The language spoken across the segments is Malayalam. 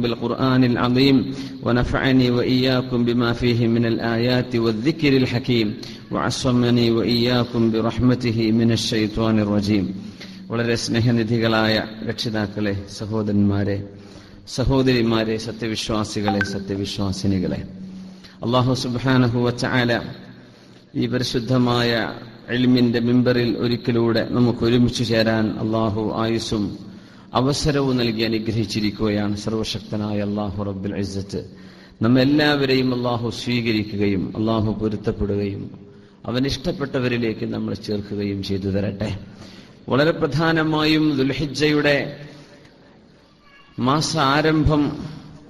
بالقرآن العظيم ونفعني وإياكم بما فيه من الآيات والذكر الحكيم وعصمني وإياكم برحمته من الشيطان الرجيم. വളരെ സ്നേഹനിധികളായ രക്ഷിതാക്കളെ, സഹോദരന്മാരെ, സഹോദരിമാരെ, സത്യവിശ്വാസികളെ, സത്യവിശ്വാസിനികളെ, അല്ലാഹു സുബ്ഹാനഹു വ തആല ഈ പരിശുദ്ധമായ ഇൽമിന്റെ മിമ്പറിൽ ഒരിക്കലൂടെ നമുക്ക് ഒരുമിച്ച് ചേരാൻ അല്ലാഹു ആയുസ്സും അവസരവും നൽകി അനുഗ്രഹിച്ചിരിക്കുകയാണ്. സർവശക്തനായ അല്ലാഹു റബ്ബുൽ ഇസ്സത്ത് നമ്മെല്ലാവരെയും അല്ലാഹു സ്വീകരിക്കുകയും അല്ലാഹു പൊരുത്തപ്പെടുകയും അവൻ ഇഷ്ടപ്പെട്ടവരിലേക്ക് നമ്മൾ ചേർക്കുകയും ചെയ്തു തരട്ടെ. വളരെ പ്രധാനമായും ദുൽഹിജ്ജയുടെ മാസ ആരംഭം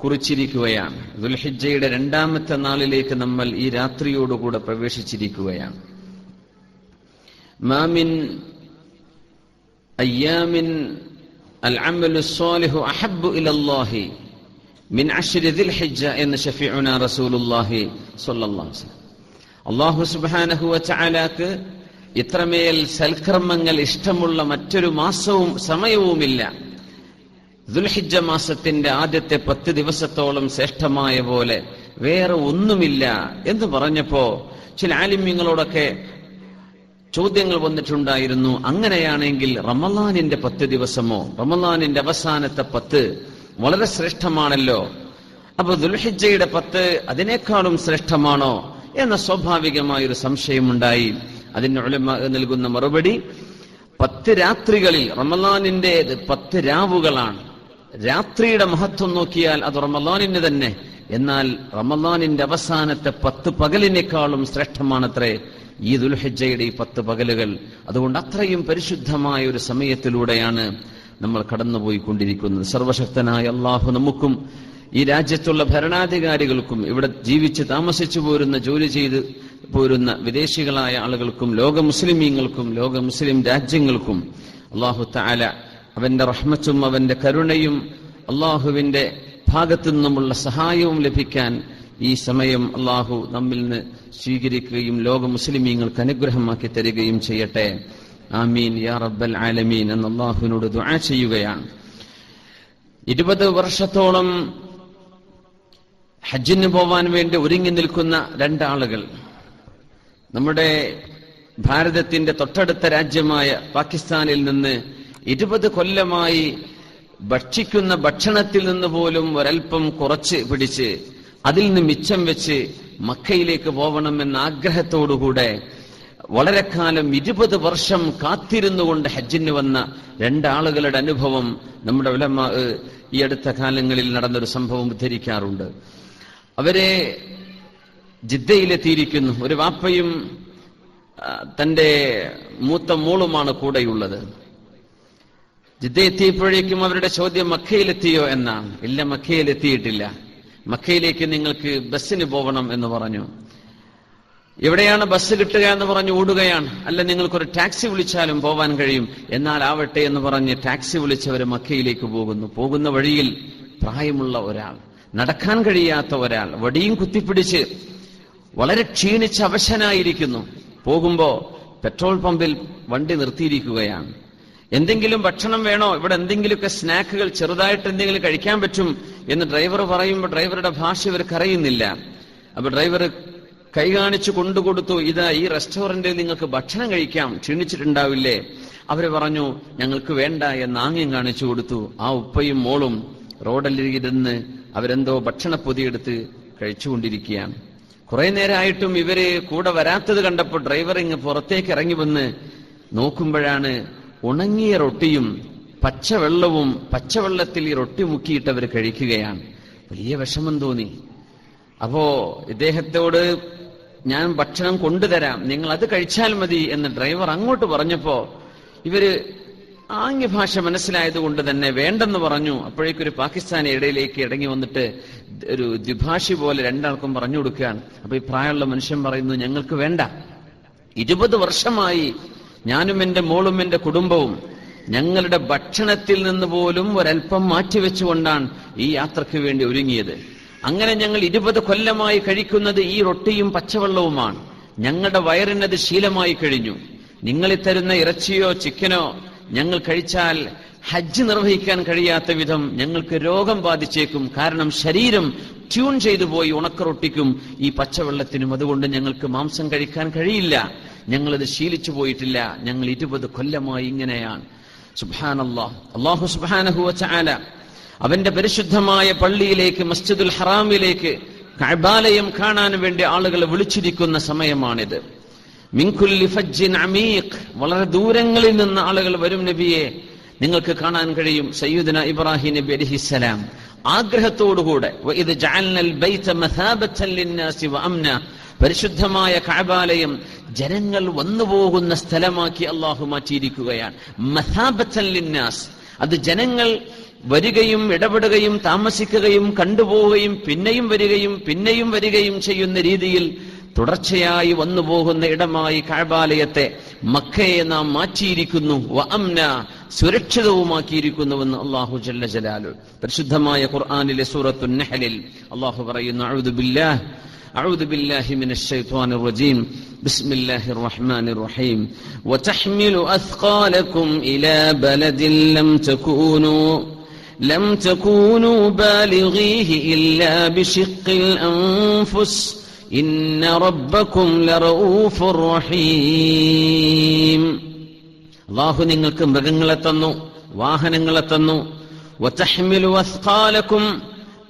കുറിച്ചിരിക്കുകയാണ്. ദുൽഹിജ്ജയുടെ 2ാമത്തെ നാളിലേക്ക് നമ്മൾ ഈ രാത്രിയോടുകൂടെ പ്രവേശിച്ചിരിക്കുകയാണ്. മാമിൻ അയ്യാമിൻ അൽഅമലു സ്വാലിഹു അഹബ്ബു ഇലല്ലാഹി മിൻ അശ്രി ദുൽഹിജ്ജ എന്ന് ശഫീഉനാ റസൂലുള്ളാഹി സ്വല്ലല്ലാഹു അലൈഹി വസല്ലം. അല്ലാഹു സുബ്ഹാനഹു വ തആലക്ക് ഇത്രമേൽ സൽക്കർമ്മങ്ങൾ ഇഷ്ടമുള്ള മറ്റൊരു മാസവും സമയവുമില്ല. ദുൽഹിജ്ജ മാസത്തിന്റെ ആദ്യത്തെ 10 ദിവസത്തോളം ശ്രേഷ്ഠമായ പോലെ വേറെ ഒന്നുമില്ല എന്ന് പറഞ്ഞപ്പോ ചില ആലിമ്യങ്ങളോടൊക്കെ ചോദ്യങ്ങൾ വന്നിട്ടുണ്ടായിരുന്നു. അങ്ങനെയാണെങ്കിൽ റമളാനിന്റെ 10 ദിവസമോ, റമളാനിന്റെ അവസാനത്തെ 10 വളരെ ശ്രേഷ്ഠമാണല്ലോ, അപ്പൊ ദുൽഹിജ്ജയുടെ 10 അതിനേക്കാളും ശ്രേഷ്ഠമാണോ എന്ന സ്വാഭാവികമായൊരു സംശയമുണ്ടായി. അതിന് ഉലമാ നൽകുന്ന മറുപടി 10 രാത്രികളിൽ റമളാനിന്റെ 10 രാവുകളാണ്. രാത്രിയുടെ മഹത്വം നോക്കിയാൽ അത് റമളാനിന് തന്നെ. എന്നാൽ റമളാനിന്റെ അവസാനത്തെ 10 പകലിനേക്കാളും ശ്രേഷ്ഠമാണത്രേ ഈ ദുൽഹിജ്ജയുടെ ഈ 10 പകലുകൾ. അതുകൊണ്ട് അത്രയും പരിശുദ്ധമായ ഒരു സമയത്തിലൂടെയാണ് നമ്മൾ കടന്നുപോയിക്കൊണ്ടിരിക്കുന്നത്. സർവശക്തനായ അല്ലാഹു നമുക്കും ഈ രാജ്യത്തുള്ള ഭരണാധികാരികൾക്കും ഇവിടെ ജീവിച്ച് താമസിച്ചു പോരുന്ന, ജോലി ചെയ്ത് പോരുന്ന വിദേശികളായ ആളുകൾക്കും ലോക മുസ്ലിമീങ്ങൾക്കും ലോക മുസ്ലിം രാജ്യങ്ങൾക്കും അല്ലാഹു തആല അവന്റെ റഹ്മത്തും അവന്റെ കരുണയും അല്ലാഹുവിന്റെ ഭാഗത്തു നിന്നുമുള്ള സഹായവും ലഭിക്കാൻ ഈ സമയം അല്ലാഹു നമ്മിൽ നിന്ന് സ്വീകരിക്കുകയും ലോക മുസ്ലിമീങ്ങൾക്ക് അനുഗ്രഹമാക്കി തരികയും ചെയ്യട്ടെ. ആമീൻ യാ റബ്ബൽ ആലമീൻ എന്ന് അല്ലാഹുവിനോട് ദുആ ചെയ്യുകയാണ്. 20 വർഷത്തോളം ഹജ്ജിന് പോവാൻ വേണ്ടി ഒരുങ്ങി നിൽക്കുന്ന 2 ആളുകൾ നമ്മുടെ ഭാരതത്തിന്റെ തൊട്ടടുത്ത രാജ്യമായ പാകിസ്ഥാനിൽ നിന്ന് 20 കൊല്ലമായി ഭക്ഷിക്കുന്ന ഭക്ഷണത്തിൽ നിന്ന് പോലും ഒരൽപ്പം കുറച്ച് പിടിച്ച് അതിൽ നിന്ന് മിച്ചം വെച്ച് മക്കയിലേക്ക് പോകണമെന്ന ആഗ്രഹത്തോടുകൂടെ വളരെ കാലം 20 വർഷം കാത്തിരുന്നുകൊണ്ട് ഹജ്ജിന് വന്ന 2 ആളുകളുടെ അനുഭവം നമ്മുടെ ഉലമാ ഈ അടുത്ത കാലങ്ങളിൽ നടന്നൊരു സംഭവം ഉദ്ധരിക്കാറുണ്ട്. അവരെ ജിദ്ദയിലെത്തിയിരിക്കുന്നു. ഒരു വാപ്പയും തന്റെ മൂത്ത മോളുമാണ് കൂടെയുള്ളത്. ജിദ്ദ എത്തിയപ്പോഴേക്കും അവരുടെ ചോദ്യം മക്കയിലെത്തിയോ എന്നാണ്. ഇല്ല, മക്കയിലെത്തിയിട്ടില്ല. മക്കയിലേക്ക് നിങ്ങൾക്ക് ബസ്സിന് പോകണം എന്ന് പറഞ്ഞു. എവിടെയാണ് ബസ് കിട്ടുക എന്ന് പറഞ്ഞു ഓടുകയാണ്. അല്ല, നിങ്ങൾക്കൊരു ടാക്സി വിളിച്ചാലും പോവാൻ കഴിയും. എന്നാൽ ആവട്ടെ എന്ന് പറഞ്ഞ് ടാക്സി വിളിച്ചവർ മക്കയിലേക്ക് പോകുന്ന വഴിയിൽ പ്രായമുള്ള ഒരാൾ, നടക്കാൻ കഴിയാത്ത ഒരാൾ, വടിയും കുത്തിപ്പിടിച്ച് വളരെ ക്ഷീണിച്ച് അവശനായിരിക്കുന്നു. പോകുമ്പോ പെട്രോൾ പമ്പിൽ വണ്ടി നിർത്തിയിരിക്കുകയാണ്. എന്തെങ്കിലും ഭക്ഷണം വേണോ, ഇവിടെ എന്തെങ്കിലുമൊക്കെ സ്നാക്കുകൾ ചെറുതായിട്ട് എന്തെങ്കിലും കഴിക്കാൻ പറ്റും എന്ന് ഡ്രൈവർ പറയുമ്പോൾ ഡ്രൈവറുടെ ഭാഷ ഇവർക്ക് അറിയുന്നില്ല. അപ്പൊ ഡ്രൈവർ കൈ കാണിച്ചു കൊണ്ടുകൊടുത്തു, ഇതാ ഈ റെസ്റ്റോറന്റിൽ നിങ്ങൾക്ക് ഭക്ഷണം കഴിക്കാം, ക്ഷീണിച്ചിട്ടുണ്ടാവില്ലേ? അവര് പറഞ്ഞു ഞങ്ങൾക്ക് വേണ്ട എന്ന് ആംഗ്യം കാണിച്ചു കൊടുത്തു. ആ ഉപ്പയും മോളും റോഡരികിരുന്ന് അവരെന്തോ ഭക്ഷണപ്പൊതിയെടുത്ത് കഴിച്ചുകൊണ്ടിരിക്കുകയാണ്. കുറെ നേരമായിട്ടും ഇവര് കൂടെ വരാത്തത് കണ്ടപ്പോൾ ഡ്രൈവർ ഇങ്ങ് പുറത്തേക്ക് ഇറങ്ങി വന്ന് നോക്കുമ്പോഴാണ് ഉണങ്ങിയ റൊട്ടിയും പച്ചവെള്ളവും, പച്ചവെള്ളത്തിൽ ഈ റൊട്ടി മുക്കിയിട്ട് അവർ കഴിക്കുകയാണ്. വലിയ വിഷമം തോന്നി. അപ്പോ ഇദ്ദേഹത്തോട് ഞാൻ ഭക്ഷണം കൊണ്ടുതരാം, നിങ്ങൾ അത് കഴിച്ചാൽ മതി എന്ന് ഡ്രൈവർ അങ്ങോട്ട് പറഞ്ഞപ്പോ ഇവര് ആംഗ്യഭാഷ മനസ്സിലായതുകൊണ്ട് തന്നെ വേണ്ടെന്ന് പറഞ്ഞു. അപ്പോഴേക്കൊരു പാകിസ്ഥാനി ഇടയിലേക്ക് ഇറങ്ങി വന്നിട്ട് ഒരു ദ്വിഭാഷി പോലെ 2 ആൾക്കും പറഞ്ഞു കൊടുക്കുകയാണ്. അപ്പൊ ഈ പ്രായമുള്ള മനുഷ്യൻ പറയുന്നു, ഞങ്ങൾക്ക് വേണ്ട. 20 വർഷമായി ഞാനും എന്റെ മോളും എന്റെ കുടുംബവും ഞങ്ങളുടെ ഭക്ഷണത്തിൽ നിന്ന് പോലും ഒരൽപ്പം മാറ്റിവെച്ചുകൊണ്ടാണ് ഈ യാത്രയ്ക്ക് വേണ്ടി ഒരുങ്ങിയത്. അങ്ങനെ ഞങ്ങൾ 20 കൊല്ലമായി കഴിക്കുന്നത് ഈ റൊട്ടിയും പച്ചവെള്ളവുമാണ്. ഞങ്ങളുടെ വയറിനത് ശീലമായി കഴിഞ്ഞു. നിങ്ങൾ തരുന്ന ഇറച്ചിയോ ചിക്കനോ ഞങ്ങൾ കഴിച്ചാൽ ഹജ്ജ് നിർവഹിക്കാൻ കഴിയാത്ത വിധം ഞങ്ങൾക്ക് രോഗം ബാധിച്ചേക്കും. കാരണം ശരീരം ട്യൂൺ ചെയ്തു പോയി ഉണക്കറൊട്ടിക്കും ഈ പച്ചവെള്ളത്തിനും. അതുകൊണ്ട് ഞങ്ങൾക്ക് മാംസം കഴിക്കാൻ കഴിയില്ല. ഞങ്ങളത് ശീലിച്ചു പോയിട്ടില്ല. ഞങ്ങൾ 20 കൊല്ലമായി ഇങ്ങനെയാണ്. സുബ്ഹാനല്ലാഹ്. അല്ലാഹു സുബ്ഹാനഹു വ തആല അവന്റെ പരിശുദ്ധമായ പള്ളിയിലേക്ക്, മസ്ജിദുൽ ഹറാമിലേക്ക്, കഅബാലയം കാണാൻ വേണ്ടി ആളുകളെ വിളിച്ചിരിക്കുന്ന സമയമാണിത്. മിൻ കുല്ലി ഫജ്ജിൻ അമീഖ്, വളരെ ദൂരങ്ങളിൽ നിന്ന് ആളുകൾ വരും. നബിയെ നിങ്ങൾക്ക് കാണാൻ കഴിയും. സയ്യിദുനാ ഇബ്രാഹിം നബി അലൈഹിസ്സലാം ആഗ്രഹത്തോടുകൂടെ വഇദ് ജഅൽനൽ ബൈത മസാബത്തൻ ലിന്നാസി വഅംന, പരിശുദ്ധമായ കഅബാലയം ജനങ്ങൾ വന്നുപോകുന്ന സ്ഥലമാക്കി അല്ലാഹു മാറ്റിയിരിക്കുകയാണ്. മസാബത്തൻ ലിന്നാസ്, അത് ജനങ്ങൾ വരികയും ഇടപെടുകയും താമസിക്കുകയും കണ്ടുപോവുകയും പിന്നെയും വരികയും പിന്നെയും വരികയും ചെയ്യുന്ന രീതിയിൽ തുടർച്ചയായി വന്നുപോകുന്ന ഇടമായി കഅബാലയത്തെ, മക്കയെ നാം മാറ്റിയിരിക്കുന്നു. വഅംന, സുരക്ഷിതവുമാക്കിയിരിക്കുന്നുവെന്ന് അല്ലാഹു ജല്ല ജലാലു പരിശുദ്ധമായ ഖുർആനിലെ സൂറത്തുൻ നഹ്ലിൽ അല്ലാഹു പറയുന്നു. أعوذ بالله من الشيطان الرجيم بسم الله الرحمن الرحيم وتحمل أثقالكم إلى بلد لم تكونوا بالغيه إلا بشق الأنفس إن ربكم لرؤوف رحيم. അല്ലാഹു നിങ്ങൾക്ക് മൃഗങ്ങളെ തന്നു, വാഹനങ്ങളെ തന്നു. വതഹ്മിലു അസ്ഖാലക്കും,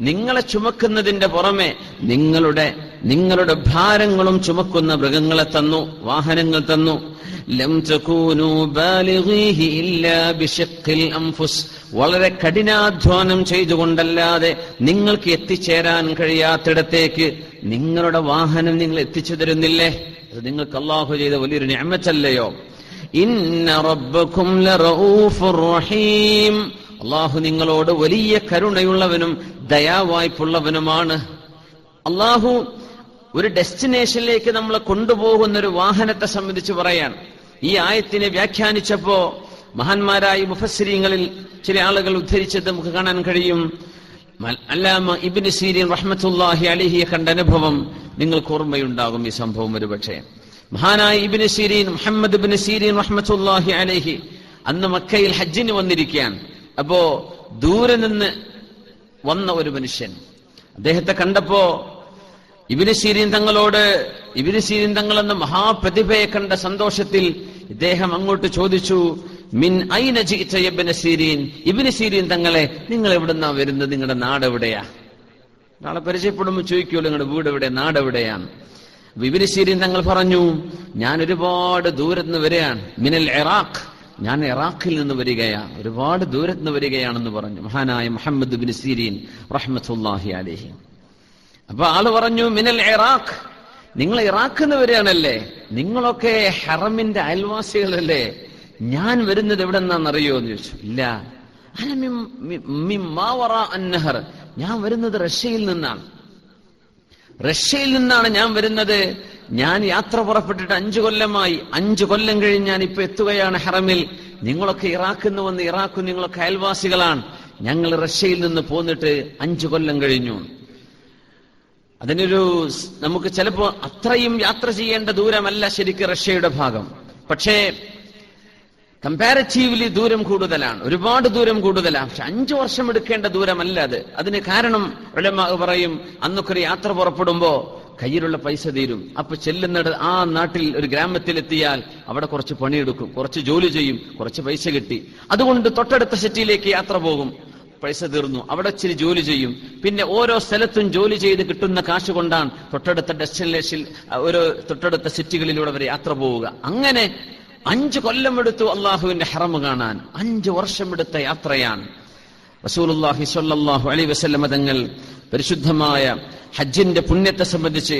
നിങ്ങളെ ചുമക്കുന്നതിന്റെ പുറമെ നിങ്ങളുടെ ഭാരങ്ങളും ചുമക്കുന്ന മൃഗങ്ങളെ തന്നു, വാഹനങ്ങൾ തന്നു. ലം തകൂനു ബാലിഗീഹി ഇല്ലാ ബിശഖിൽ അൻഫുസ്, വളരെ കഠിനാധ്വാനം ചെയ്തുകൊണ്ടല്ലാതെ നിങ്ങൾക്ക് എത്തിച്ചേരാൻ കഴിയാത്തിടത്തേക്ക് നിങ്ങളുടെ വാഹനം നിങ്ങൾ എത്തിച്ചു തരുന്നില്ലേ? അത് നിങ്ങൾക്ക് അല്ലാഹു ചെയ്ത വലിയൊരു നിഅമത്തല്ലയോ? ഇന്ന റബ്ബക്കും ലറഊഫുർ റഹീം, അല്ലാഹു നിങ്ങളോട് വലിയ കരുണയുള്ളവനും ദയാവായ്പുള്ളവനുമാണ്. അല്ലാഹു ഒരു ഡെസ്റ്റിനേഷനിലേക്ക് നമ്മളെ കൊണ്ടുപോകുന്ന ഒരു വാഹനത്തെ സംബന്ധിച്ച് പറയാൻ ഈ ആയത്തിനെ വ്യാഖ്യാനിച്ചപ്പോ മഹാന്മാരായ മുഫസ്സിരീങ്ങളിൽ ചില ആളുകൾ ഉദ്ധരിച്ചത് നമുക്ക് കാണാൻ കഴിയും. അല്ലാമ ഇബ്നു സീരീൻ റഹ്മത്തുള്ളാഹി അലൈഹിയെ കണ്ട അനുഭവം നിങ്ങൾക്ക് ഓർമ്മയുണ്ടാകും. ഈ സംഭവം ഒരുപക്ഷെ മഹാനായ ഇബ്നു സീരീൻ, മുഹമ്മദ് ഇബ്നു സീരീൻ റഹ്മത്തുള്ളാഹി അലൈഹി അന്ന് മക്കയിൽ ഹജ്ജിന് വന്നിരിക്കുകയാണ്. അപ്പോ ദൂരെ നിന്ന് വന്ന ഒരു മനുഷ്യൻ അദ്ദേഹത്തെ കണ്ടപ്പോ ഇബ്നു സീരീൻ തങ്ങൾ എന്ന മഹാപ്രതിഭയെ കണ്ട സന്തോഷത്തിൽ ഇദ്ദേഹം അങ്ങോട്ട് ചോദിച്ചു, മിൻ ഐന ജിഇത ഇബ്നു സീരീൻ, ഇബ്നു സീരീൻ തങ്ങളെ നിങ്ങൾ എവിടുന്നാ വരുന്നത്? നിങ്ങളുടെ നാട് എവിടെയാ? നാളെ പരിചയപ്പെടുമ്പോൾ ചോദിക്കുമല്ലോ നിങ്ങളുടെ വീട് എവിടെ, നാട് എവിടെയാണ്? ഇബ്നു സീരീൻ തങ്ങൾ പറഞ്ഞു, ഞാൻ ഒരുപാട് ദൂരത്തുനിന്ന് വരികയാണ്. മിനൽ ഇറാഖ്, ഞാൻ ഇറാഖിൽ നിന്ന് വരികയാണ്, ഒരുപാട് ദൂരത്തുനിന്ന് വരികയാണെന്ന് പറഞ്ഞു മഹാനായ മുഹമ്മദ് ഇബ്നു സീരീൻ റഹ്മത്തുള്ളാഹി അലൈഹി. അപ്പൊ ആള് പറഞ്ഞു, മിനൽ ഇറാഖ്, നിങ്ങൾ ഇറാഖിൽ നിന്ന് വരികയാണല്ലേ, നിങ്ങളൊക്കെ ഹറമിന്റെ അയൽവാസികളല്ലേ, ഞാൻ വരുന്നത് എവിടെ നിന്നാണെന്നറിയോ എന്ന് ചോദിച്ചു. ഇല്ല, ഞാൻ വരുന്നത് റഷ്യയിൽ നിന്നാണ് ഞാൻ വരുന്നത്. ഞാൻ യാത്ര പുറപ്പെട്ടിട്ട് 5 കൊല്ലമായി. 5 കൊല്ലം കഴിഞ്ഞ് ഞാൻ ഇപ്പൊ എത്തുകയാണ് ഹറമിൽ. നിങ്ങളൊക്കെ ഇറാഖിൽ നിന്ന് വന്ന്, ഇറാഖും നിങ്ങളൊക്കെ അയൽവാസികളാണ്. ഞങ്ങൾ റഷ്യയിൽ നിന്ന് പോന്നിട്ട് 5 കൊല്ലം കഴിഞ്ഞു. അതിനൊരു നമുക്ക് ചിലപ്പോ അത്രയും യാത്ര ചെയ്യേണ്ട ദൂരമല്ല ശരിക്കും റഷ്യയുടെ ഭാഗം. പക്ഷേ കമ്പാരിറ്റീവ്ലി ദൂരം കൂടുതലാണ്, ഒരുപാട് ദൂരം കൂടുതലാണ്. പക്ഷെ 5 വർഷം എടുക്കേണ്ട ദൂരമല്ല അത്. അതിന് കാരണം ഉലമാ പറയും, അന്നൊക്കെ ഒരു യാത്ര പുറപ്പെടുമ്പോ കയ്യിലുള്ള പൈസ തീരും. അപ്പൊ ചെല്ലുന്നിട ആ നാട്ടിൽ ഒരു ഗ്രാമത്തിലെത്തിയാൽ അവിടെ കുറച്ച് പണിയെടുക്കും, കുറച്ച് ജോലി ചെയ്യും, കുറച്ച് പൈസ കിട്ടി. അതുകൊണ്ട് തൊട്ടടുത്ത സിറ്റിയിലേക്ക് യാത്ര പോകും, പൈസ തീർന്നു, അവിടെ ഇച്ചിരി ജോലി ചെയ്യും. പിന്നെ ഓരോ സ്ഥലത്തും ജോലി ചെയ്ത് കിട്ടുന്ന കാശ് കൊണ്ടാണ് തൊട്ടടുത്ത ഡെസ്റ്റിനേഷൻ, ഓരോ തൊട്ടടുത്ത സിറ്റികളിലൂടെ അവർ യാത്ര പോവുക. അങ്ങനെ 5 കൊല്ലം എടുത്തു അള്ളാഹുവിന്റെ ഹറം കാണാൻ. 5 വർഷം എടുത്ത യാത്രയാണ്. റസൂലുള്ളാഹി സ്വല്ലല്ലാഹു അലൈഹി വസല്ലം തങ്ങൾ പരിശുദ്ധമായ ഹജ്ജിന്റെ പുണ്യത്തെ സംബന്ധിച്ച്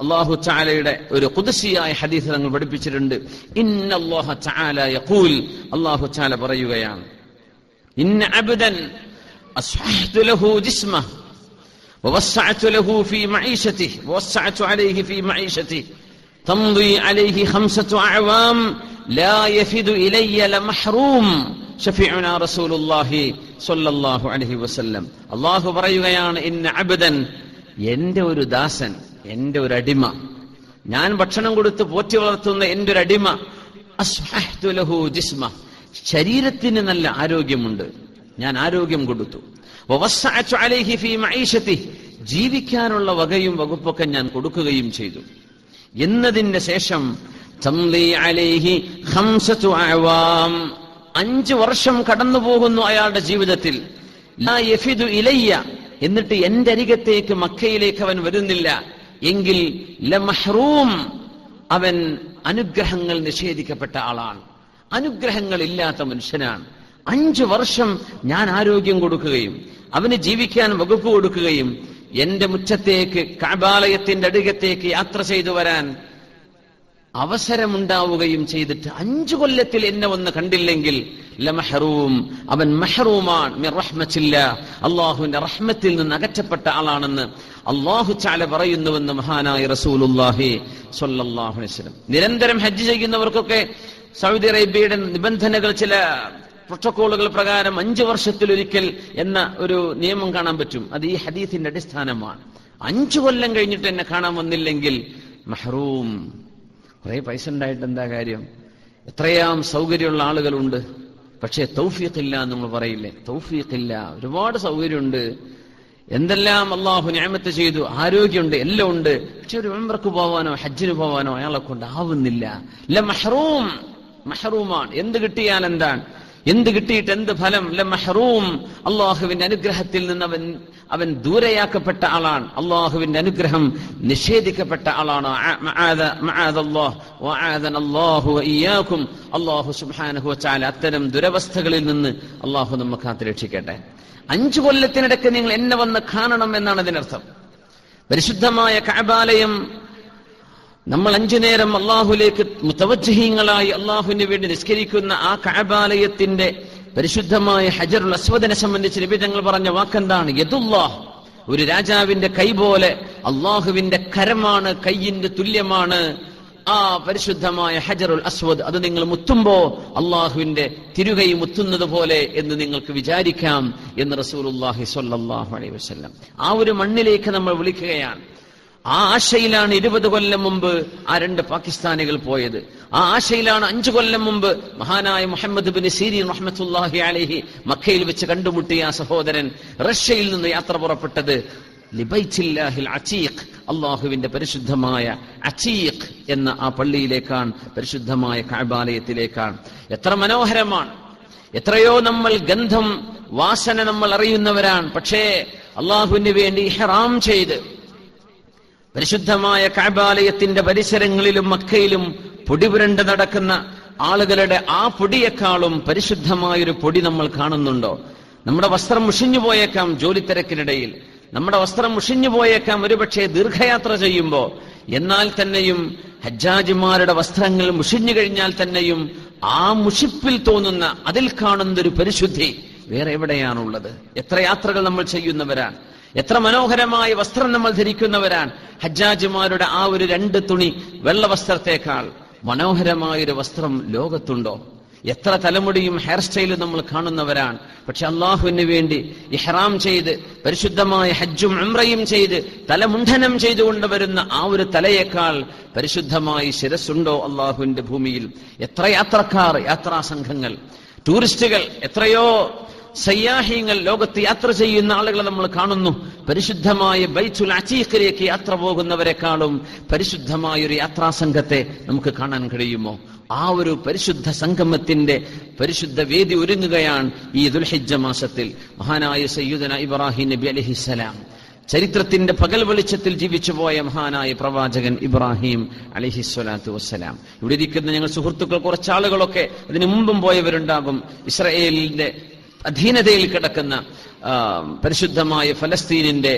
അല്ലാഹു തആലയുടെ ഒരു ഖുദ്സിയായ ഹദീസ് തങ്ങൾ പഠിപ്പിച്ചിട്ടുണ്ട്. ഇന്നല്ലാഹ തആല യഖൂൽ, അല്ലാഹു തആല പറയുകയാണ്, ഇന്ന അബ്ദൻ അസ്ഹഹ്തു ലഹു ജിസ്മഹു വവസ്സഅതു ലഹു ഫീ മഈശതിഹി വവസ്സഅതു അലൈഹി ഫീ മഈശതിഹി തംദി അലൈഹി 5 അഅവാം ലാ യഫിദു ഇലയ്യ ലമഹ്റൂം ഷഫീഉനാ റസൂലുള്ളാഹി സ്വല്ലല്ലാഹു അലൈഹി വസല്ലം. അല്ലാഹു പറയുകയാണ്, ഇന്ന അബ്ദൻ, എന്റെ ഒരു ദാസൻ, എന്റെ ഒരു അടിമ, ഞാൻ ഭക്ഷണം കൊടുത്ത് പോറ്റി വളർത്തുന്ന എന്റെ ഒരു അടിമ, അസ്ഹഹ്തു ലഹു ജിസ്മഹു, ശരീരത്തിന് നല്ല ആരോഗ്യമുണ്ട്, ഞാൻ ആരോഗ്യം കൊടുത്തു. വവസ്സഅതു അലൈഹി ഫീ മഈശതിഹി, ജീവിക്കാനുള്ള വകയും വകുപ്പൊക്കെ ഞാൻ കൊടുക്കുകയും ചെയ്തു. എന്നതിന്റെ ശേഷം തംലി അലൈഹി 5 അഅവാം, 5 വർഷം കടന്നു പോകുന്നു അയാളുടെ ജീവിതത്തിൽ. ലാ യഫിദു ഇലയ്യ, എന്നിട്ട് എന്റെ അരികത്തേക്ക് മക്കയിലേക്ക് അവൻ വരുന്നില്ല എങ്കിൽ ലമഹ്റൂം, അവൻ അനുഗ്രഹങ്ങൾ നിഷേധിക്കപ്പെട്ട ആളാണ്, അനുഗ്രഹങ്ങൾ ഇല്ലാത്ത മനുഷ്യനാണ്. 5 വർഷം ഞാൻ ആരോഗ്യം കൊടുക്കുകയും അവന് ജീവിക്കാൻ വകുപ്പ് കൊടുക്കുകയും എന്റെ മുറ്റത്തേക്ക് കഅബാലയത്തിന്റെ അരികത്തേക്ക് യാത്ര ചെയ്തു വരാൻ അവസരമുണ്ടാവുകയും ചെയ്തിട്ട് 5 കൊല്ലത്തിൽ എന്നെ ഒന്ന് കണ്ടില്ലെങ്കിൽ ലമഹ്റൂം, അവൻ മഹ്റൂമാണ് മിർ റഹ്മത്തില്ലാ, അല്ലാഹുവിന്റെ റഹ്മത്തിൽ നിന്ന് അകറ്റപ്പെട്ട ആളാണെന്ന് അല്ലാഹു തആല പറയുന്നുവെന്ന് മഹാനായ റസൂലുള്ളാഹി സ്വല്ലല്ലാഹു അലൈഹി വസല്ലം. നിരന്തരം ഹജ്ജ് ചെയ്യുന്നവർക്കൊക്കെ സൗദി അറേബ്യയുടെ നിബന്ധനകൾ, ചില പ്രോട്ടോക്കോളുകൾ പ്രകാരം 5 വർഷത്തിലൊരിക്കൽ എന്ന ഒരു നിയമം കാണാൻ പറ്റും. അത് ഈ ഹദീസിന്റെ അടിസ്ഥാനമാണ്. 5 കൊല്ലം കഴിഞ്ഞിട്ട് എന്നെ കാണാൻ വന്നില്ലെങ്കിൽ മഹ്റൂം. കുറെ പൈസ ഉണ്ടായിട്ട് എന്താ കാര്യം? എത്രയാം സൗകര്യമുള്ള ആളുകളുണ്ട്, പക്ഷേ തൗഫീഖില്ല എന്ന് നമ്മൾ പറയില്ലേ? തൗഫീഖില്ല. ഒരുപാട് സൗകര്യമുണ്ട്, എന്തെല്ലാം അള്ളാഹു നിഅമത്ത് ചെയ്തു, ആരോഗ്യമുണ്ട്, എല്ലാം ഉണ്ട്, പക്ഷെ ഒരു ഉംറക്ക് പോവാനോ ഹജ്ജിന് പോവാനോ അയാളെ കൊണ്ട് ആവുന്നില്ല. ലമഹ്റൂം, മഹ്റൂമാണ്. എന്ത് കിട്ടിയാൽ എന്താണ്, എന്ത് കിട്ടിയിട്ട് എന്ത് ഫലം? ലമഹ്റൂം, അള്ളാഹുവിന്റെ അനുഗ്രഹത്തിൽ നിന്ന് അവൻ ദൂരെയാക്കപ്പെട്ട ആളാണ്, അള്ളാഹുവിന്റെ അനുഗ്രഹം നിഷേധിക്കപ്പെട്ട ആളാണ്. മഅദല്ലാഹ് വഅദനല്ലാഹു വഇയ്യാകും. അല്ലാഹു സുബ്ഹാനഹു വതആല അത്തരം ദുരവസ്ഥകളിൽ നിന്ന് അള്ളാഹു നമ്മെ കാത്തുരക്ഷിക്കട്ടെ. 5 കൊല്ലത്തിനിടയ്ക്ക് നിങ്ങൾ എന്നെ വന്ന് കാണണം എന്നാണ് അതിനർത്ഥം. പരിശുദ്ധമായ കഅബാലയം നമ്മൾ 5 നേരം അള്ളാഹുലേക്ക് മുതവജ്ജിഹീങ്ങളായി അള്ളാഹുവിന് വേണ്ടി നിസ്കരിക്കുന്ന ആ കഅബാലയത്തിന്റെ പരിശുദ്ധമായ ഹജറുൽ അസ്വദിനെ സംബന്ധിച്ച് നബി തങ്ങൾ പറഞ്ഞ വാക്കെന്താണ്? യദുല്ലാഹ്, ഒരു രാജാവിന്റെ കൈ പോലെ അള്ളാഹുവിന്റെ കരമാണ്, കൈയിന്റെ തുല്യമാണ് ആ പരിശുദ്ധമായ ഹജറുൽ അസ്വദ്. അത് നിങ്ങൾ മുത്തുമ്പോ അള്ളാഹുവിന്റെ തിരുകൈ മുത്തുന്നത് പോലെ എന്ന് നിങ്ങൾക്ക് വിചാരിക്കാം എന്ന് റസൂലുള്ളാഹി സ്വല്ലല്ലാഹു അലൈഹി വസല്ലം ആ ഒരു മണ്ണിലേക്ക് നമ്മൾ വിളിക്കുകയാണ്. ആ ആശയിലാണ് 20 കൊല്ലം മുമ്പ് ആ 2 പാകിസ്ഥാനികൾ പോയത്. ആ ആശയിലാണ് 5 കൊല്ലം മുമ്പ് മഹാനായ മുഹമ്മദ് ബിൻ സീരീൻ റഹ്മത്തുള്ളാഹി അലൈഹി മക്കയിൽ വെച്ച് കണ്ടുമുട്ടിയ ആ സഹോദരൻ റഷ്യയിൽ നിന്ന് യാത്ര പുറപ്പെട്ടത് ലിബൈത്തില്ലാഹിൽ അതീഖ്, അള്ളാഹുവിന്റെ പരിശുദ്ധമായ അതീഖ് എന്ന ആ പള്ളിയിലേക്കാണ്, പരിശുദ്ധമായ കഅബാലയത്തിലേക്കാണ്. എത്ര മനോഹരമാണ്! എത്രയോ നമ്മൾ ഗന്ധം, വാസന നമ്മൾ അറിയുന്നവരാണ്. പക്ഷേ അള്ളാഹുവിന് വേണ്ടി ഇഹ്റാം ചെയ്ത് പരിശുദ്ധമായ കഅബാലയത്തിന്റെ പരിസരങ്ങളിലും മക്കയിലും പൊടിപുരണ്ട് നടക്കുന്ന ആളുകളുടെ ആ പൊടിയേക്കാളും പരിശുദ്ധമായൊരു പൊടി നമ്മൾ കാണുന്നുണ്ടോ? നമ്മുടെ വസ്ത്രം മുഷിഞ്ഞു പോയേക്കാം ജോലി തിരക്കിനിടയിൽ, നമ്മുടെ വസ്ത്രം മുഷിഞ്ഞു പോയേക്കാം ഒരുപക്ഷെ ദീർഘയാത്ര ചെയ്യുമ്പോൾ. എന്നാൽ തന്നെയും ഹജ്ജാജിമാരുടെ വസ്ത്രങ്ങൾ മുഷിഞ്ഞു കഴിഞ്ഞാൽ തന്നെയും ആ മുഷിപ്പിൽ തോന്നുന്ന, അതിൽ കാണുന്നൊരു പരിശുദ്ധി വേറെ എവിടെയാണുള്ളത്? എത്ര യാത്രകൾ നമ്മൾ ചെയ്യുന്നവരാണ്, എത്ര മനോഹരമായ വസ്ത്രം നമ്മൾ ധരിക്കുന്നവരാണ്. ഹജ്ജാജിമാരുടെ ആ ഒരു 2 തുണി വെള്ള വസ്ത്രത്തേക്കാൾ മനോഹരമായൊരു വസ്ത്രം ലോകത്തുണ്ടോ? എത്ര തലമുടിയും ഹെയർ സ്റ്റൈലും നമ്മൾ കാണുന്നവരാണ്. പക്ഷെ അള്ളാഹുവിന് വേണ്ടി ഇഹ്റാം ചെയ്ത് പരിശുദ്ധമായ ഹജ്ജും ഉംറയും ചെയ്ത് തലമുണ്ഡനം ചെയ്തുകൊണ്ട് വരുന്ന ആ ഒരു തലയേക്കാൾ പരിശുദ്ധമായി ശിരസ്സുണ്ടോ അള്ളാഹുവിന്റെ ഭൂമിയിൽ? എത്ര യാത്രക്കാർ, യാത്രാ സംഘങ്ങൾ, ടൂറിസ്റ്റുകൾ, എത്രയോ സയ്യാഹിങ്ങൾ ലോകത്ത് യാത്ര ചെയ്യുന്ന ആളുകളെ നമ്മൾ കാണുന്നു. പരിശുദ്ധമായ ബൈത്തുൽ അതീഖിലേക്ക് യാത്ര പോകുന്നവരെക്കാളും പരിശുദ്ധമായ ഒരു യാത്രാ സംഘത്തെ നമുക്ക് കാണാൻ കഴിയുമോ? ആ ഒരു പരിശുദ്ധ സംഗമത്തിന്റെ പരിശുദ്ധ വേദി ഒരുങ്ങുകയാണ് ഈ ദുൽഹിജ്ജ മാസത്തിൽ. മഹാനായ സയ്യിദുനാ ഇബ്രാഹിം നബി അലൈഹിസ്സലാം, ചരിത്രത്തിന്റെ പകൽ വെളിച്ചത്തിൽ ജീവിച്ചുപോയ മഹാനായ പ്രവാചകൻ ഇബ്രാഹിം അലൈഹിസ്സലാത്തു വസ്സലാം. ഇവിടെ ഇരിക്കുന്ന ഞങ്ങൾ സുഹൃത്തുക്കൾ കുറച്ചാളുകളൊക്കെ അതിനു മുമ്പും പോയവരുണ്ടാകും. ഇസ്രായേലിന്റെ അധീനതയിൽ കിടക്കുന്ന പരിശുദ്ധമായ ഫലസ്തീനിന്റെ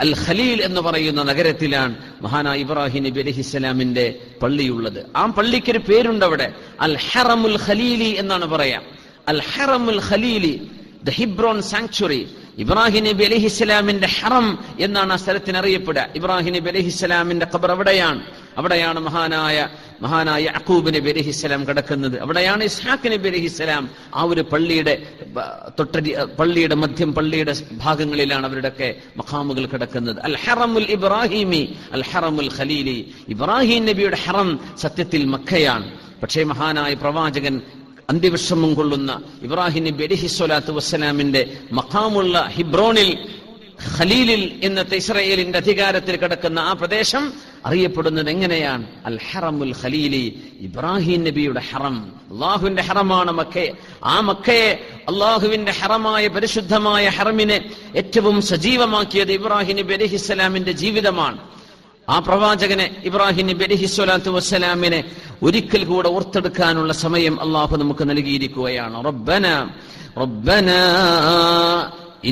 അൽ ഖലീൽ എന്ന് പറയുന്ന നഗരത്തിലാണ് മഹാനായ ഇബ്രാഹിം നബി അലൈഹിസ്സലാമിന്റെ പള്ളിയുള്ളത്. ആ പള്ളിക്കൊരു പേരുണ്ട് അവിടെ, അൽ ഹറമുൽ ഖലീലി എന്നാണ് പറയാം. അൽ ഹറമുൽ ഖലീലി, ദ ഹിബ്രോൺ സാങ്ച്വറി. ഇബ്രാഹിം നബി അലൈഹിസ്സലാമിന്റെ ഹറം എന്നാണ് ആ സ്ഥലത്തിന് അറിയപ്പെടുക. ഇബ്രാഹിം നബി അലൈഹിസ്സലാമിന്റെ ഖബർ അവിടെയാണ്. അവിടെയാണ് മഹാനായ യഅഖൂബ് നബി അലൈഹിസ്സലാം കിടക്കുന്നത്. അവിടെയാണ് ഇസ്ഹാഖ് നബി അലൈഹിസ്സലാം. ആ ഒരു പള്ളിയുടെ മധ്യം, പള്ളിയുടെ ഭാഗങ്ങളിലാണ് അവരുടെയൊക്കെ മഖാമുകൾ കിടക്കുന്നത്. അൽ ഹറമുൽ ഇബ്രാഹിമി, അൽ ഹറമുൽ ഖലീലി. ഇബ്രാഹിം നബിയുടെ ഹറം സത്യത്തിൽ മക്കയാണ്. പക്ഷേ മഹാനായ പ്രവാചകൻ അന്ത്യവിഷമം കൊള്ളുന്ന ഇബ്രാഹിം നബി അലൈഹിസ്സലാത്തു വസ്സലാമിന്റെ മഖാമുള്ള ഹിബ്രോണിൽ, ഖലീലിൽ ഇന്നത്തെ ഇസ്രായേലിന്റെ അധികാരത്തിൽ കിടക്കുന്ന ആ പ്രദേശം അറിയപ്പെടുന്നത് എങ്ങനെയാണ്? അൽ ഹറമുൽ ഖലീലി, ഇബ്രാഹിം നബിയുടെ ഹറം, അള്ളാഹുവിന്റെ ഹറമാണ് മക്കയെ. ആ മക്കയെ, അള്ളാഹുവിന്റെ ഹറമായ പരിശുദ്ധമായ ഹറമിനെ ഏറ്റവും സജീവമാക്കിയത് ഇബ്രാഹിം നബി അലൈഹിസ്സലാമിന്റെ ജീവിതമാണ്. ആ പ്രവാചകനെ, ഇബ്രാഹിം നബി അലൈഹിസ്സലാത്തു വസ്സലാമിനെ ഒരിക്കൽ കൂടെ ഓർത്തെടുക്കാനുള്ള സമയം അള്ളാഹു നമുക്ക് നൽകിയിരിക്കുകയാണ്. റബ്ബനാ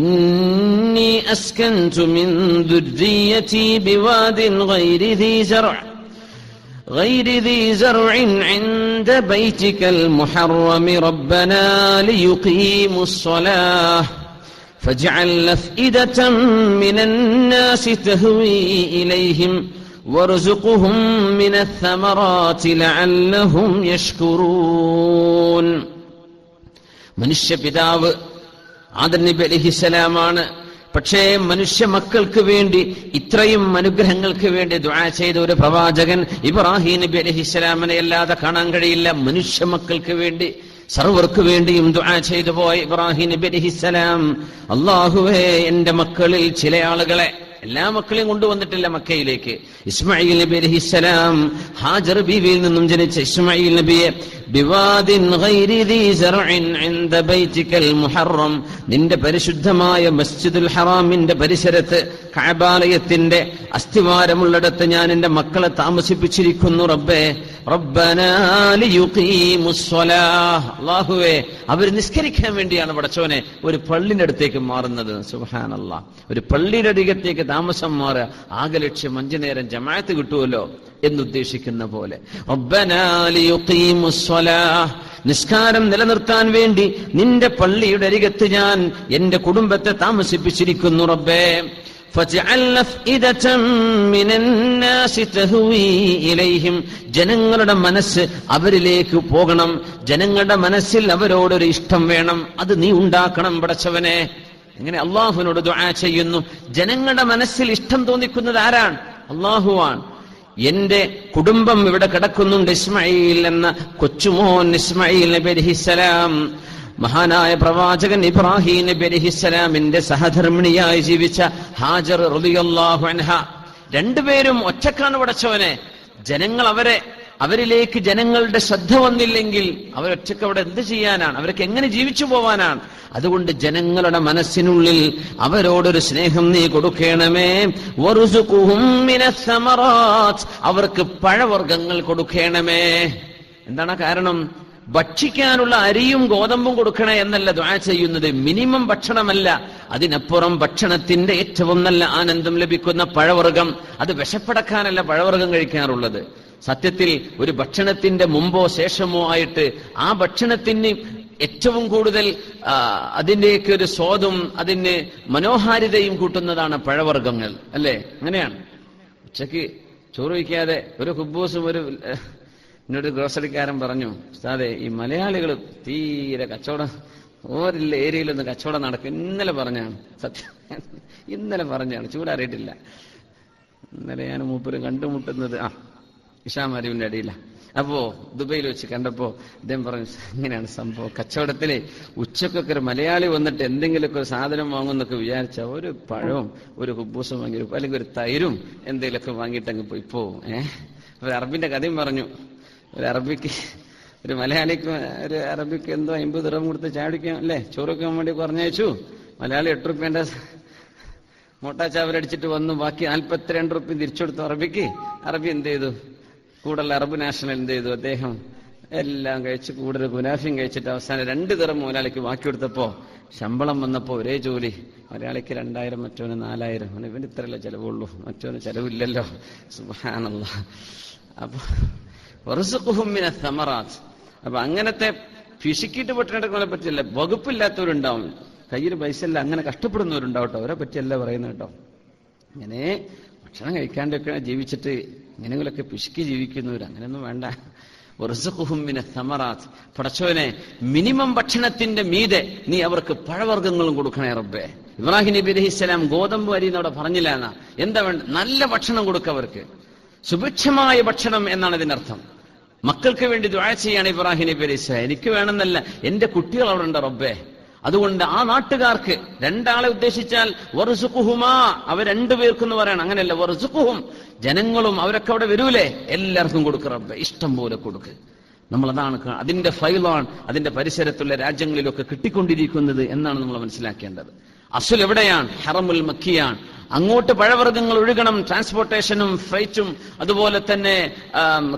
إني أسكنت من ذريتي بواد غير ذي زرع عند بيتك المحرم ربنا ليقيموا الصلاة فاجعل أفئدة من الناس تهوي إليهم وارزقهم من الثمرات لعلهم يشكرون. മനുഷ്യ പിതാവ് ആദം നബി അലൈഹിസ്സലാമാണ്. പക്ഷേ മനുഷ്യ മക്കൾക്ക് വേണ്ടി, ഇത്രയും അനുഗ്രഹങ്ങൾക്ക് വേണ്ടി ദുആ ചെയ്ത ഒരു പ്രവാചകൻ ഇബ്രാഹിം നബി അലൈഹിസ്സലാമിനെ അല്ലാതെ കാണാൻ കഴിയില്ല. മനുഷ്യ മക്കൾക്ക് വേണ്ടി, സർവർക്ക് വേണ്ടിയും ദുആ ചെയ്തു പോയ ഇബ്രാഹിം നബി അലൈഹിസ്സലാം, അല്ലാഹുവേ എന്റെ മക്കളിൽ ചില ആളുകളെ, എല്ലാ മക്കളെയും കൊണ്ടുവന്നിട്ടില്ല മക്കയിലേക്ക്. ഇസ്മായിൽ നബി അലൈഹിസ്സലാം, ഹാജർ ബീവിയിൽ നിന്നും ജനിച്ച ഇസ്മായിൽ നബിയെ ബിവാദിൻ ഗൈരി ദീ സറഇൻ ഇൻദ ബൈതികൽ മുഹറം, നിന്റെ പരിശുദ്ധമായ മസ്ജിദുൽ ഹറാമിന്റെ പരിസരത്ത്, കഅബാലയത്തിന്റെ അസ്ഥിവാരമുള്ളിടത്ത് ഞാൻ എന്റെ മക്കളെ താമസിപ്പിച്ചിരിക്കുന്നു. റബ്ബനാ ലിയുഖീമുസ് സ്വലാഹ്, അല്ലാഹുവേ അവർ നിസ്കരിക്കാൻ വേണ്ടിയാണ് പടച്ചോനെ ഒരു പള്ളിന്റെ അടുത്തേക്ക് മാറുന്നത്. സുബ്ഹാനല്ലാഹ്, ഒരു പള്ളിയുടെ അരികത്തേക്ക് താമസം മാറുക, ആകെ ലക്ഷ്യം 5 നേരം ജമാഅത്ത് കിട്ടുമല്ലോ എന്നുദ്ദേശിക്കുന്ന പോലെ. റബ്ബനാ ലിയുഖീമുസ് സ്വലാഹ്, നിസ്കാരം നിലനിർത്താൻ വേണ്ടി നിന്റെ പള്ളിയുടെ അരികത്ത് ഞാൻ എന്റെ കുടുംബത്തെ താമസിപ്പിച്ചിരിക്കുന്നു. റബ്ബേ ഫജ്അൽ അഫ്ഇദതൻ മിനന്നാസി തഹ്വീ ഇലൈഹിം, ജനങ്ങളുടെ മനസ്സ് അവരിലേക്ക് പോകണം, ജനങ്ങളുടെ മനസ്സിൽ അവരോടൊരു ഇഷ്ടം വേണം, അത് നീ ഉണ്ടാക്കണം പടച്ചവനെ. ഇങ്ങനെ അള്ളാഹുവിനോട് ദുആ ചെയ്യുന്നു. ജനങ്ങളുടെ മനസ്സിൽ ഇഷ്ടം തോന്നിക്കുന്നത് ആരാണ്? അള്ളാഹുവാണ്. എന്റെ കുടുംബം ഇവിടെ കിടക്കുന്നുണ്ട്. ഇസ്മായിൽ എന്ന കൊച്ചുമോൻ ഇസ്മായിൽ നബി അലൈഹിസ്സലാം, മഹാനായ പ്രവാചകൻ ഇബ്രാഹിം നബി അലൈഹിസ്സലാമിന്റെ സഹധർമ്മിണിയായി ജീവിച്ച ഹാജർ റളിയല്ലാഹു അൻഹ, രണ്ടുപേരും ഒറ്റക്കാണ് പടച്ചവനെ. ജനങ്ങൾ അവരിലേക്ക് ജനങ്ങളുടെ ശ്രദ്ധ വന്നില്ലെങ്കിൽ അവരൊറ്റക്ക് അവിടെ എന്ത് ചെയ്യാനാണ്? അവർക്ക് എങ്ങനെ ജീവിച്ചു പോവാനാണ്? അതുകൊണ്ട് ജനങ്ങളുടെ മനസ്സിനുള്ളിൽ അവരോടൊരു സ്നേഹം നീ കൊടുക്കണമേ. വറുസുഖുഹും മിനസ് സമറാത്ത്, അവർക്ക് പഴവർഗ്ഗങ്ങൾ കൊടുക്കണമേ. എന്താണ് കാരണം? ഭക്ഷിക്കാനുള്ള അരിയും ഗോതമ്പും കൊടുക്കണേ എന്നല്ല ദുആ ചെയ്യുന്നത്. മിനിമം ഭക്ഷണമല്ല, അതിനപ്പുറം ഭക്ഷണത്തിന്റെ ഏറ്റവും നല്ല ആനന്ദം ലഭിക്കുന്ന പഴവർഗ്ഗം. അത് വിശപ്പടക്കാനല്ല പഴവർഗ്ഗം കഴിക്കാറുള്ളത്. സത്യത്തിൽ ഒരു ഭക്ഷണത്തിന്റെ മുമ്പോ ശേഷമോ ആയിട്ട് ആ ഭക്ഷണത്തിന് ഏറ്റവും കൂടുതൽ അതിന്റെയൊക്കെ ഒരു സ്വാദും അതിന് മനോഹാരിതയും കൂട്ടുന്നതാണ് പഴവർഗ്ഗങ്ങൾ, അല്ലേ? അങ്ങനെയാണ്. ഉച്ചക്ക് ചോറ് വയ്ക്കാതെ ഒരു കുബൂസും എന്നോട് ഗ്രോസറിക്കാരൻ പറഞ്ഞു, ഉസ്താദേ ഈ മലയാളികൾ തീരെ കച്ചവടം ഓരോ ഏരിയയിലൊന്ന് കച്ചവടം നടക്കും. ഇന്നലെ പറഞ്ഞാണ്, സത്യം ഇന്നലെ പറഞ്ഞാണ്, ചൂടാറിയിട്ടില്ല. ഇന്നലെ ഞാൻ മൂപ്പര് കണ്ടുമുട്ടുന്നത് ഇഷാമരുവിന്റെ അടിയില. അപ്പോ ദുബൈയിൽ വെച്ച് കണ്ടപ്പോ അദ്ദേഹം പറഞ്ഞു, ഇങ്ങനെയാണ് സംഭവം, കച്ചവടത്തില് ഉച്ചക്കൊക്കെ ഒരു മലയാളി വന്നിട്ട് എന്തെങ്കിലുമൊക്കെ ഒരു സാധനം വാങ്ങുന്നൊക്കെ വിചാരിച്ച ഒരു പഴവും ഒരു കുബൂസും വാങ്ങി, അല്ലെങ്കിൽ ഒരു തൈരും എന്തെങ്കിലുമൊക്കെ വാങ്ങിയിട്ടങ്ങ് പോയി പോവും. ഒരു അറബിന്റെ കഥയും പറഞ്ഞു. ഒരു മലയാളിക്ക് ഒരു അറബിക്ക് എന്തോ 50 ദിർഹം കൊടുത്ത് ചാടിക്കാൻ അല്ലേ ചോറ് വെക്കാൻ വേണ്ടി പറഞ്ഞയച്ചു. മലയാളി 8 റുപ്യന്റെ മോട്ടാ ചാവരടിച്ചിട്ട് വന്നു, ബാക്കി 42 റുപ്യ തിരിച്ചു കൊടുത്തു അറബിക്ക്. അറബി എന്ത് ചെയ്തു? കൂടുതൽ അറബ് നാഷണൽ എന്ത് ചെയ്തു? അദ്ദേഹം എല്ലാം കഴിച്ച് കൂടുതൽ ഗുനാഫിയും കഴിച്ചിട്ട് അവസാനം 2 ദിർഹം മലയാളിക്ക് ബാക്കി കൊടുത്തപ്പോ ശമ്പളം വന്നപ്പോ ഒരേ ജോലി, മലയാളിക്ക് 2000, മറ്റോന് 4000. ഇവന് ഇത്രയല്ലേ ചെലവുള്ളൂ, മറ്റോന് ചെലവില്ലല്ലോ. സുബ്ഹാനല്ലാഹ്. അപ്പൊ വറുസുഖുഹും മിനസ് സമറാത്ത്. അപ്പൊ അങ്ങനത്തെ പിശുക്കിയിട്ട് പൊട്ടിനെടുക്കുന്നതിനെ പറ്റിയല്ല. വകുപ്പില്ലാത്തവരുണ്ടാവും, കയ്യിൽ പൈസ ഇല്ല, അങ്ങനെ കഷ്ടപ്പെടുന്നവരുണ്ടാവട്ടോ, അവരെ പറ്റിയല്ല പറയുന്നത് കേട്ടോ. ഇങ്ങനെ ഭക്ഷണം കഴിക്കാണ്ടൊക്കെ ജീവിച്ചിട്ട് ഇങ്ങനെയൊക്കെ പിശുക്കി ജീവിക്കുന്നവർ, അങ്ങനെയൊന്നും വേണ്ട. വറുസുഖുഹും മിനസ് സമറാത്ത്. പടച്ചോനെ, മിനിമം ഭക്ഷണത്തിന്റെ മീതെ നീ അവർക്ക് പഴവർഗ്ഗങ്ങളും കൊടുക്കണേ റബ്ബേ. ഇബ്രാഹിം നബി അലൈഹിസ്സലാം ഗോതമ്പ് അരി എന്നവിടെ പറഞ്ഞില്ല എന്നാ. എന്താ വേണ്ട? നല്ല ഭക്ഷണം കൊടുക്കുക അവർക്ക്, സുഭിക്ഷമായ ഭക്ഷണം എന്നാണ് ഇതിനർത്ഥം. മക്കൾക്ക് വേണ്ടി ദുആ ചെയ്യാണ് ഇബ്രാഹിം നബി അലൈഹി സ്വലാം. എനിക്ക് വേണമെന്നല്ല, എന്റെ കുട്ടികൾ അവിടെ ഉണ്ട് റബ്ബേ. അതുകൊണ്ട് ആ നാട്ടുകാർക്ക്, രണ്ടാളെ ഉദ്ദേശിച്ചാൽ വർസുഖുഹുമാ, അവർ രണ്ടുപേർക്കെന്ന് പറയണം, അങ്ങനെയല്ല, വർസുഖുഹും, ജനങ്ങളും അവരൊക്കെ അവിടെ വരൂലേ, എല്ലാവർക്കും കൊടുക്ക് റബ്ബേ, ഇഷ്ടം പോലെ കൊടുക്ക്. നമ്മളതാണ് അതിന്റെ ഫൈലാണ് അതിന്റെ പരിസരത്തുള്ള രാജ്യങ്ങളിലൊക്കെ കിട്ടിക്കൊണ്ടിരിക്കുന്നത് എന്നാണ് നമ്മൾ മനസ്സിലാക്കേണ്ടത്. അസുൽ എവിടെയാണ്? ഹറമുൽ മക്കിയാണ്. അങ്ങോട്ട് പഴവർഗ്ഗങ്ങൾ ഒഴുകണം, ട്രാൻസ്പോർട്ടേഷനും ഫ്ലൈറ്റും അതുപോലെ തന്നെ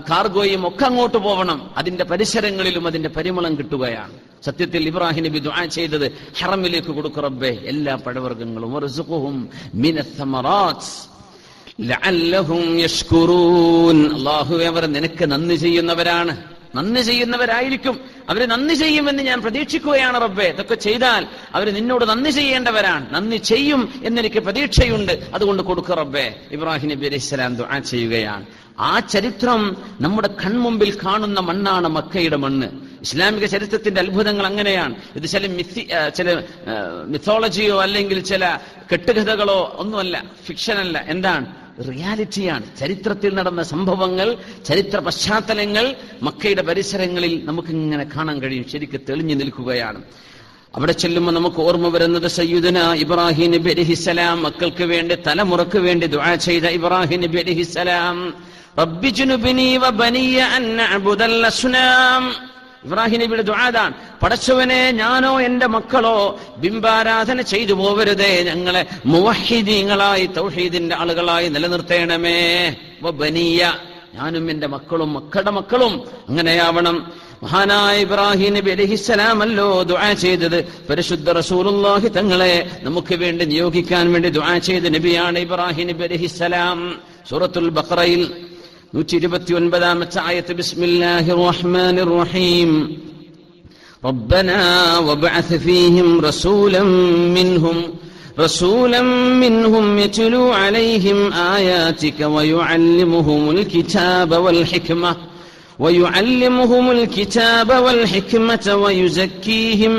കാർഗോയും ഒക്കെ അങ്ങോട്ട് പോകണം. അതിന്റെ പരിസരങ്ങളിലും അതിന്റെ പരിമളം കിട്ടുകയാണ്. സത്യത്തിൽ ഇബ്രാഹിം നബി ദുആ ചെയ്തത് ഹറമിലേക്ക് കൊടുക്കു റബ്ബേ എല്ലാ പഴവർഗ്ഗങ്ങളും, വർസുഖുഹും മിനസ് സമറാത്ത് ലഅല്ലഹും യഷ്കുറൂൻ. അല്ലാഹുവേ, അവർ നിനക്ക് നന്ദി ചെയ്യുന്നവരാണ്, നന്ദി ചെയ്യുന്നവരായിരിക്കും, അവര് നന്ദി ചെയ്യുമെന്ന് ഞാൻ പ്രതീക്ഷിക്കുകയാണ് റബ്ബേ. ഇതൊക്കെ ചെയ്താൽ അവർ നിന്നോട് നന്ദി ചെയ്യേണ്ടവരാണ്, നന്ദി ചെയ്യും എന്നെനിക്ക് പ്രതീക്ഷയുണ്ട്, അതുകൊണ്ട് കൊടുക്ക റബ്ബേ. ഇബ്രാഹിം നബി അലൈഹി സ്വലാം ദുആ ചെയ്യുകയാണ്. ആ ചരിത്രം നമ്മുടെ കൺമുമ്പിൽ കാണുന്ന മണ്ണാണ് മക്കയുടെ മണ്ണ്. ഇസ്ലാമിക ചരിത്രത്തിന്റെ അത്ഭുതങ്ങൾ അങ്ങനെയാണ്. ഇത് ചില മിത്തോളജിയോ അല്ലെങ്കിൽ ചില കെട്ടുകഥകളോ ഒന്നുമല്ല, ഫിക്ഷനല്ല. എന്താണ്? റിയാലിറ്റിയാണ്. ചരിത്രത്തിൽ നടന്ന സംഭവങ്ങൾ, ചരിത്ര പശ്ചാത്തലങ്ങൾ മക്കയുടെ പരിസരങ്ങളിൽ നമുക്കിങ്ങനെ കാണാൻ കഴിയും, ശരിക്കും തെളിഞ്ഞു നിൽക്കുകയാണ്. അവിടെ ചെല്ലുമ്പോൾ നമുക്ക് ഓർമ്മ വരുന്നത് സയ്യിദുനാ ഇബ്രാഹിം നബി അലൈഹിസ്സലാം മക്കൾക്ക് വേണ്ടി, തലമുറക്ക് വേണ്ടി ദുആ ചെയ്ത ഇബ്രാഹിം നബി അലൈഹിസ്സലാം, റബ്ബി ജുനുബ്നി വബനിയ അൻ നഅ്ബുദൽ അസ്നാം. ഇബ്രാഹിം നബിയുടെ ദുആദാൻ, പടച്ചവനെ, ഞാനോ എന്റെ മക്കളോ ബിംബാരാധന ചെയ്തു പോവരുതേ, ഞങ്ങളെ മുവഹിദീങ്ങളായി തൗഹീദിന്റെ ആളുകളായി നിലനിർത്തേണമേ. വബനിയ, ഞാനും എന്റെ മക്കളും മക്കളുടെ മക്കളും അങ്ങനെയാവണം. മഹാനായ ഇബ്രാഹിം നബി അലൈഹിസ്സലാം അല്ലോ ദുആ ചെയ്തത്. പരിശുദ്ധ റസൂലുള്ളാഹി തങ്ങളെ നമുക്ക് വേണ്ടി നിയോഗിക്കാൻ വേണ്ടി ദുആ ചെയ്ത നബിയാണ് ഇബ്രാഹിം നബി അലൈഹിസ്സലാം. സൂറത്തുൽ ബഖറയിൽ 129-ാമത്തെ ആയത്ത്, ബിസ്മില്ലാഹിർ റഹ്മാനിർ റഹീം, റബ്ബനാ വബഅഥ് ഫീഹിം റസൂലൻ മിൻഹും യത്ലൂ അലൈഹിം ആയാതിക വയുഅല്ലിമുഹുമുൽ കിതാബ വൽ ഹിക്മത വയുസക്കീഹിം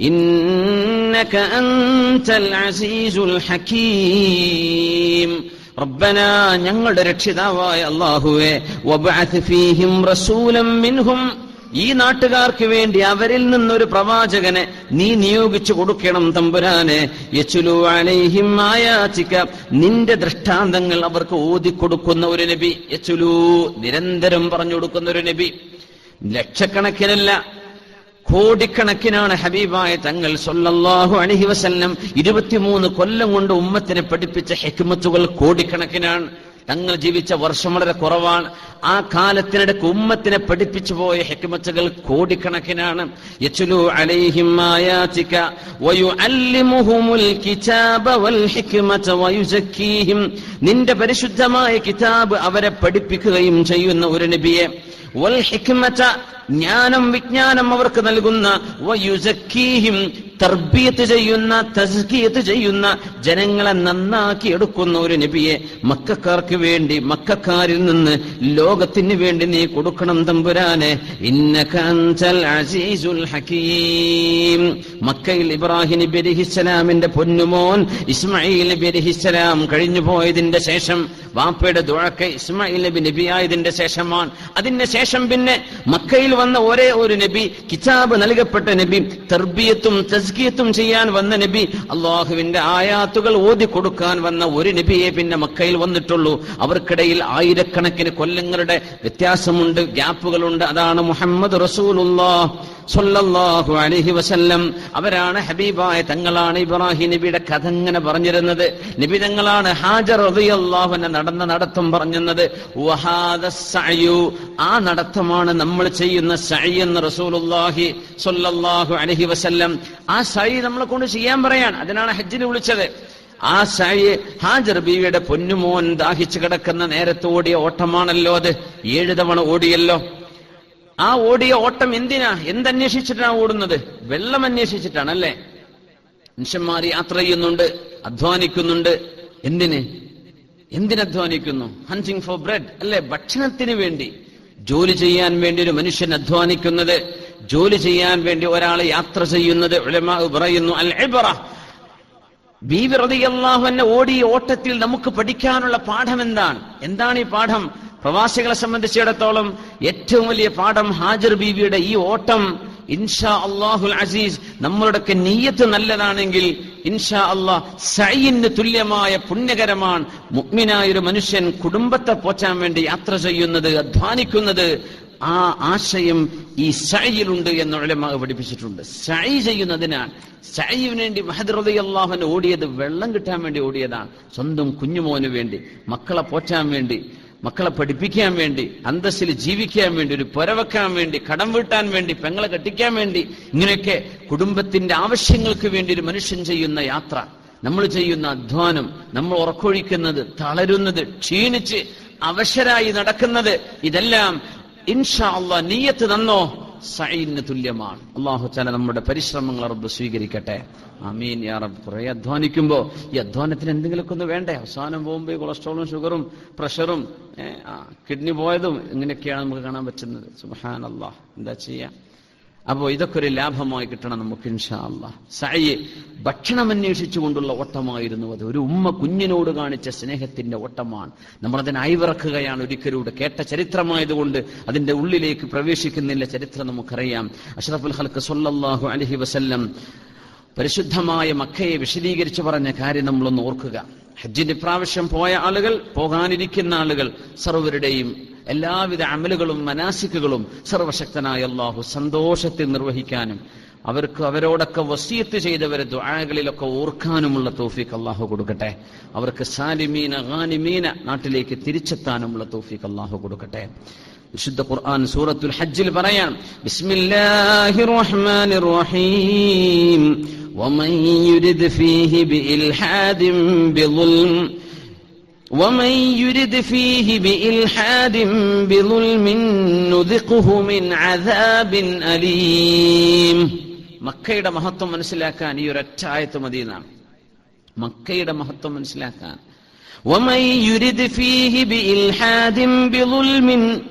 ഇന്നക അൻതൽ അസീസുൽ ഹകീം. റബ്ബന, ഞങ്ങളുടെ രക്ഷിതാവായ അല്ലാഹുവേ, വബഅഥ് ഫീഹിം റസൂലൻ മിൻഹും, ഈ നാട്ടുകാർക്ക് വേണ്ടി അവരിൽ നിന്നൊരു പ്രവാചകനെ നീ നിയോഗിച്ചു കൊടുക്കണം തമ്പുരാനെ. യത്ലൂ അലൈഹിം ആയാതിക, നിന്റെ ദൃഷ്ടാന്തങ്ങൾ അവർക്ക് ഓതിക്കൊടുക്കുന്ന ഒരു നബി. യത്ലൂ, നിരന്തരം പറഞ്ഞു കൊടുക്കുന്ന ഒരു നബി. ലക്ഷക്കണക്കിനല്ല, കോടിക്കണക്കിനാണ് ഹബീബായ തങ്ങൾ സല്ലല്ലാഹു അലൈഹി വസല്ലം 23 കൊല്ലം കൊണ്ട് ഉമ്മത്തിനെ പഠിപ്പിച്ച ഹിക്മത്തുകൾ കോടിക്കണക്കിനാണ്. തങ്ങൾ ജീവിച്ച വർഷം വളരെ കുറവാണ്. ആ കാലത്തിനിടയ്ക്ക് ഉമ്മത്തിനെ പഠിപ്പിച്ചു പോയ ഹിക്മത്തുകൾ കോടിക്കണക്കിനാണ്. യത്ലൂ അലൈഹിം ആയാതിക വയുഅല്ലിമുഹുമുൽ കിതാബ വൽ ഹിക്മത വയുസക്കീഹിം, നിന്റെ പരിശുദ്ധമായ കിതാബ് അവരെ പഠിപ്പിക്കുകയും ചെയ്യുന്ന ഒരു നബിയെ. വൽ ഹിക്മത, ജ്ഞാനം വിജ്ഞാനം അവർക്ക് നൽകുന്ന, വയുസക്കീഹിം, തർബിയത്ത് ചെയ്യുന്ന, തസ്കിയത്ത് ചെയ്യുന്ന, ജനങ്ങളെ നന്നാക്കി എടുക്കുന്ന ഒരു നബിയെ മക്കക്കാർക്ക് വേണ്ടി, മക്കക്കാരിൽ നിന്ന് ലോകത്തിന് വേണ്ടി നീ കൊടുക്കണം തമ്പുരാനെ. ഇന്നക അൻതൽ അസീസുൽ ഹകീം. മക്കയിൽ ഇബ്രാഹിം നബി അലൈഹിസ്സലാമിന്റെ പൊന്നുമോൻ ഇസ്മായിൽ നബി അലൈഹിസ്സലാം കഴിഞ്ഞു പോയതിന്റെ ശേഷം, വാപ്പയുടെ ദുആക്ക് ഇസ്മായിൽ നബി നബിയായതിന്റെ ശേഷമാണ്. അതിന് ശേഷം പിന്നെ മക്കയിൽ വന്ന ഒരേ ഒരു നബി, കിതാബ് നൽകപ്പെട്ട നബി, തർബിയത്തും തസ്കിയത്തും ചെയ്യാൻ വന്ന നബി, അള്ളാഹുവിന്റെ ആയാത്തുകൾ ഓതി കൊടുക്കാൻ വന്ന ഒരു നബിയെ പിന്നെ മക്കയിൽ വന്നിട്ടുള്ളൂ. അവർക്കിടയിൽ ആയിരക്കണക്കിന് കൊല്ലങ്ങളുടെ വ്യത്യാസമുണ്ട്, ഗ്യാപ്പുകളുണ്ട്. അതാണ് മുഹമ്മദ് റസൂലുള്ളാഹ് സ്വല്ലല്ലാഹു അലൈഹി വസല്ലം. അവരാണ് ഹബീബായ തങ്ങളാണ് ഇബ്രാഹിം നബിയുടെ കഥ ഇങ്ങനെ പറഞ്ഞിരുന്നത്. നബി തങ്ങളാണ് ഹാജർ റളിയല്ലാഹു അൻഹ നടന്ന നടത്തം പറഞ്ഞത്. വഹാദസ് സഅയു, ആ നടത്തമാണ് നമ്മൾ ചെയ്യുന്ന സഅയ് എന്ന് റസൂലുള്ളാഹി സ്വല്ലല്ലാഹു അലൈഹി വസല്ലം. ആ സഅയ് നമ്മളെ കൊണ്ട് ചെയ്യാൻ പറയാണ്. അതിനാണ് ഹജ്ജിന് വിളിച്ചത്. ആ സഅയ് ഹാജർ ബീവിയുടെ പൊന്നുമോൻ ദാഹിച്ചു കിടക്കുന്ന നേരത്ത് ഓടിയ ഓട്ടമാണല്ലോ അത്. 7 തവണ ഓടിയല്ലോ. ആ ഓടിയ ഓട്ടം എന്തിനാ, എന്തന്വേഷിച്ചിട്ടാണ് ഓടുന്നത്? വെള്ളം അന്വേഷിച്ചിട്ടാണ് അല്ലേ? മനുഷ്യന്മാർ യാത്ര ചെയ്യുന്നുണ്ട്, അധ്വാനിക്കുന്നുണ്ട്. എന്തിനധ്വാനിക്കുന്നു? ഹണ്ടിങ് ഫോർ ബ്രെഡ് അല്ലെ? ഭക്ഷണത്തിന് വേണ്ടി, ജോലി ചെയ്യാൻ വേണ്ടി ഒരു മനുഷ്യൻ അധ്വാനിക്കുന്നത്, ജോലി ചെയ്യാൻ വേണ്ടി ഒരാൾ യാത്ര ചെയ്യുന്നത്. ഉലമാ പറയുന്നു അൽ ഇബ്റ, ബീവി റളിയല്ലാഹു അൻഹ ഓടിയ ഓട്ടത്തിൽ നമുക്ക് പഠിക്കാനുള്ള പാഠം എന്താണ്? എന്താണ് ഈ പാഠം? പ്രവാസികളെ സംബന്ധിച്ചിടത്തോളം ഏറ്റവും വലിയ പാഠം ഹാജർ ബീവിയുടെ ഈ ഓട്ടം ഇൻഷാ അല്ലാഹുൽ അസീസ് നമ്മളുടെയൊക്കെ നിയ്യത്ത് നല്ലതാണെങ്കിൽ ഇൻഷാ അല്ലാഹ് സഅയിന് തുല്യമായ പുണ്യകരമാണ്. മുഅ്മിനായ ഒരു മനുഷ്യൻ കുടുംബത്തെ പോറ്റാൻ വേണ്ടി യാത്ര ചെയ്യുന്നത്, അധ്വാനിക്കുന്നത്, ആ ആശയം ഈ സഅയിലുണ്ട് എന്ന് ഉലമാ പഠിപ്പിച്ചിട്ടുണ്ട്. സഅയ് ചെയ്യുന്നതിനാണ്. സഅയിന് വേണ്ടി മഹദി റളിയല്ലാഹു അൻഹു ഓടിയത് വെള്ളം കിട്ടാൻ വേണ്ടി ഓടിയതാണ്. സ്വന്തം കുഞ്ഞുമോന് വേണ്ടി, മക്കളെ പോറ്റാൻ വേണ്ടി, മക്കളെ പഠിപ്പിക്കാൻ വേണ്ടി, അന്തസ്സിൽ ജീവിക്കാൻ വേണ്ടി, ഒരു പുരവെക്കാൻ വേണ്ടി, കടം വീട്ടാൻ വേണ്ടി, പെങ്ങളെ കെട്ടിക്കാൻ വേണ്ടി, ഇങ്ങനെയൊക്കെ കുടുംബത്തിന്റെ ആവശ്യങ്ങൾക്ക് വേണ്ടി ഒരു മനുഷ്യൻ ചെയ്യുന്ന യാത്ര, നമ്മൾ ചെയ്യുന്ന അധ്വാനം, നമ്മൾ ഉറക്കൊഴിക്കുന്നത്, തളരുന്നത്, ക്ഷീണിച്ച് അവശരായി നടക്കുന്നത്, ഇതെല്ലാം ഇൻഷാ അല്ലാഹ് നിയ്യത്ത് നന്നോ സഈന് തുല്യമാണ്. അല്ലാഹു തആല നമ്മുടെ പരിശ്രമങ്ങൾ റബ്ബ് സ്വീകരിക്കട്ടെ. ആമീൻ യാ റബ്ബ്. കുറെ അധ്വാനിക്കുമ്പോ ഈ അധ്വാനത്തിന് എന്തെങ്കിലുമൊക്കെ ഒന്ന് വേണ്ടേ? അവസാനം പോകുമ്പോ കൊളസ്ട്രോളും ഷുഗറും പ്രഷറും കിഡ്നി പോയതും ഇങ്ങനെയൊക്കെയാണ് നമുക്ക് കാണാൻ പറ്റുന്നത്. സുബ്ഹാനല്ലാഹ്, എന്താ ചെയ്യാ? അപ്പോ ഇതൊക്കെ ഒരു ലാഭമായി കിട്ടണം നമുക്ക് ഇൻഷാ അല്ലാഹ്. സഅയ് ഭക്ഷണം അന്വേഷിച്ചുകൊണ്ടുള്ള ഓട്ടമായിരുന്നു അത്. ഒരു ഉമ്മ കുഞ്ഞിനോട് കാണിച്ച സ്നേഹത്തിന്റെ ഓട്ടമാണ്. നമ്മളതിനെ അയവിറക്കുകയാണ് ഒരിക്കലൂടെ. കേട്ട ചരിത്രമായതുകൊണ്ട് അതിന്റെ ഉള്ളിലേക്ക് പ്രവേശിക്കുന്നില്ല. ചരിത്രം നമുക്കറിയാം. അഷ്റഫുൽ ഖൽഖ് സ്വല്ലല്ലാഹു അലൈഹി വസല്ലം പരിശുദ്ധമായ മക്കയെ വിശദീകരിച്ചു പറഞ്ഞ കാര്യം നമ്മളൊന്ന് ഓർക്കുക. ഹജ്ജിന് ഇപ്രാവശ്യം പോയ ആളുകൾ, പോകാനിരിക്കുന്ന ആളുകൾ, സർവരുടെയും എല്ലാവിധ അമലുകളും മനാസിക്കുകളും സർവശക്തനായ അല്ലാഹു സന്തോഷത്തിൽ നിർവഹിക്കാനും അവരോടൊക്കെ വസിയത്ത് ചെയ്തവരെ ദുആകളിലൊക്കെ ഓർക്കാനുമുള്ള തൗഫീഖ് അല്ലാഹു കൊടുക്കട്ടെ. അവർക്ക് സാലിമീന ഗാനിമീന നാട്ടിലേക്ക് തിരിച്ചെത്താനുമുള്ള തൗഫീഖ് അല്ലാഹു കൊടുക്കട്ടെ. വിശുദ്ധ ഖുർആൻ സൂറത്തുൽ ഹജ്ജിൽ പറയാം, ബിസ്മില്ലാഹിർ റഹ്മാനിർ റഹീം വമൻ യുരിദ് ഫീഹി ബിഇൽഹാദിൻ ബിളുൽം ومن يرد فيه بإلحاد بظلم نذقه من عذاب أليم. മക്കയുടെ മഹത്വം മനസ്സിലാക്കാൻ ഈ ഒരൊറ്റ ആയത്ത് മതിയെന്നാണ്. മക്കയുടെ മഹത്വം മനസ്സിലാക്കാൻ ومن يرد فيه بإلحاد بظلم,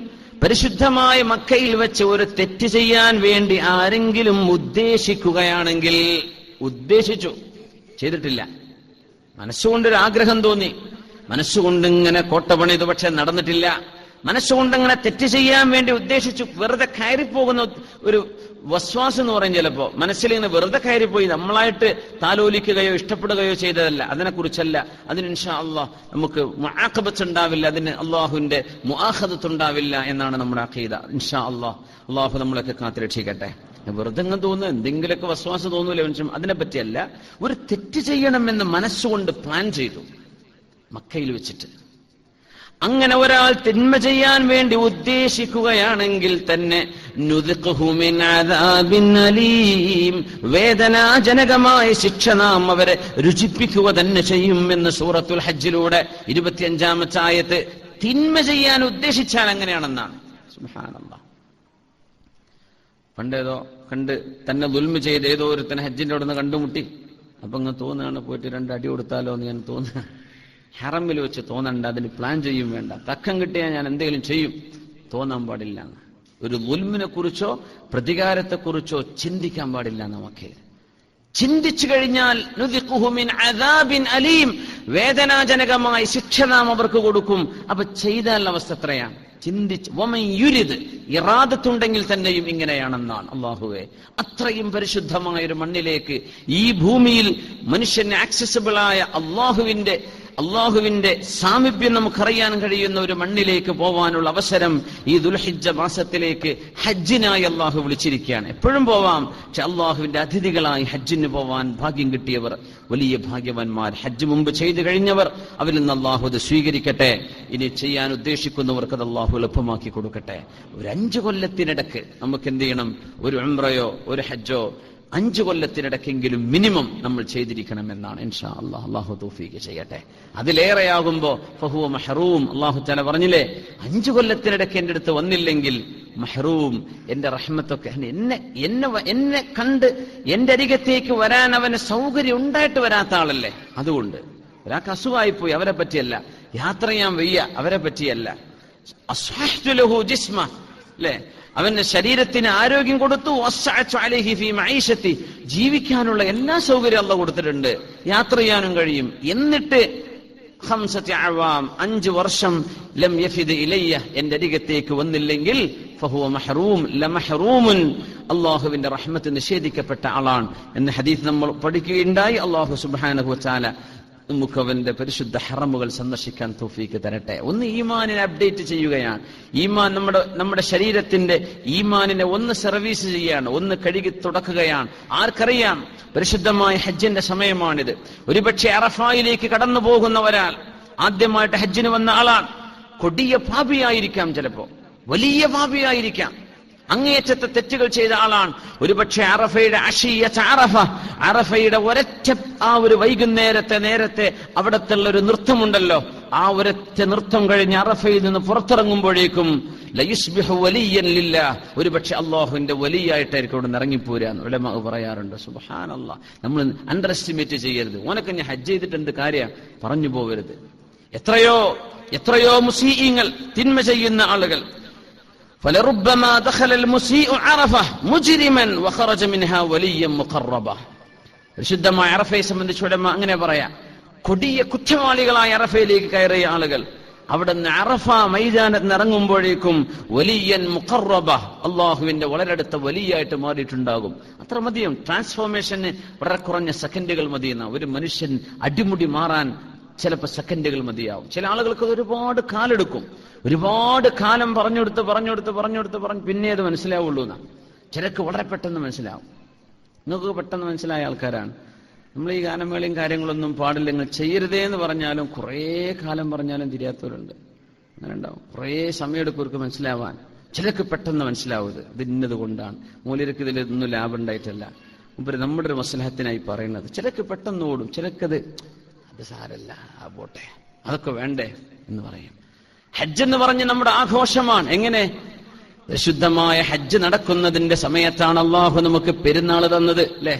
പരിശുദ്ധമായ മക്കയിൽ വെച്ച് ഒരു തെറ്റ് ചെയ്യാൻ വേണ്ടി ആരെങ്കിലും ഉദ്ദേശിക്കുകയാണെങ്കിൽ, ഉദ്ദേശിച്ചു, ചെയ്തിട്ടില്ല, മനസ്സുകൊണ്ടൊരു ആഗ്രഹം തോന്നി, മനസ്സുകൊണ്ടിങ്ങനെ കോട്ട പണിത്, പക്ഷെ നടന്നിട്ടില്ല, മനസ്സുകൊണ്ടിങ്ങനെ തെറ്റ് ചെയ്യാൻ വേണ്ടി ഉദ്ദേശിച്ചു, വെറുതെ കയറിപ്പോകുന്ന ഒരു വസ്വാസ് എന്ന് പറയും. ചിലപ്പോ മനസ്സിലിങ്ങനെ വെറുതെ കയറിപ്പോയി, നമ്മളായിട്ട് താലോലിക്കുകയോ ഇഷ്ടപ്പെടുകയോ ചെയ്തതല്ല, അതിനെക്കുറിച്ചല്ല. അതിന് ഇൻഷാ അല്ലാഹ് നമുക്ക് മുആഖബത്ത് ഉണ്ടാവില്ല, അതിന് അള്ളാഹുവിന്റെ മുആഖദത്ത് ഉണ്ടാവില്ല എന്നാണ് നമ്മുടെ അഖീദ. ഇൻഷാ അല്ലാഹ് അള്ളാഹു നമ്മളൊക്കെ കാത്തുരക്ഷിക്കട്ടെ. വെറുതെ തോന്നുന്നു, എന്തെങ്കിലുമൊക്കെ വസ്വാസ് തോന്നൂല മനുഷ്യൻ, അതിനെ പറ്റിയല്ല. ഒരു തെറ്റ് ചെയ്യണമെന്ന് മനസ്സുകൊണ്ട് പ്ലാൻ ചെയ്തു മക്കയിൽ വെച്ചിട്ട്. അങ്ങനെ ഒരാൾ തിന്മ ചെയ്യാൻ വേണ്ടി ഉദ്ദേശിക്കുകയാണെങ്കിൽ തന്നെ നുദ്ഖുഹു മിൻ അദാബിൻ അലീം, വേദനാജനകമായ ശിക്ഷ നാം അവരെ രുചിപ്പിക്കുക തന്നെ ചെയ്യും എന്ന് സൂറത്തുൽ ഹജ്ജിലൂടെ 25-ാമത്തെ ആയത്ത്. തിന്മ ചെയ്യാൻ ഉദ്ദേശിച്ചാൽ അങ്ങനെയാണെന്നാണ്. സുബ്ഹാനല്ലാഹ്. പണ്ടേതോ കണ്ട് തന്നെ ദുൽമ ചെയ്ത് ഏതോ ഒരുത്തൻ ഹജ്ജിന്റെ അവിടെ നിന്ന് കണ്ടുമുട്ടി. അപ്പൊ അങ്ങ് തോന്നുകയാണ്, പോയിട്ട് 2 അടി കൊടുത്താലോ എന്ന് ഞാൻ തോന്നുക. ഹറമിൽ വെച്ച് തോന്നണ്ട, അതിന് പ്ലാൻ ചെയ്യും വേണ്ട, തക്കം കിട്ടിയാൽ ഞാൻ എന്തെങ്കിലും ചെയ്യും, തോന്നാൻ പാടില്ല. ഒരു ദുൽമിനെ കുറിച്ചോ പ്രതികാരത്തെക്കുറിച്ചോ ചിന്തിക്കാൻ പാടില്ല. നമുക്ക് ചിന്തിച്ചു കഴിഞ്ഞാൽ നുദിഖുഹു മിൻ അദാബിൻ അലീം, വേദനാജനകമായ ശിക്ഷ നാം അവർക്ക് കൊടുക്കും. അപ്പൊ ചെയ്താൽ അവസ്ഥ എത്രയാണ്? ചിന്തിച്ച് വമൻ യുരിദ്, ഇറാദത്തുണ്ടെങ്കിൽ തന്നെയും ഇങ്ങനെയാണെന്നാണ്. അല്ലാഹുവേ, അത്രയും പരിശുദ്ധമായ ഒരു മണ്ണിലേക്ക്, ഈ ഭൂമിയിൽ മനുഷ്യന് ആക്സസിബിളായ അള്ളാഹുവിന്റെ സാമീപ്യം നമുക്കറിയാൻ കഴിയുന്ന ഒരു മണ്ണിലേക്ക് പോവാനുള്ള അവസരം ഈ ദുൽഹിജ്ജ മാസത്തിലേക്ക് ഹജ്ജിനായി അള്ളാഹു വിളിച്ചിരിക്കുകയാണ്. എപ്പോഴും പോവാം, പക്ഷെ അള്ളാഹുവിന്റെ അതിഥികളായി ഹജ്ജിന് പോവാൻ ഭാഗ്യം കിട്ടിയവർ വലിയ ഭാഗ്യവാന്മാർ. ഹജ്ജ് മുമ്പ് ചെയ്തു കഴിഞ്ഞവർ, അവരിൽ നിന്ന് അള്ളാഹു അത് സ്വീകരിക്കട്ടെ. ഇനി ചെയ്യാൻ ഉദ്ദേശിക്കുന്നവർക്ക് അത് അള്ളാഹു എളുപ്പമാക്കി കൊടുക്കട്ടെ. ഒരു 5 കൊല്ലത്തിനിടക്ക് നമുക്ക് എന്ത് ചെയ്യണം? ഒരു ഉംറയോ ഒരു ഹജ്ജോ 5 കൊല്ലത്തിനിടക്കെങ്കിലും മിനിമം നമ്മൾ ചെയ്തിരിക്കണം എന്നാണ്. ഇൻഷാ അല്ലാഹ് അല്ലാഹു തൗഫീഖ് ചെയ്യട്ടെ. അതിലേറെയാകുമ്പോ ഫഹുവ മഹ്റൂം. അല്ലാഹു തആല പറഞ്ഞില്ലേ, 5 കൊല്ലത്തിനിടക്ക് എന്റെ അടുത്ത് വന്നില്ലെങ്കിൽ മഹ്റൂം, എന്റെ റഹ്മത്തൊക്കെ, എന്നെ കണ്ട് എന്റെ അരികത്തേക്ക് വരാൻ അവന് സൗകര്യം ഉണ്ടായിട്ട് വരാത്ത ആളല്ലേ. അതുകൊണ്ട് ഒരാൾക്ക് അസുഖമായിപ്പോയി, അവരെ പറ്റിയല്ല. യാത്ര ചെയ്യാൻ വയ്യ, അവരെ പറ്റിയല്ല. അസ്ഹഹ്തു ലഹു ജിസ്മ, അല്ലേ, അവന്റെ ശരീരത്തിന് ആരോഗ്യം കൊടുത്തു. ജീവിക്കാനുള്ള എല്ലാ സൗകര്യം അല്ലാഹു കൊടുത്തിട്ടുണ്ട്, യാത്ര ചെയ്യാനും കഴിയും. എന്നിട്ട് 5 അഅവാം 5 വർഷം ലം യഫിദ് ഇലയ്യ എന്റെ അരികത്തേക്ക് വന്നില്ലെങ്കിൽ ഫഹുവ മഹ്റൂം ലമഹ്റൂമുൻ അല്ലാഹുവിന്റെ റഹ്മത്ത് നിഷേധിക്കപ്പെട്ട ആളാണ് എന്ന ഹദീസ് നമ്മൾ പഠിക്കുകയുണ്ടായി. അല്ലാഹു സുബ്ഹാനഹു വ തആല നമുക്ക് അവന്റെ പരിശുദ്ധ ഹറമുകൾ സന്ദർശിക്കാൻ തൗഫീക്ക് തരട്ടെ. ഒന്ന് ഈമാനിനെ അപ്ഡേറ്റ് ചെയ്യുകയാണ്. ഈമാൻ നമ്മുടെ ശരീരത്തിന്റെ ഈമാനിനെ ഒന്ന് സർവീസ് ചെയ്യാണ്, ഒന്ന് കഴുകി തുടക്കുകയാണ്. ആർക്കറിയാം, പരിശുദ്ധമായ ഹജ്ജിന്റെ സമയമാണിത്. ഒരുപക്ഷെ അറഫായിലേക്ക് കടന്നു പോകുന്ന ഒരാൾ ആദ്യമായിട്ട് ഹജ്ജിന് വന്ന ആളാണ്. കൊടിയ പാപിയായിരിക്കാം, ചിലപ്പോ വലിയ പാപിയായിരിക്കാം, അങ്ങേയറ്റത്തെ തെറ്റുകൾ ചെയ്ത ആളാണ്. ഒരുപക്ഷെ അറഫയുടെ അറഫയുടെ ഒരൊറ്റ ആ ഒരു വൈകുന്നേരത്തെ അവിടത്തെ ഒരു നൃത്തമുണ്ടല്ലോ, ആ ഒരൊറ്റ നൃത്തം കഴിഞ്ഞ് അറഫയിൽ നിന്ന് പുറത്തിറങ്ങുമ്പോഴേക്കും ലയുസ്ബിഹു വലിയ്യൻ ലില്ലാഹ്, ഒരുപക്ഷെ അള്ളാഹുവിന്റെ വലിയായിട്ടായിരിക്കും അവിടെ നിന്ന് ഇറങ്ങിപ്പോരാന്ന് ഉലമാ പറയാറുണ്ട്. സുബ്ഹാനല്ലാഹ്, നമ്മൾ അണ്ടർ എസ്റ്റിമേറ്റ് ചെയ്യരുത്. ഓനൊക്കെ ഞാൻ ഹജ്ജ് ചെയ്തിട്ട് എന്ത് കാര്യം പറഞ്ഞു പോകരുത്. എത്രയോ മുസീഇങ്ങൾ, തിന്മ ചെയ്യുന്ന ആളുകൾ, فلربما دخل المسيء عرفه مجرما وخرج منها وليا مقربا. പരിശുദ്ധമായ അറഫയെ സംബന്ധിച്ച് ഉലമാ അങ്ങനെ പറയാം, കൊടിയ കുറ്റവാളികളായ അറഫയിലേക്ക് കയറിയ ആളുകൾ അവിടെ നിന്ന് അറഫ മൈതാനത്ത് ഇറങ്ങുമ്പോഴേക്കും വലിയൻ മുഖറബ, അള്ളാഹുവിന്റെ വളരെ അടുത്ത വലിയായിട്ട് മാറിയിട്ടുണ്ടാകും. അത്ര മതിയും. ട്രാൻസ്ഫോർമേഷന് വളരെ കുറഞ്ഞ സെക്കൻഡുകൾ മതിയെന്ന ഒരു മനുഷ്യൻ അടിമുടി മാറാൻ ചിലപ്പോൾ സെക്കൻഡുകൾ മതിയാവും. ചില ആളുകൾക്ക് അത് ഒരുപാട് കാലെടുക്കും. ഒരുപാട് കാലം പറഞ്ഞു പിന്നെ അത് മനസ്സിലാവുള്ളൂ എന്നാ. ചിലർക്ക് വളരെ പെട്ടെന്ന് മനസ്സിലാവും. നിങ്ങൾക്ക് പെട്ടെന്ന് മനസ്സിലായ ആൾക്കാരാണ്. നമ്മൾ ഈ ഗാനമേളയും കാര്യങ്ങളൊന്നും പാടില്ല, നിങ്ങൾ ചെയ്യരുതേ എന്ന് പറഞ്ഞാലും കുറേ കാലം പറഞ്ഞാലും തിരിയാത്തവരുണ്ട്. അങ്ങനെ ഉണ്ടാവും. കുറേ സമയമെടുക്കും അവർക്ക് മനസ്സിലാവാൻ. ചിലർക്ക് പെട്ടെന്ന് മനസ്സിലാവുന്നത് ഇത് ഇന്നത് കൊണ്ടാണ്. മൂല്യർക്ക് ഇതിലൊന്നും ലാഭം ഉണ്ടായിട്ടല്ല, മുമ്പ് നമ്മുടെ ഒരു മസ്ലഹത്തിനായി പറയുന്നത്. ചിലർക്ക് പെട്ടെന്ന് ഓടും, ചിലക്കത് അത് സാരല്ല, ആ പോട്ടെ, അതൊക്കെ വേണ്ടേ എന്ന് പറയും. ഹജ്ജ് എന്ന് പറഞ്ഞ് നമ്മുടെ ആഘോഷമാണ്. എങ്ങനെ? പരിശുദ്ധമായ ഹജ്ജ് നടക്കുന്നതിന്റെ സമയത്താണ് അള്ളാഹു നമുക്ക് പെരുന്നാൾ തന്നത്, അല്ലെ?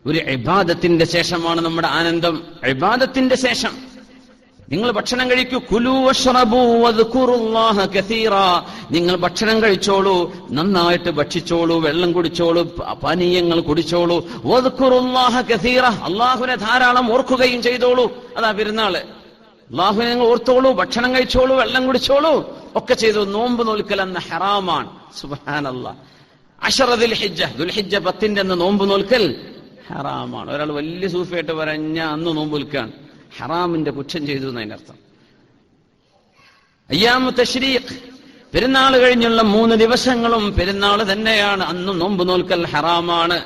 ഒരു ഇബാദത്തിന്റെ ശേഷമാണ് നമ്മുടെ ആനന്ദം. ഇബാദത്തിന്റെ ശേഷം നിങ്ങൾ ഭക്ഷണം കഴിക്കൂ. കുലൂ വശ്റബൂ വദ്കുറുല്ലാഹ കസീറാ. നിങ്ങൾ ഭക്ഷണം കഴിച്ചോളൂ, നന്നായിട്ട് ഭക്ഷിച്ചോളൂ, വെള്ളം കുടിച്ചോളൂ, പാനീയങ്ങൾ കുടിച്ചോളൂ. വദ്കുറുല്ലാഹ കസീറാ, അള്ളാഹുവിനെ ധാരാളം ഓർക്കുകയും ചെയ്തോളൂ. അതാ പെരുന്നാള്. അള്ളാഹുവിനെ നിങ്ങൾ ഓർത്തോളൂ, ഭക്ഷണം കഴിച്ചോളൂ, വെള്ളം കുടിച്ചോളൂ, ഒക്കെ ചെയ്തു. നോമ്പ് നോൽക്കൽ എന്ന ഹറാമാണ്. സുബ്ഹാനല്ലാഹ്. അശ്റ ദുൽഹിജ്ജ, ദുൽഹിജ്ജ 10 അന്ന് നോമ്പ് നോൽക്കൽ ഹറാമാണ്. ഒരാൾ വലിയ സൂഫിയായിട്ട് പറഞ്ഞ അന്ന് നോമ്പ് നോൽക്കാൻ ഹറാമിന്റെ കുറ്റം ചെയ്തു എന്നതിനർത്ഥം. അയ്യാമു തശ്രീഖ്, പെരുന്നാൾ കഴിഞ്ഞുള്ള 3 ദിവസങ്ങളും പെരുന്നാൾ തന്നെയാണ്. അന്ന് നോമ്പ് നോൽക്കൽ ഹറാമാണ്.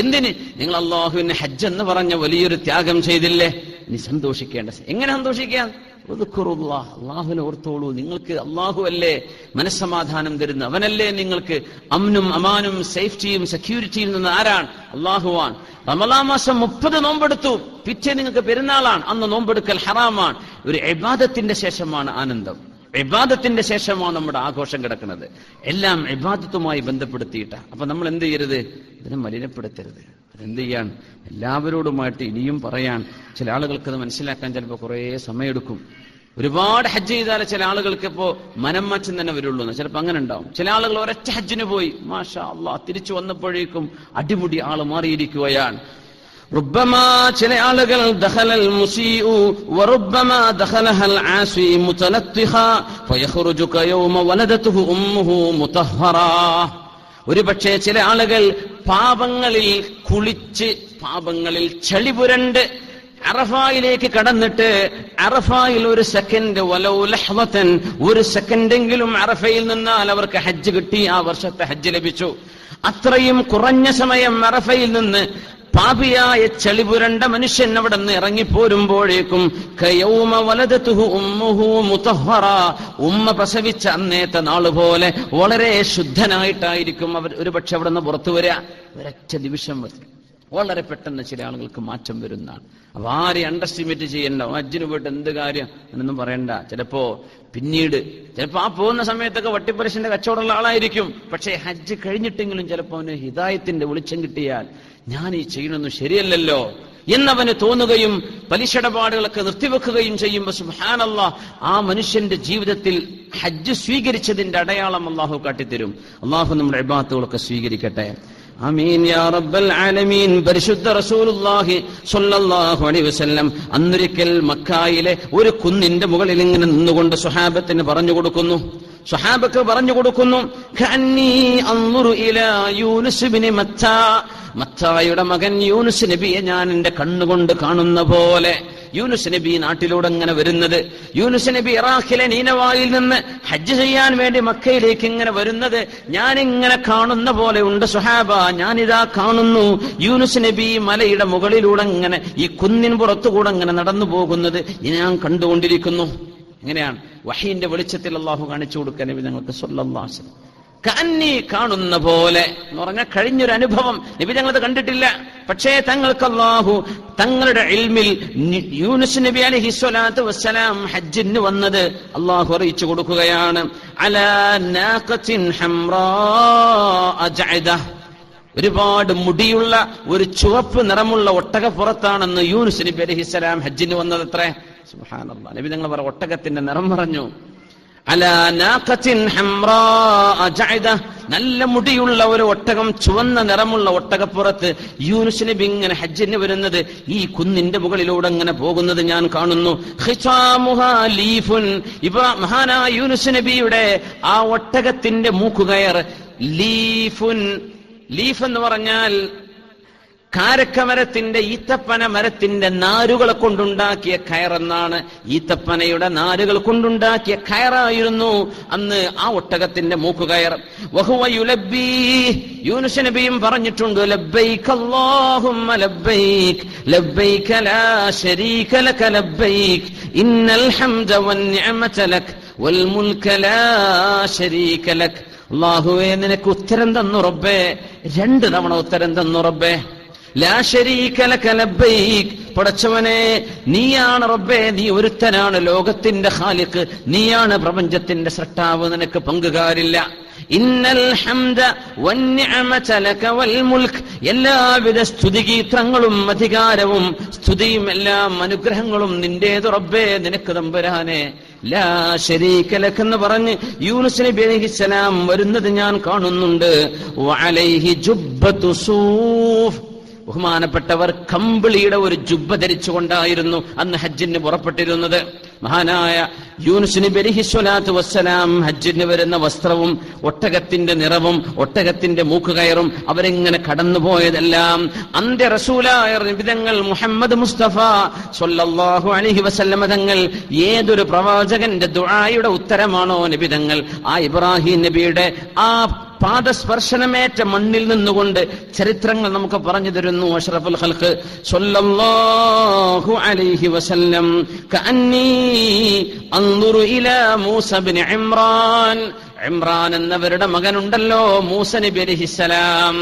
എന്തിന്? നിങ്ങൾ അള്ളാഹുവിന് ഹജ്ജ് എന്ന് പറഞ്ഞ വലിയൊരു ത്യാഗം ചെയ്തില്ലേ? ഇനി സന്തോഷിക്കേണ്ട. എങ്ങനെ സന്തോഷിക്കാൻ? അള്ളാഹുവിനെ ഓർത്തോളൂ. നിങ്ങൾക്ക് അള്ളാഹു അല്ലേ മനസ്സമാധാനം തരുന്ന, അവനല്ലേ നിങ്ങൾക്ക് അമ്നും അമാനും സേഫ്റ്റിയും സെക്യൂരിറ്റിയിൽ നിന്ന്. ആരാണ്? അള്ളാഹുവാൻ. റമളാൻ മാസം 30 നോമ്പെടുത്തു, പിറ്റേ നിങ്ങൾക്ക് പെരുന്നാളാണ്. അന്ന് നോമ്പെടുക്കൽ ഹറാമാണ്. ഒരു ഇബാദത്തിന്റെ ശേഷമാണ് ആനന്ദം, ഇബാദത്തിന്റെ ശേഷമാണ് നമ്മുടെ ആഘോഷം കിടക്കുന്നത്. എല്ലാം ഇബാദത്തുമായി ബന്ധപ്പെടുത്തിയിട്ടാണ്. അപ്പൊ നമ്മൾ എന്ത് ചെയ്യരുത്? ഇതിനെ മലിനപ്പെടുത്തരുത്. അതെന്ത് ചെയ്യാൻ? എല്ലാവരോടുമായിട്ട് ഇനിയും പറയാൻ. ചില ആളുകൾക്ക് അത് മനസ്സിലാക്കാൻ ചിലപ്പോൾ കുറേ സമയമെടുക്കും. ഒരുപാട് ഹജ്ജ് ചെയ്താലേ ചില ആളുകൾക്ക് ഇപ്പോ മനംമാറ്റം തന്നെ വരുള്ളൂ എന്ന് ചിലപ്പോൾ അങ്ങനെ ഉണ്ടാവും. ചില ആളുകൾ ഒരൊറ്റ ഹജ്ജിന് പോയി, മാഷാ അല്ലാഹ്, തിരിച്ചു വന്നപ്പോഴേക്കും അടിമുടി ആള് മാറിയിരിക്കുകയാണ്. ربما ചില ആളുകൾ ദഖലൽ മുസീഉ വറുബ്ബമാ ദഖലഹൽ ആസി മുതലത്തിഖാ ഫയഖ്റുജു കയൗമ വലദതുഹു ഉമ്മുഹു മുതഹ്ഹറാ. ഒരുപക്ഷേ ചില ആളുകൾ പാപങ്ങളിൽ കുളിച്ച്, പാപങ്ങളിൽ ചളിപുരണ്ട് അറഫായിലേക്ക് കടന്നിട്ട് അറഫായിൽ ഒരു സെക്കൻഡ്, വലൗ ലഹ്വതൻ, ഒരു സെക്കൻഡെങ്കിലും അറഫയിൽ നിന്നാൽ അവർക്ക് ഹജ്ജ് കിട്ടി, ആ വർഷത്തെ ഹജ്ജ് ലഭിച്ചു. അത്രയും കുറഞ്ഞ സമയം അറഫയിൽ നിന്ന് പാപിയായ ചളിപുരണ്ട മനുഷ്യൻ അവിടെ നിന്ന് ഇറങ്ങിപ്പോരുമ്പോഴേക്കും കയൗമ വലദതുഹു ഉമ്മുഹു മുതഹ്ഹറാ, ഉമ്മ പ്രസവിച്ച അന്നേത്തെ നാള് പോലെ വളരെ ശുദ്ധനായിട്ടായിരിക്കും അവർ ഒരുപക്ഷെ അവിടെ നിന്ന് പുറത്തു വരിക. ഒരൊറ്റ നിമിഷം വളരെ പെട്ടെന്ന് ചില ആളുകൾക്ക് മാറ്റം വരുന്നതാണ്. അപ്പൊ ആരെയും അണ്ടർസ്റ്റിമേറ്റ് ചെയ്യണ്ട. ഹജ്ജിന് പോയിട്ട് എന്ത് കാര്യം എന്നൊന്നും പറയണ്ട. ചിലപ്പോ പിന്നീട് ചിലപ്പോ ആ പോകുന്ന സമയത്തൊക്കെ വട്ടിപ്പലിശന്റെ കച്ചവടമുള്ള ആളായിരിക്കും. പക്ഷേ ഹജ്ജ് കഴിഞ്ഞിട്ടെങ്കിലും ചിലപ്പോ അവന് ഹിദായത്തിന്റെ വെളിച്ചം കിട്ടിയാൽ ഞാൻ ഈ ചെയ്യണമെന്നും ശരിയല്ലല്ലോ എന്നവന് തോന്നുകയും പലിശടപാടുകളൊക്കെ നിർത്തിവെക്കുകയും ചെയ്യുമ്പോൾ സുബ്ഹാനല്ലാഹ്, ആ മനുഷ്യന്റെ ജീവിതത്തിൽ ഹജ്ജ് സ്വീകരിച്ചതിന്റെ അടയാളം അള്ളാഹു കാട്ടിത്തരും. അള്ളാഹു നമ്മുടെ ഇബാദത്തുകളൊക്കെ സ്വീകരിക്കട്ടെ. ആമീൻ യാ റബ്ബൽ ആലമീൻ. പരിശുദ്ധ റസൂലുള്ളാഹി സ്വല്ലല്ലാഹു അലൈഹി വസല്ലം അന്നൊരിക്കൽ മക്കായിലെ ഒരു കുന്നിന്റെ മുകളിൽ ഇങ്ങനെ നിന്നുകൊണ്ട് സ്വഹാബത്തിന് പറഞ്ഞു കൊടുക്കുന്നു. സ്വഹാബക്ക് പറഞ്ഞു കൊടുക്കുന്നു, ഖഅന്നീ അൻദുറു ഇലാ യൂനുസ് ഇബ്നു മത്താ, മത്തായുടെ മകൻ യൂനുസ് നബിയെ ഞാൻ എന്റെ കണ്ണുകൊണ്ട് കാണുന്ന പോലെ. യൂനുസ് നബി നാട്ടിലൂടെ ഇങ്ങനെ വരുന്നത്, യൂനുസ് നബി ഇറാഖിലെ നീനവായിൽ നിന്ന് ഹജ്ജ് ചെയ്യാൻ വേണ്ടി മക്കയിലേക്ക് ഇങ്ങനെ വരുന്നത് ഞാനിങ്ങനെ കാണുന്ന പോലെ ഉണ്ട് സുഹാബ. ഞാനിതാ കാണുന്നു യൂനുസ് നബി മലയുടെ മുകളിലൂടെ ഇങ്ങനെ ഈ കുന്നിൻ പുറത്തുകൂടെ ഇങ്ങനെ നടന്നു പോകുന്നത് ഞാൻ കണ്ടുകൊണ്ടിരിക്കുന്നു. എങ്ങനെയാണ്? വഹീന്റെ വെളിച്ചത്തിൽ അള്ളാഹു കാണിച്ചു കൊടുക്കാൻ നബി ഞങ്ങൾക്ക് സ്വല്ലല്ലാഹു അലൈഹി വസല്ലം കഅന്നീ കാണുന്ന പോലെ എന്ന് പറഞ്ഞാൽ കഴിഞ്ഞൊരു അനുഭവം. നബി ഞങ്ങളത് കണ്ടിട്ടില്ല, പക്ഷേ തങ്ങൾക്ക് അല്ലാഹു തങ്ങളുടെ ഇൽമിൽ യൂനുസ് നബി അലൈഹി സ്വലാത്തു വസ്സലാം ഹജ്ജിന് വന്നത് അല്ലാഹു അറിയിച്ചു കൊടുക്കുകയാണ്. അലാ നാഖത്തിൻ ഹംറാ അജഅദ, ഒരുപാട് മുടിയുള്ള ഒരു ചുവപ്പ് നിറമുള്ള ഒട്ടകപ്പുറത്താണെന്ന് യൂനുസ് നബി അലൈഹിസ്സലാം ഹജ്ജിന് വന്നത്. അത്ര സുബ്ഹാനല്ലാഹ്. നബി ഞങ്ങൾ പറ ഒട്ടകത്തിന്റെ നിറം പറഞ്ഞു. അലാ നാഖത്തിൻ ഹംറാ അജഅദ, നല്ല മുടിയുള്ള ഒരു ഒട്ടകം, ചുവന്ന നിറമുള്ള ഒട്ടകപ്പുറത്ത് യൂനുസ് നബി ഇങ്ങനെ ഹജ്ജിന് വരുന്നത് ഈ കുന്നിന്റെ മുകളിലൂടെ ഇങ്ങനെ പോകുന്നത് ഞാൻ കാണുന്നു. ഖിസാമുഹാ ലീഫുൻ, മഹാനായ യൂനുസ് നബിയുടെ ആ ഒട്ടകത്തിന്റെ മൂക്കുകയർ ലീഫുൻ. ലീഫ് എന്ന് പറഞ്ഞാൽ കാരക്കമരത്തിന്റെ, ഈത്തപ്പന മരത്തിന്റെ നാരുകളെ കൊണ്ടുണ്ടാക്കിയ കയറെന്നാണ്. ഈത്തപ്പനയുടെ നാരുകൾ കൊണ്ടുണ്ടാക്കിയ കയറായിരുന്നു അന്ന് ആ ഒട്ടകത്തിന്റെ മൂക്കുകയർ. വഹുവ യുലബ്ബി, യൂനുസ് നബിയും പറഞ്ഞിട്ടുണ്ട്, ലബ്ബൈക അല്ലാഹുമ്മ ലബ്ബൈക ലബ്ബൈക ലാ ശരീക ലക ലബ്ബൈക ഇന്നൽ ഹംദ വന്നിഅമത ലക വൽ മുൽക ലാ ശരീക ലക. അല്ലാഹുവേ നിനക്ക് ഉത്തരം തന്നു റബ്ബേ, 2 തവണ ഉത്തരം തന്നു റബ്ബേ. ലാ ശരീക ലക ലബ്ബൈക്, പടച്ചവനെ നീയാണ് റബ്ബേ, നീ ഒരുത്തനാണ് ലോകത്തിന്റെ ഖാലിഖ്, നീയാണ് പ്രപഞ്ചത്തിന്റെ സൃഷ്ടാവ്, നിനക്ക് പങ്കുകാരില്ല. ഇന്നൽ ഹംദ വന്നിഅമത ലക വൽ മുൽക്, എല്ലാവിധ സ്തുതിഗീത്രങ്ങളും അധികാരവും സ്തുതിയും എല്ലാം അനുഗ്രഹങ്ങളും നിന്റേത് റബ്ബേ, നിനക്ക് തമ്പുരാനെ. ലാ ശരീക ലക എന്ന് പറഞ്ഞ് യൂനുസ് നബി അലൈഹിസ്സലാം വരുന്നത് ഞാൻ കാണുന്നുണ്ട്. വഅലൈഹി ജുബ്ബത്തു സൂഫ്, ബഹുമാനപ്പെട്ടവർ കമ്പിളിയുടെ ഒരു ജുബ്ബ ധരിച്ചുകൊണ്ടായിരുന്നു അന്ന് ഹജ്ജിന് പുറപ്പെട്ടിരുന്നത്. മഹാനായ യൂനുസ് നബി അലൈഹി സ്വലാത്തു വസ്സലാം ഹജ്ജിന് വരുന്ന വസ്ത്രവും ഒട്ടകത്തിന്റെ നിറവും ഒട്ടകത്തിന്റെ മൂക്കുകയറും അവരെങ്ങനെ കടന്നുപോയതെല്ലാം അന്ത്യ റസൂലായ നിബിതങ്ങൾ മുഹമ്മദ് മുസ്തഫ സ്വല്ലല്ലാഹു അലൈഹി വസല്ലമ തങ്ങൾ ഏതൊരു പ്രവാചകന്റെ ദുആയുടെ ഉത്തരമാണോ നിബിതങ്ങൾ, ആ ഇബ്രാഹിം നബിയുടെ ആ പാദസ്പർശനമേറ്റ മണ്ണിൽ നിന്നുകൊണ്ട് ചരിത്രങ്ങൾ നമുക്ക് പറഞ്ഞു തരുന്നു. അഷ്റഫുൽ ഖൽഖ് സ്വല്ലല്ലാഹു അലൈഹി വസല്ലം കഅന്നീ അൻദുറു ഇലാ മൂസ ഇബ്നു ഇമ്രാൻ, ഇമ്രാൻ എന്നവരുടെ മകനുണ്ടല്ലോ മൂസ നബി അലൈഹിസ്സലാം,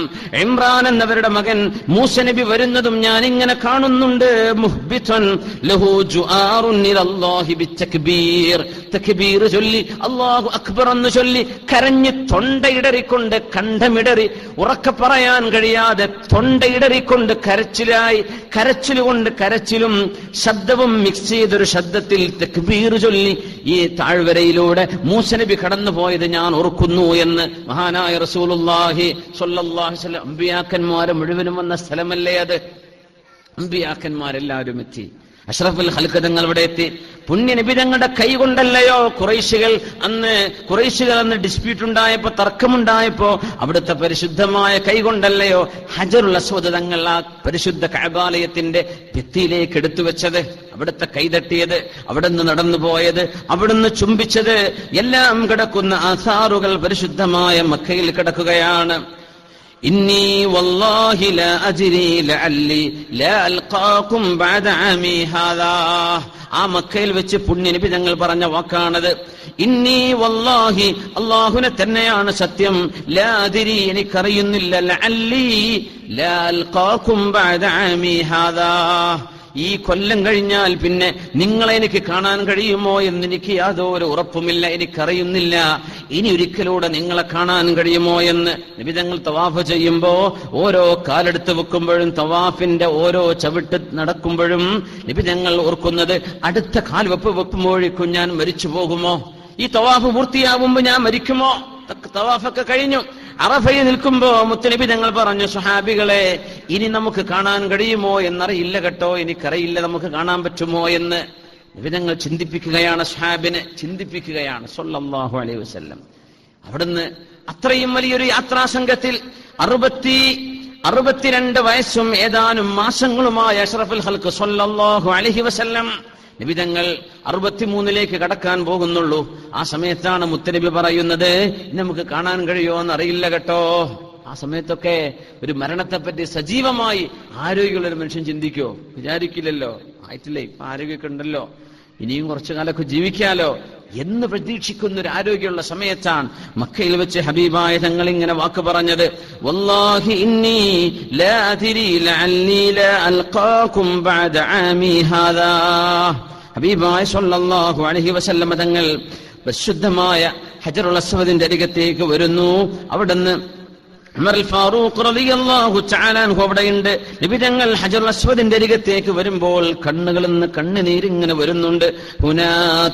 ഇമ്രാൻ എന്നവരുടെ മകൻ മൂസ നബി വരുന്നതും ഞാൻ ഇങ്ങനെ കാണുന്നുണ്ട്. മുഹ്ബിതൻ ലഹു ജുആറുൻ ഇലല്ലാഹി ബിത്തക്ബീർ, തക്ബീർ ചൊല്ലി അല്ലാഹു അക്ബർ എന്ന് ചൊല്ലി കരഞ്ഞ് തൊണ്ടയിടറിക്കൊണ്ട്, കണ്ഠമിടറി ഉറക്കെ പറയാൻ കഴിയാതെ തൊണ്ടയിടറിക്കൊണ്ട് കരച്ചിലായി, കരച്ചിലുകൊണ്ട് കരച്ചിലും ശബ്ദവും മിക്സ് ചെയ്തൊരു ശബ്ദത്തിൽ തക്ബീർ ചൊല്ലി ഈ താഴ്വരയിലൂടെ മൂസ നബി കടന്നുപോയത് ഞാൻ ഓർക്കുന്നു എന്ന് മഹാനായ റസൂലുള്ളാഹി സ്വല്ലല്ലാഹു അലൈഹി വസല്ലം. അമ്പിയാക്കന്മാരെ മുഴുവനും വന്ന സ്ഥലമല്ലേ അത്? അമ്പിയാക്കന്മാരെല്ലാവരും എത്തി, അഷ്റഫുൽ ഖൽഖ് തങ്ങൾ ഇവിടെ എത്തി. പുണ്യ നബി തങ്ങളുടെ കൈ കൊണ്ടല്ലയോ ഖുറൈശികൾ അന്ന് ഡിസ്പ്യൂട്ട് ഉണ്ടായപ്പോ, തർക്കമുണ്ടായപ്പോ അവിടുത്തെ പരിശുദ്ധമായ കൈ കൊണ്ടല്ലയോ ഹജറുൽ അസ്വദ് തങ്ങൾ ആ പരിശുദ്ധ കഅബാലയത്തിന്റെ ഭിത്തിയിലേക്ക് എടുത്തു വെച്ചത്, അവിടുത്തെ കൈതട്ടിയത്, അവിടുന്ന് നടന്നുപോയത്, അവിടുന്ന് ചുംബിച്ചത് എല്ലാം കിടക്കുന്ന ആസാറുകൾ പരിശുദ്ധമായ മക്കയിൽ കിടക്കുകയാണ്. ഇന്നി വല്ലാഹി ലാ അജ്രി ലഅല്ലി ലാ അൽഖാകും ബഅദ ആമി ഹാദാ, ആ മക്കയിൽ വെച്ച് പുണ്യനബി തങ്ങൾ പറഞ്ഞ വാക്കാണത്. ഇന്നി വല്ലാഹി, അല്ലാഹുവിനെ തന്നെയാണ് സത്യം, ലാ അദ്രി എനിക്കറിയുന്നില്ല, ലഅല്ലി ലാ അൽഖാകും ബഅദ ആമി ഹാദാ, ഈ കൊല്ലം കഴിഞ്ഞാൽ പിന്നെ നിങ്ങളെ എനിക്ക് കാണാൻ കഴിയുമോ എന്നെനിക്ക് യാതൊരു ഉറപ്പുമില്ല, എനിക്കറിയുന്നില്ല ഇനി ഒരിക്കലൂടെ നിങ്ങളെ കാണാൻ കഴിയുമോ എന്ന്. നബി തങ്ങൾ തവാഫ് ചെയ്യുമ്പോ ഓരോ കാലെടുത്ത് വെക്കുമ്പോഴും തവാഫിന്റെ ഓരോ ചവിട്ട് നടക്കുമ്പോഴും നബി തങ്ങൾ ഓർക്കുന്നത് അടുത്ത കാൽ വെക്കുമ്പോഴേക്കും ഞാൻ മരിച്ചു പോകുമോ, ഈ തവാഫ് പൂർത്തിയാവുമ്പോ ഞാൻ മരിക്കുമോ, തവാഫൊക്കെ കഴിഞ്ഞു, അറഫയിൽ നിൽക്കുമ്പോ മുത്തനബി തങ്ങൾ പറഞ്ഞു, സ്വഹാബികളെ, ഇനി നമുക്ക് കാണാൻ കഴിയുമോ എന്നറിയില്ല കേട്ടോ, എനിക്കറിയില്ല നമുക്ക് കാണാൻ പറ്റുമോ എന്ന് നബി തങ്ങൾ ചിന്തിപ്പിക്കുകയാണ്, സ്വഹാബിനെ ചിന്തിപ്പിക്കുകയാണ് സല്ലല്ലാഹു അലൈഹി വസല്ലം. അവിടുന്ന് അത്രയും വലിയൊരു യാത്രാസംഘത്തിൽ 62 വയസ്സും ഏതാനും മാസങ്ങളുമായ അഷ്റഫുൽ ഖൽഖ് സല്ലല്ലാഹു അലൈഹി വസല്ലം നബി തങ്ങൾ 63ലേക്ക് കടക്കാൻ പോകുന്നുള്ളൂ. ആ സമയത്താണ് മുത്തനബി പറയുന്നത്, നമുക്ക് കാണാൻ കഴിയുമോ എന്നറിയില്ല കേട്ടോ. ആ സമയത്തൊക്കെ ഒരു മരണത്തെപ്പറ്റി സജീവമായി ആരോഗ്യമുള്ള ഒരു മനുഷ്യൻ ചിന്തിക്കോ? വിചാരിക്കില്ലല്ലോ. ആയിട്ടില്ലേ, ഇപ്പൊ ആരോഗ്യമൊക്കെ ഉണ്ടല്ലോ, ഇനിയും കുറച്ചു കാലമൊക്കെ ജീവിക്കാലോ എന്ന് പ്രതീക്ഷിക്കുന്ന ഒരു ആരോഗ്യമുള്ള സമയത്താണ് മക്കയിൽ വെച്ച് ഹബീബായ തങ്ങൾ ഇങ്ങനെ വാക്ക് പറഞ്ഞത്, വല്ലാഹി ഇന്നി ലാ അദ്രി ലഅല്ലി ലാ അൽഖാകും ബഅദ ആമി ഹാദാ. ഹബീബായ സ്വല്ലല്ലാഹു അലൈഹി വസല്ലം തങ്ങൾ പരിശുദ്ധമായ ഹജറുൽ അസ്വദിന്റെ അരികത്തേക്ക് വരുന്നു. അവിടുന്ന് ഉമർ ഫാറൂഖ് റളിയല്ലാഹു തആല അൻഹു അവിടെയുണ്ട്. നബി തങ്ങൾ ഹജറുൽ അസ്വദിന്റെ അരികത്തേക്ക് വരുമ്പോൾ കണ്ണുകളിൽ നിന്ന് കണ്ണുനീരിങ്ങനെ വരുന്നുണ്ട്. ഹുനാ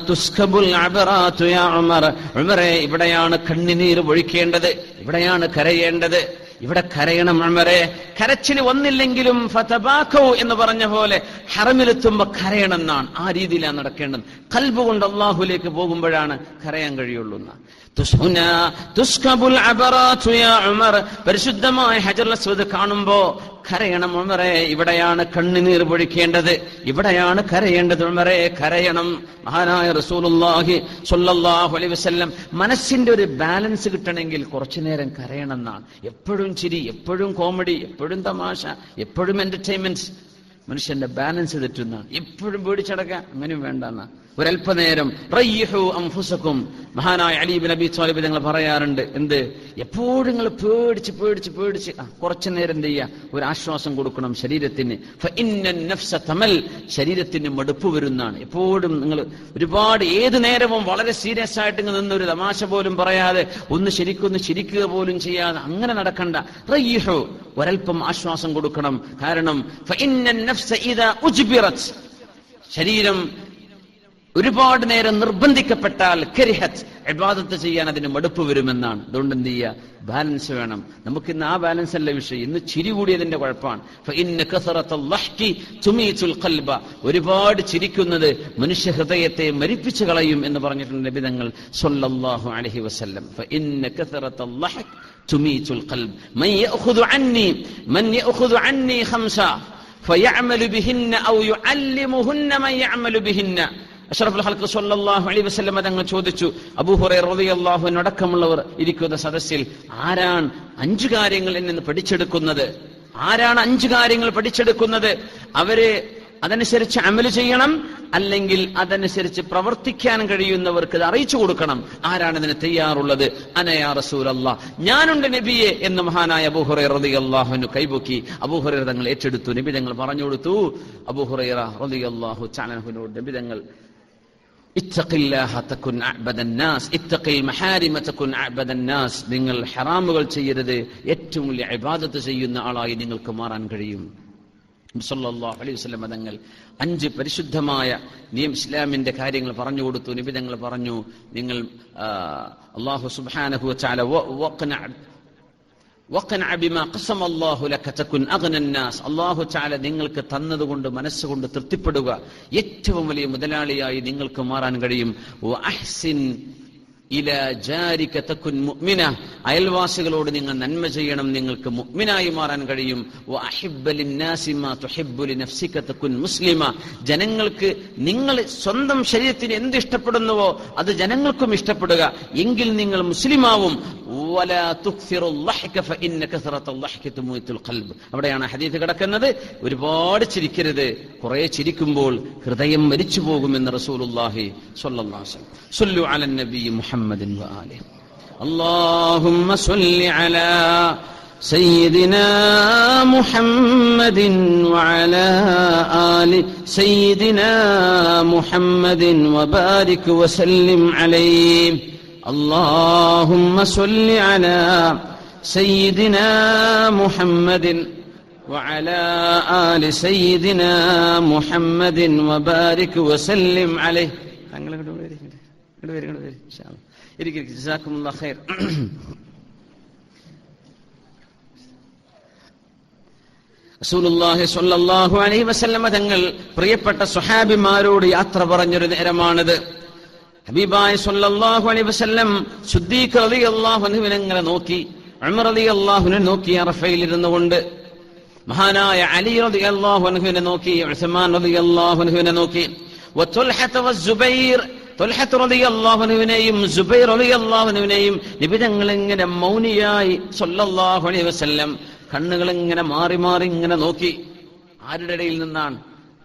തുസ്കബുൽ അബറാതു യാ ഉമർ. ഉമറേ, ഇവിടെയാണ് കണ്ണുനീർ ഒഴിക്കേണ്ടത്, ഇവിടെയാണ് കരയേണ്ടത്, ഇവിടെ കരയണം ഉമറേ. കരച്ചിൽ വന്നില്ലെങ്കിലും ഫതബാക്കു എന്ന് പറഞ്ഞ പോലെ ഹറമിലെത്തുമ്പോ കരയണം എന്നാണ്. ആ രീതിയിലാണ് നടക്കേണ്ടത്. ഖൽബ് കൊണ്ട് അല്ലാഹുവിലേക്ക് പോകുമ്പോഴാണ് കരയാൻ കഴിയുള്ളൂ എന്നാണ്. പരിശുദ്ധമായ ഹജറുൽ അസ്വദ് കാണുമ്പോ കരയണം ഉമറേ, ഇവിടെയാണ് കണ്ണുനീർ പൊഴിക്കേണ്ടത്, ഇവിടെയാണ് കരയേണ്ടത് ഉമറേ, കരയണം. മഹാനായ റസൂലുള്ളാഹി സ്വല്ലല്ലാഹു അലൈഹി വസല്ലം മനസ്സിന്റെ ഒരു ബാലൻസ് കിട്ടണമെങ്കിൽ കുറച്ചു നേരം കരയണം എന്നാണ്. എപ്പോഴും ചിരി, എപ്പോഴും കോമഡി, എപ്പോഴും തമാശ, എപ്പോഴും എന്റർടൈൻമെന്റ് മനുഷ്യന്റെ ബാലൻസ് തെറ്റുന്നതാണ്. എപ്പോഴും പേടിച്ചടക്കാൻ അങ്ങനെയും വേണ്ടെന്നാ. ഒരല്പനേരം റയ്യിഹു അൻഫുസകും. മഹാനായ അലി ഇബ്നു അബീ ത്വാലിബ് തങ്ങൾ പറയാറുണ്ട്, എന്ത്, എപ്പോഴും നിങ്ങൾ പേടിച്ച് പേടിച്ച് പേടിച്ച് കുറച്ചു നേരം എന്ത് ചെയ്യുക, ഒരു ആശ്വാസം കൊടുക്കണം ശരീരത്തിന്. ഫഇന്നൻ നഫ്സ തമൽ, ശരീരത്തിന് മടുപ്പ് വരുന്നതാണ്. എപ്പോഴും നിങ്ങൾ ഒരുപാട് ഏത് നേരവും വളരെ സീരിയസ് ആയിട്ട് നിന്നൊരു തമാശ പോലും പറയാതെ ഒന്ന് ശരിക്കൊന്ന് ചിരിക്കുക പോലും ചെയ്യാതെ അങ്ങനെ നടക്കണ്ട. റയ്യിഹു, ഒരൽപ്പം ആശ്വാസം കൊടുക്കണം. കാരണം ഫഇന്നൻ നഫ്സ ഇദാ ഉജ്ബിറത്, ശരീരം ഒരുപാട് നേരം നിർബന്ധിക്കപ്പെട്ടാൽ കരിഹത്ത്, ഇബാദത്ത് ചെയ്യാൻ അതിന് മടുപ്പ് വരുമെന്നാണ്. അതുകൊണ്ട് എന്ത് ചെയ്യുക, ബാലൻസ് വേണം. നമുക്കിന്ന് ആ ബാലൻസ് അല്ല വിഷയം, ഇന്ന് ചിരി കൂടിയതിന്റെ കുഴപ്പമാണ്. ഫഇന്ന കസറത്തുൽ ലഹ്കി തുമീതുൽ ഖൽബ, ഒരുപാട് ചിരിക്കുന്നത് മനുഷ്യ ഹൃദയത്തെ മരിപ്പിച്ചു കളയും എന്ന് പറഞ്ഞിട്ടുണ്ട് നബി തങ്ങൾ സ്വല്ലല്ലാഹു അലൈഹി വസല്ലം. ഫഇന്ന കസറത്തുൽ ലഹ്കി തുമീതുൽ ഖൽബ് മൻ യഅഖുദു അന്നി ഖംസ ഫയഅമലു ബിഹിന്ന ഔ യുഅല്ലിമുഹുന്ന മൻ യഅമലു ബിഹിന്ന. അഷ്റഫുൽ ഖൽഖ് സ്വല്ലല്ലാഹു അലൈഹി വസല്ലം തങ്ങൾ ചോദിച്ചു, അബൂ ഹുറൈറ റളിയല്ലാഹു അൻഹു അടക്കമുള്ളവർ ഇരിക്കുന്ന സദസ്സിൽ, ആരാണ് 5 കാര്യങ്ങൾ എന്നിൽ നിന്ന് പഠിച്ചെടുക്കുന്നത്? ആരാണ് 5 കാര്യങ്ങൾ പഠിച്ചെടുക്കുന്നത്? അവര് അതനുസരിച്ച് അമല് ചെയ്യണം, അല്ലെങ്കിൽ അതനുസരിച്ച് പ്രവർത്തിക്കാൻ കഴിയുന്നവർക്ക് ഇത് അറിയിച്ചു കൊടുക്കണം. ആരാണ് ഇതിന് തയ്യാറുള്ളത്? അന യാ റസൂലല്ലാഹ്, ഞാനുണ്ട് നബിയെ എന്ന് മഹാനായ അബൂ ഹുറൈറ റളിയല്ലാഹു അൻഹു കൈപൊക്കി. അബൂ ഹുറൈറ തങ്ങൾ ഏറ്റെടുത്തു. നബി തങ്ങൾ പറഞ്ഞു കൊടുത്തു. അബൂ ഹുറൈറ റളിയല്ലാഹു തആല അൻഹുവിനോട് നബി തങ്ങൾ, ഇത്തഖില്ലാഹ തകുൻ അഅബദൻ നാസ്, ഇത്തഖിൽ മഹാരിമ തകുൻ അഅബദൻ നാസ്, നിങ്ങൾ ഹറാമുകൾ ചെയ്യരുത്, ഏറ്റവും വലിയ ഇബാദത്ത് ചെയ്യുന്ന ആളായി നിങ്ങൾക്ക് മാറാൻ കഴിയും. സല്ലല്ലാഹു അലൈഹി വസല്ലം തങ്ങൾ 5 പരിശുദ്ധമായ ഇസ്ലാമിന്റെ കാര്യങ്ങൾ പറഞ്ഞു കൊടുത്തു. നബി തങ്ങൾ പറഞ്ഞു, നിങ്ങൾ അല്ലാഹു സുബ്ഹാനഹു വ തആല വഖന ബിമാ ഖസമ അല്ലാഹു ലക തകുൻ അഗ്നൻ നാസ്, അല്ലാഹു തആല നിങ്ങൾക്ക് തന്നതുകൊണ്ട് മനസ്സുകൊണ്ട് തൃപ്തിപ്പെടുക, ഏറ്റവും വലിയ മുതലാളിയായി നിങ്ങൾക്ക് മാറാൻ കഴിയും. വ അഹ്സിൻ ഇലാ ജാരിക തകുൻ മുഅ്മിന, അയൽവാസികളോട് നിങ്ങൾ നന്മ ചെയ്യണം, നിങ്ങൾക്ക് മുഅ്മിനായി മാറാൻ കഴിയും. വ അഹിബ്ബ ലിന്നാസി മാ തുഹിബ്ബു ലിനഫ്സിക തകുൻ മുസ്ലിമ, ജനങ്ങൾക്ക് നിങ്ങൾ സ്വന്തം ശരീരത്തിന് എന്ത് ഇഷ്ടപ്പെടുന്നുവോ അത് ജനങ്ങൾക്കും ഇഷ്ടപ്പെടുക, എങ്കിൽ നിങ്ങൾ മുസ്ലിമാവും. വലാ തുക്സിറുൽ ലഹ്ക ഫഇന്ന കസറത്തുൽ ലഹ്കി തുമീതുൽ ഖൽബ്. അവിടെയാണ് ഹദീസ് കിടക്കുന്നത്. ഒരുപാട് ചിരിക്കരുത്, കുറെ ചിരിക്കുമ്പോൾ ഹൃദയം മരിച്ചു പോകുമെന്ന് റസൂലുള്ളാഹി സ്വല്ലല്ലാഹു അലൈഹി വസല്ലം. സല്ലു അലൻ നബി മുഹമ്മദിൻ വ ആലിഹി. അല്ലാഹുമ്മ സ്വല്ലി അലാ സയ്യിദിനാ മുഹമ്മദിൻ വഅലാ ആലി സയ്യിദിനാ മുഹമ്മദിൻ വബാരിക് വസല്ലിം അലൈഹി. اللهم صل على سيدنا محمد وعلى آل سيدنا محمد وبارك وسلم عليه. جزاكم الله خير. റസൂലുള്ളാഹി സ്വല്ലല്ലാഹു അലൈഹി വസല്ലമ തങ്ങൾ പ്രിയപ്പെട്ട സ്വഹാബിമാരോട് യാത്ര പറഞ്ഞൊരു നേരമാണിത്. ഹബീബായ സ്വല്ലല്ലാഹു അലൈഹി വസല്ലം സിദ്ദീഖ് റളിയല്ലാഹു അൻഹുവിനെ ഇങ്ങനെ നോക്കി, ഉമർ റളിയല്ലാഹുവിനെ നോക്കി അറഫയിൽ ഇരുന്നുകൊണ്ട്, മഹാനായ അലി റളിയല്ലാഹു അൻഹുവിനെ നോക്കി, ഉസ്മാൻ റളിയല്ലാഹു അൻഹുവിനെ നോക്കി, വതുൽഹത വസുബൈർ, തുൽഹത്ത് റളിയല്ലാഹു അൻഹുവിനെയും സുബൈർ റളിയല്ലാഹു അൻഹുവിനെയും നബി തങ്ങൾ ഇങ്ങനെ മൗനിയായി സ്വല്ലല്ലാഹു അലൈഹി വസല്ലം കണ്ണുകൾ ഇങ്ങനെ മാറി മാറി ഇങ്ങനെ നോക്കി. ആരുടെ ഇടയിൽ നിന്നാണ്?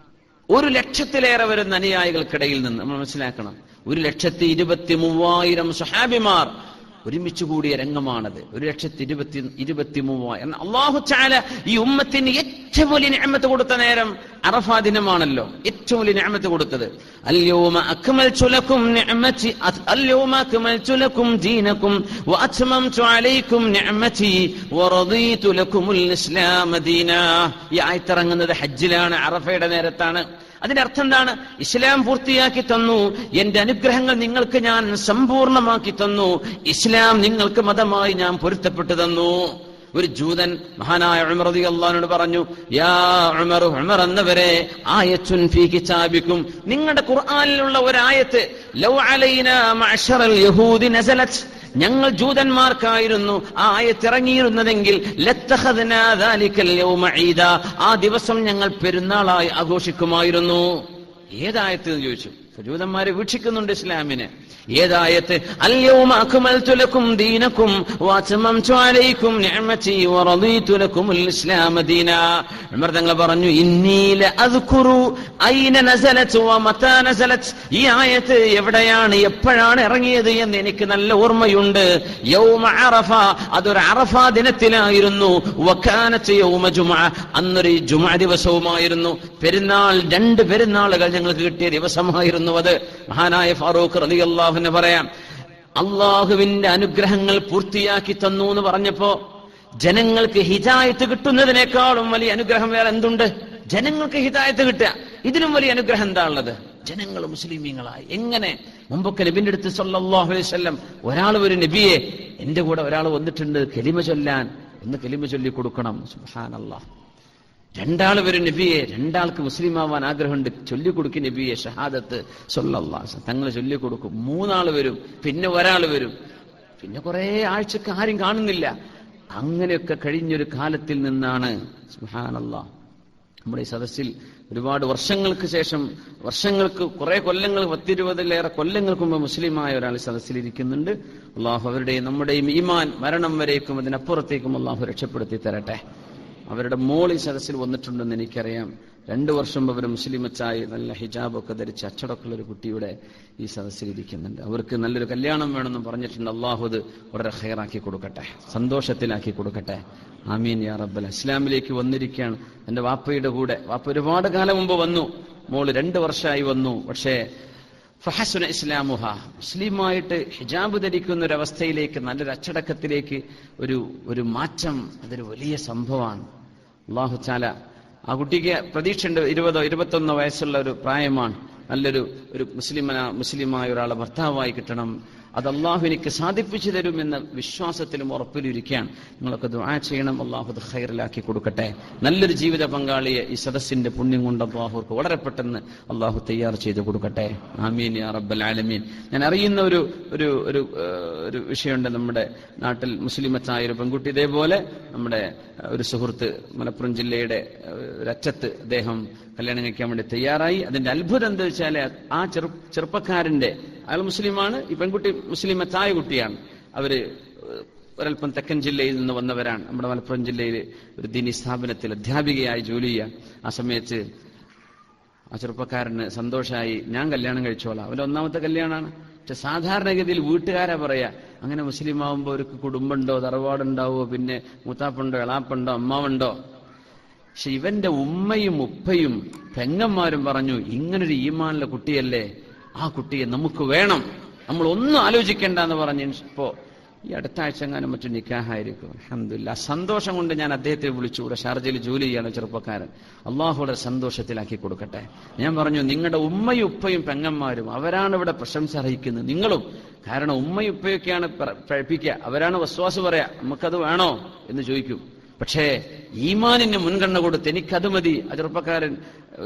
1,00,000-ലേറെ വരുന്ന അനുയായികൾക്കിടയിൽ നിന്ന്. നമ്മൾ മനസ്സിലാക്കണം, 1,23,000 സ്വഹാബിമാർ ഒരുമിച്ച് കൂടിയ രംഗമാണത്. 1,23,000. അല്ലാഹു തആല ഈ ഉമ്മത്തിന് ഏറ്റവും വലിയ നിഅമത്ത് കൊടുത്ത നേരം അറഫാ ദിനമാണല്ലോ. ഏറ്റവും വലിയ നിഅമത്ത് കൊടുത്തത്. അൽയൗമ അക്മൽതു ലക്കും നിഅമതി അൽയൗമ അക്മൽതു ലക്കും ദീനക്കും വഅത്മംതു അലൈക്കും നിഅമതി വറദീതു ലക്കുമുൽ ഇസ്ലാമ ദീനാ. ഈ ആയത്ത് ഇറങ്ങുന്നത് ഹജ്ജിലാണ്, അറഫയുടെ നേരത്താണ്. അതിന്റെ അർത്ഥം എന്താണ്? ഇസ്ലാം പൂർത്തിയാക്കി തന്നു, എന്റെ അനുഗ്രഹങ്ങൾ നിങ്ങൾക്ക് ഞാൻ സമ്പൂർണമാക്കി തന്നു, ഇസ്ലാം നിങ്ങൾക്ക് മതമായി ഞാൻ പൊരുത്തപ്പെട്ടു തന്നു. ഒരു ജൂതൻ മഹാനായ ഉമർ റളിയല്ലാഹുവിനോട് പറഞ്ഞു, യാ ഉമർ, ഉമർ എന്നവരെ, ആയത്തുൻ ഫീ കിതാബിക്കും, നിങ്ങളുടെ ഖുർആനിലുള്ള ഒരു ആയത്ത്, ലൗ അലൈനാ മഅശറൽ യഹൂദി നസലത്, ഞങ്ങൾ ജൂതന്മാർക്കായിരുന്നു ആ ആയത്ത് ഇറങ്ങിയിരുന്നതെങ്കിൽ ലത്തഖദ്നാ ദാലികൽ യൗമ ഈദാ, ആ ദിവസം ഞങ്ങൾ പെരുന്നാളായി ആഘോഷിക്കുമായിരുന്നു. ഏതായത്ത് എന്ന് ചോദിച്ചു. ജൂതന്മാരെ വീക്ഷിക്കുന്നുണ്ട് ഇസ്ലാമിനെ. ഏതായത്ത്? അൽയൗമ അക്മൽതു ലക്കും ദീനക്കും വഅത്മംതു അലൈക്കും നിഅമതി വറദീതു ലക്കുമുൽ ഇസ്ലാമ ദീനാ. ഉമർ തങ്ങൾ പറഞ്ഞു, ഇന്നി ലഅദ്കുറു ഐന നസലത് വമതാ നസലത്, ഈ ആയത്ത് എവിടെയാണ് എപ്പോഴാണ് ഇറങ്ങിയത് എന്ന് എനിക്ക് നല്ല ഓർമ്മയുണ്ട്. യൗമ അറഫ, അതൊരു അറഫ ദിനത്തിലായിരുന്നു. വകാനത് യൗമ ജുമുഅ, അന്നൊരു ജുമുഅ ദിവസവുമായിരുന്നു. പെരുന്നാൾ, 2 പെരുന്നാളുകൾ ഞങ്ങൾക്ക് കിട്ടിയ ദിവസമായിരുന്നു അത്. മഹാനായ ഫാറൂഖ് റളിയല്ലാഹു അൻഹു പറയാം, അള്ളാഹുവിന്റെ അനുഗ്രഹങ്ങൾ പൂർത്തിയാക്കി തന്നു എന്ന് പറഞ്ഞപ്പോ ജനങ്ങൾക്ക് ഹിദായത്ത് കിട്ടുന്നതിനേക്കാളും വലിയ അനുഗ്രഹം വേറെ എന്തുണ്ട്? ജനങ്ങൾക്ക് ഹിദായത്ത് കിട്ടുക, ഇതിലും വലിയ അനുഗ്രഹം എന്താ ഉള്ളത്? ജനങ്ങൾ മുസ്ലിമീങ്ങളായി. എങ്ങനെ? മുമ്പൊക്കെ നബിന്റെ അടുത്ത് സല്ലല്ലാഹു അലൈഹി വസല്ലം ഒരാൾ, ഒരു നബിയെ, എന്റെ കൂടെ ഒരാൾ വന്നിട്ടുണ്ട് കലിമ ചൊല്ലാൻ, ഒന്ന് കലിമ ചൊല്ലി കൊടുക്കണം. സുബ്ഹാനല്ലാഹ്. 2 ആൾ വരും നബിയെ, 2 ആൾക്ക് മുസ്ലിം ആവാൻ ആഗ്രഹമുണ്ട്, ചൊല്ലിക്കൊടുക്കും നബിയെ ഷഹാദത്ത് സല്ലല്ലാഹു അലൈഹി വസല്ലം. തങ്ങൾ ചൊല്ലിക്കൊടുക്കും. 3 ആൾ വരും, പിന്നെ ഒരാൾ വരും, പിന്നെ കുറെ ആഴ്ചക്ക് ആരും കാണുന്നില്ല. അങ്ങനെയൊക്കെ കഴിഞ്ഞൊരു കാലത്തിൽ നിന്നാണ് സുബ്ഹാനല്ലാഹ് നമ്മുടെ ഈ സദസ്സിൽ ഒരുപാട് വർഷങ്ങൾക്ക് ശേഷം, വർഷങ്ങൾക്ക് കുറെ കൊല്ലങ്ങൾ, 10-20-ലേറെ കൊല്ലങ്ങൾക്ക് മുമ്പ് മുസ്ലിമായ ഒരാൾ സദസ്സിലിരിക്കുന്നുണ്ട്. അള്ളാഹു അവരുടെയും നമ്മുടെയും ഈമാൻ മരണം വരേക്കും അതിനപ്പുറത്തേക്കും അള്ളാഹു രക്ഷപ്പെടുത്തി തരട്ടെ. അവരുടെ മോൾ ഈ സദസ്സിൽ വന്നിട്ടുണ്ടെന്ന് എനിക്കറിയാം. 2 വർഷം അവർ മുസ്ലിമച്ചായി നല്ല ഹിജാബൊക്കെ ധരിച്ച് അച്ചടക്കമുള്ള ഒരു കുട്ടിയുടെ ഈ സദസ്സിലിരിക്കുന്നുണ്ട്. അവർക്ക് നല്ലൊരു കല്യാണം വേണമെന്ന് പറഞ്ഞിട്ടുണ്ട്. അള്ളാഹു അത് വളരെ ഖൈറാക്കി കൊടുക്കട്ടെ, സന്തോഷത്തിലാക്കി കൊടുക്കട്ടെ. ആമീൻ യാ റബ്ബൽ. ഇസ്ലാമിലേക്ക് വന്നിരിക്കുകയാണ് എന്റെ വാപ്പയുടെ കൂടെ. വാപ്പ ഒരുപാട് കാലം മുമ്പ് വന്നു, മോള് 2 വർഷമായി വന്നു. പക്ഷേ ഫഹസുന ഇസ്ലാമുഹ, മുസ്ലിമായിട്ട് ഹിജാബ് ധരിക്കുന്ന ഒരു അവസ്ഥയിലേക്ക്, നല്ലൊരു അച്ചടക്കത്തിലേക്ക് ഒരു മാറ്റം, അതൊരു വലിയ സംഭവമാണ്. അല്ലാഹു തആല ആ കുട്ടിക്ക് പ്രതീക്ഷയുണ്ട്. 20-21 വയസ്സുള്ള ഒരു പ്രായമാണ്. നല്ലൊരു മുസ്ലിമായ ഒരാളെ ഭർത്താവായി കിട്ടണം. അത് അള്ളാഹു എനിക്ക് സാധിപ്പിച്ചു തരുമെന്ന വിശ്വാസത്തിലും ഉറപ്പിലിരിക്കുകയാണ്. നിങ്ങളൊക്കെ ദുആ ചെയ്യണം, അള്ളാഹു അത് ഖൈറിലാക്കി കൊടുക്കട്ടെ. നല്ലൊരു ജീവിത പങ്കാളിയെ ഈ സദസ്സിന്റെ പുണ്യം കൊണ്ട് അള്ളാഹുർക്ക് വളരെ പെട്ടെന്ന് അള്ളാഹു തയ്യാർ ചെയ്ത് കൊടുക്കട്ടെ. ആമീൻ യാ റബ്ബൽ ആലമീൻ. ഞാൻ അറിയുന്ന ഒരു വിഷയമുണ്ട്. നമ്മുടെ നാട്ടിൽ മുസ്ലിമത്തായ ഒരു പെൺകുട്ടി, ഇതേപോലെ നമ്മുടെ ഒരു സുഹൃത്ത് മലപ്പുറം ജില്ലയുടെ ഒരറ്റത്ത് അദ്ദേഹം കല്യാണം കഴിക്കാൻ വേണ്ടി തയ്യാറായി. അതിന്റെ അത്ഭുതം എന്താ വെച്ചാൽ, ആ ചെറുപ്പക്കാരന്റെ, അയാൾ മുസ്ലിമാണ്, ഈ പെൺകുട്ടി മുസ്ലിമത്തായ കുട്ടിയാണ്. അവര് ഒരൽപ്പം തെക്കൻ ജില്ലയിൽ നിന്ന് വന്നവരാണ്. നമ്മുടെ മലപ്പുറം ജില്ലയിൽ ഒരു ദീനി സ്ഥാപനത്തിൽ അധ്യാപികയായി ജോലി ചെയ്യുക. ആ സമയത്ത് ആ ചെറുപ്പക്കാരന് സന്തോഷമായി, ഞാൻ കല്യാണം കഴിച്ചോളാം. അവന്റെ 1ാമത്തെ കല്യാണമാണ്. പക്ഷെ സാധാരണഗതിയിൽ വീട്ടുകാരാ പറയാ, അങ്ങനെ മുസ്ലിം ആവുമ്പോ ഒരു കുടുംബമുണ്ടോ, തറവാടുണ്ടാവോ, പിന്നെ മൂത്താപ്പുണ്ടോ, എളാപ്പുണ്ടോ, അമ്മാവുണ്ടോ. പക്ഷെ ഇവന്റെ ഉമ്മയും ഉപ്പയും പെങ്ങന്മാരും പറഞ്ഞു, ഇങ്ങനൊരു ഈമാനുള്ള കുട്ടിയല്ലേ, ആ കുട്ടിയെ നമുക്ക് വേണം, നമ്മൾ ഒന്നും ആലോചിക്കേണ്ട എന്ന് പറഞ്ഞു. ഇപ്പോ ഈ അടുത്ത ആഴ്ച എങ്ങാനും മറ്റു നിക്കാഹായിരിക്കും. അൽഹംദുലില്ലാഹ്. സന്തോഷം കൊണ്ട് ഞാൻ അദ്ദേഹത്തെ വിളിച്ചു. ഇവിടെ ഷാർജയിൽ ജോലി ചെയ്യാണ് ചെറുപ്പക്കാരൻ. അള്ളാഹുടെ സന്തോഷത്തിലാക്കി കൊടുക്കട്ടെ. ഞാൻ പറഞ്ഞു, നിങ്ങളുടെ ഉമ്മയും ഉപ്പയും പെങ്ങന്മാരും അവരാണ് ഇവിടെ പ്രശംസ അർഹിക്കുന്നത്, നിങ്ങളും. കാരണം ഉമ്മയും ഉപ്പയൊക്കെയാണ് പഠിപ്പിക്കുക, അവരാണ് വസ്വാസ് പറയാ, നമുക്കത് വേണോ എന്ന് ചോദിക്കും. പക്ഷേ ഈമാനിന് മുൻഗണന കൊടുത്ത് എനിക്കത് മതി. ആ ചെറുപ്പക്കാരൻ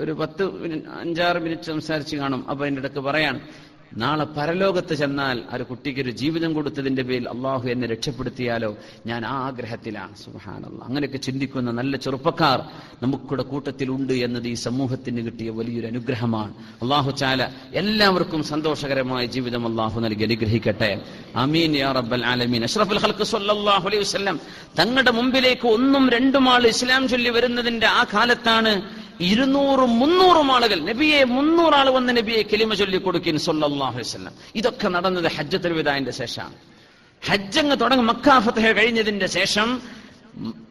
ഒരു 5-6 മിനിറ്റ് സംസാരിച്ച് കാണും. അപ്പൊ അതിൻ്റെ ഇടയ്ക്ക് പറയാൻ, നാളെ പരലോകത്ത് ചെന്നാൽ ഒരു കുട്ടിക്ക് ഒരു ജീവിതം കൊടുത്തതിന്റെ പേരിൽ അള്ളാഹു എന്നെ രക്ഷപ്പെടുത്തിയാലോ, ഞാൻ ആ ആഗ്രഹത്തിലാണ്. സുബ്ഹാനല്ലാഹ്. അങ്ങനെയൊക്കെ ചിന്തിക്കുന്ന നല്ല ചെറുപ്പക്കാർ നമുക്കുടെ കൂട്ടത്തിലുണ്ട് എന്നത് ഈ സമൂഹത്തിന് കിട്ടിയ വലിയൊരു അനുഗ്രഹമാണ്. അള്ളാഹു ചാല എല്ലാവർക്കും സന്തോഷകരമായ ജീവിതം അള്ളാഹു നൽകി അനുഗ്രഹിക്കട്ടെ. ആമീൻ യാ റബ്ബൽ ആലമീൻ. അഷ്റഫുൽ ഖൽഖ് സ്വല്ലല്ലാഹു അലൈഹി വസല്ലം തങ്ങളുടെ മുമ്പിലേക്ക് 1-2 ആൾ ഇസ്ലാം ചൊല്ലി വരുന്നതിന്റെ ആ കാലത്താണ് 200-300 ആളുകൾ, നബിയെ 300 ആൾ വന്ന് നബിയെ കലിമ ചൊല്ലി കൊടുക്കിൻ സ്വല്ലല്ലാഹു അലൈഹി വസല്ലം. ഇതൊക്കെ നടന്നത് ഹജ്ജത്തുൽ വിദാഇന്റെ ശേഷമാണ്. ഹജ്ജങ്ങ് തുടങ്ങി മക്കാ ഫത്ഹ് കഴിഞ്ഞതിന്റെ ശേഷം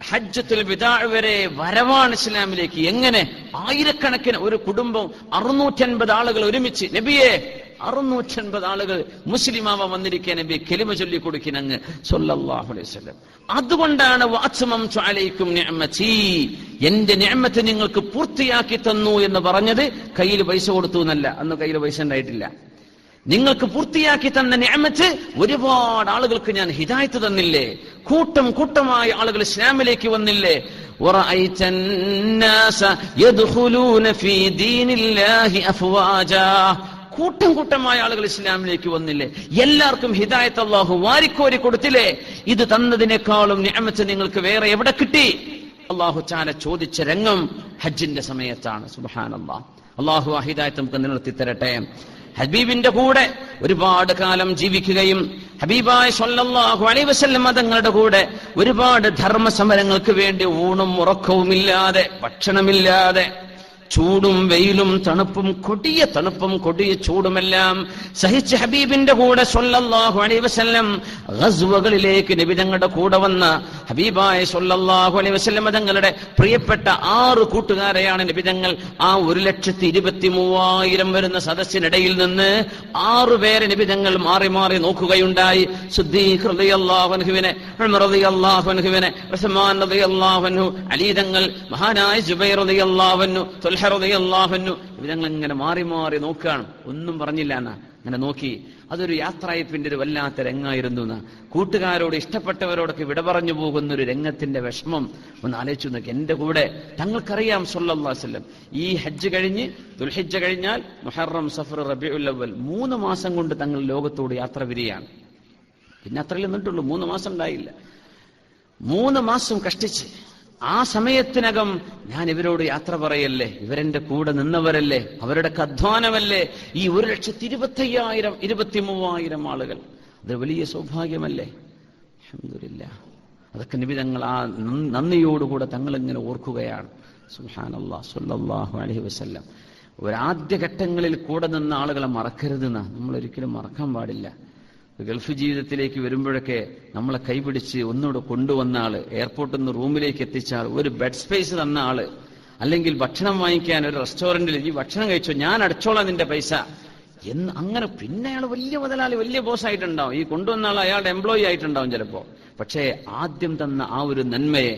ഹജ്ജത്തുൽ വിദാ വരെ വരവാണ് ഇസ്ലാമിലേക്ക്. എങ്ങനെ? ആയിരക്കണക്കിന് ഒരു കുടുംബം 650 ആളുകൾ ഒരുമിച്ച്, നബിയെ 650 ആളുകൾ മുസ്ലിമാവ വന്നിരിക്കാൻ നബി കലിമ ചൊല്ലി കൊടുക്കിനങ്ങ് സ്വല്ലല്ലാഹു അലൈഹി വസല്ലം. അതുകൊണ്ടാണ് വഅത്മംതു അലൈക്കും നിഅമതി, എന്റെ നിഅമത്ത് നിങ്ങൾക്ക് പൂർത്തിയാക്കി തന്നു എന്ന് പറഞ്ഞത്. കയ്യിൽ പൈസ കൊടുത്തു എന്നല്ല, അന്ന് കയ്യിൽ പൈസ ഉണ്ടായിട്ടില്ല. നിങ്ങൾക്ക് പൂർത്തിയാക്കി തന്ന നിഅമത്ത്, ഒരുപാട് ആളുകൾക്ക് ഞാൻ ഹിദായത്ത് തന്നില്ലേ, കൂട്ടം കൂട്ടമായ ആളുകൾ ഇസ്ലാമിലേക്ക് വന്നില്ലേ. വറഅയ്ത അന്നാസ യദ്ഖുലൂന ഫീ ദീനില്ലാഹി അഫ്വാജാ, കൂട്ടം കൂട്ടമായ ആളുകൾ ഇസ്ലാമിലേക്ക് വന്നില്ലേ. എല്ലാവർക്കും ഹിദായത്ത് അല്ലാഹു വാരിക്കോരി കൊടുത്തില്ലേ. ഇത് തന്നതിനേക്കാളും നിഅമത്ത് നിങ്ങൾക്ക് വേറെ എവിടെ കിട്ടി? അല്ലാഹു തആല ചോദിച്ച രംഗം ഹജ്ജിന്റെ സമയത്താണ്. സുബ്ഹാനല്ലാഹ്. അല്ലാഹു ആ ഹിദായത്ത് നമുക്ക് നിലനിർത്തി തരട്ടെ. ഹബീബിന്റെ കൂടെ ഒരുപാട് കാലം ജീവിക്കുകയും ഹബീബായ സ്വല്ലല്ലാഹു അലൈഹി വസല്ലം തങ്ങളുടെ കൂടെ ഒരുപാട് ധർമ്മ സമരങ്ങൾക്ക് വേണ്ടി ഊണും ഉറക്കവുമില്ലാതെ, ഭക്ഷണമില്ലാതെ, ചൂടും വെയിലും തണുപ്പും, കൊടിയ തണുപ്പും കൊടിയ ചൂടുമെല്ലാം സഹിച്ച് ഹബീബിന്റെ കൂടെ സ്വല്ലല്ലാഹു അലൈഹി വസല്ലം ഗസ്വകളിലേക്ക് നബി തങ്ങളുടെ കൂടെ വന്ന ഹബീബായ സ്വല്ലല്ലാഹു അലൈഹി വസല്ലം തങ്ങളുടെ പ്രിയപ്പെട്ട 6 കൂട്ടുകാരെയാണ് നബി തങ്ങൾ ആ 1,23,000 വരുന്ന സദസ്സിനിടയിൽ നിന്ന് 6 പേരെ നബി തങ്ങൾ മാറി മാറി നോക്കുകയുണ്ടായി. സിദ്ദീഖ് റളിയല്ലാഹു അൻഹുവിനെ, ഉമർ റളിയല്ലാഹു അൻഹുവിനെ, ഉസ്മാൻ റളിയല്ലാഹു അൻഹു, അലി തങ്ങൾ, മഹാനായ ജുബൈർ റളിയല്ലാഹു അൻഹു, ഇവരങ്ങൾ ഇങ്ങനെ മാറി മാറി നോക്കുകയാണ്. ഒന്നും പറഞ്ഞില്ല എന്നാ, അങ്ങനെ നോക്കി. അതൊരു യാത്രയപ്പിന്റെ ഒരു വല്ലാത്ത രംഗമായിരുന്നു എന്നാ. കൂട്ടുകാരോട്, ഇഷ്ടപ്പെട്ടവരോടൊക്കെ വിട പറഞ്ഞു പോകുന്ന ഒരു രംഗത്തിന്റെ വിഷമം ഒന്ന് ആലോചിച്ചു നോക്കി. എന്റെ കൂടെ തങ്ങൾക്കറിയാം സ്വല്ലല്ലാഹു അലൈഹി വസല്ലം ഈ ഹജ്ജ് കഴിഞ്ഞ്, ദുൽഹിജ്ജ കഴിഞ്ഞാൽ മുഹറം, സഫർ, റബീഉൽ അവ്വൽ 3 മാസം കൊണ്ട് തങ്ങൾ ലോകത്തോട് യാത്ര പിരിയാണ്. പിന്നെ അത്രയല്ലേ നിന്നിട്ടുള്ളൂ, 3 മാസം ഉണ്ടായില്ല. 3 മാസം കഷ്ടിച്ച് ആ സമയത്തിനകം ഞാൻ ഇവരോട് യാത്ര പറയല്ലേ, ഇവരെന്റെ കൂടെ നിന്നവരല്ലേ, അവരുടെ അധ്വാനമല്ലേ ഈ 1,25,000 23,000 ആളുകൾ. അത് വലിയ സൗഭാഗ്യമല്ലേ. അൽഹംദുലില്ലാഹ്. അതൊക്കെ നബി തങ്ങൾ ആ നന്ദിയോടുകൂടെ തങ്ങൾ ഇങ്ങനെ ഓർക്കുകയാണ്. സുബ്ഹാനല്ലാഹ്. സ്വല്ലല്ലാഹു അലൈഹി വസല്ലം ഒരാദ്യ ഘട്ടങ്ങളിൽ കൂടെ നിന്ന ആളുകളെ മറക്കരുതെന്ന് നമ്മൾ ഒരിക്കലും മറക്കാൻ പാടില്ല. ഗൾഫ് ജീവിതത്തിലേക്ക് വരുമ്പോഴൊക്കെ നമ്മളെ കൈപിടിച്ച് ഒന്നുകൂടെ കൊണ്ടുവന്ന ആള്, എയർപോർട്ടിൽ നിന്ന് റൂമിലേക്ക് എത്തിച്ച ആൾ, ഒരു ബെഡ് സ്പേസ് തന്ന ആള്, അല്ലെങ്കിൽ ഭക്ഷണം വാങ്ങിക്കാൻ ഒരു റെസ്റ്റോറന്റിൽ ഈ ഭക്ഷണം കഴിച്ചോ, ഞാൻ അടച്ചോളാം നിന്റെ പൈസ എന്ന്, അങ്ങനെ പിന്നെ അയാൾ വലിയ മുതലാളി, വലിയ ബോസ് ആയിട്ടുണ്ടാവും. ഈ കൊണ്ടുവന്ന ആൾ അയാളുടെ എംപ്ലോയി ആയിട്ടുണ്ടാവും ചിലപ്പോ. പക്ഷേ ആദ്യം തന്ന ആ ഒരു നന്മയെ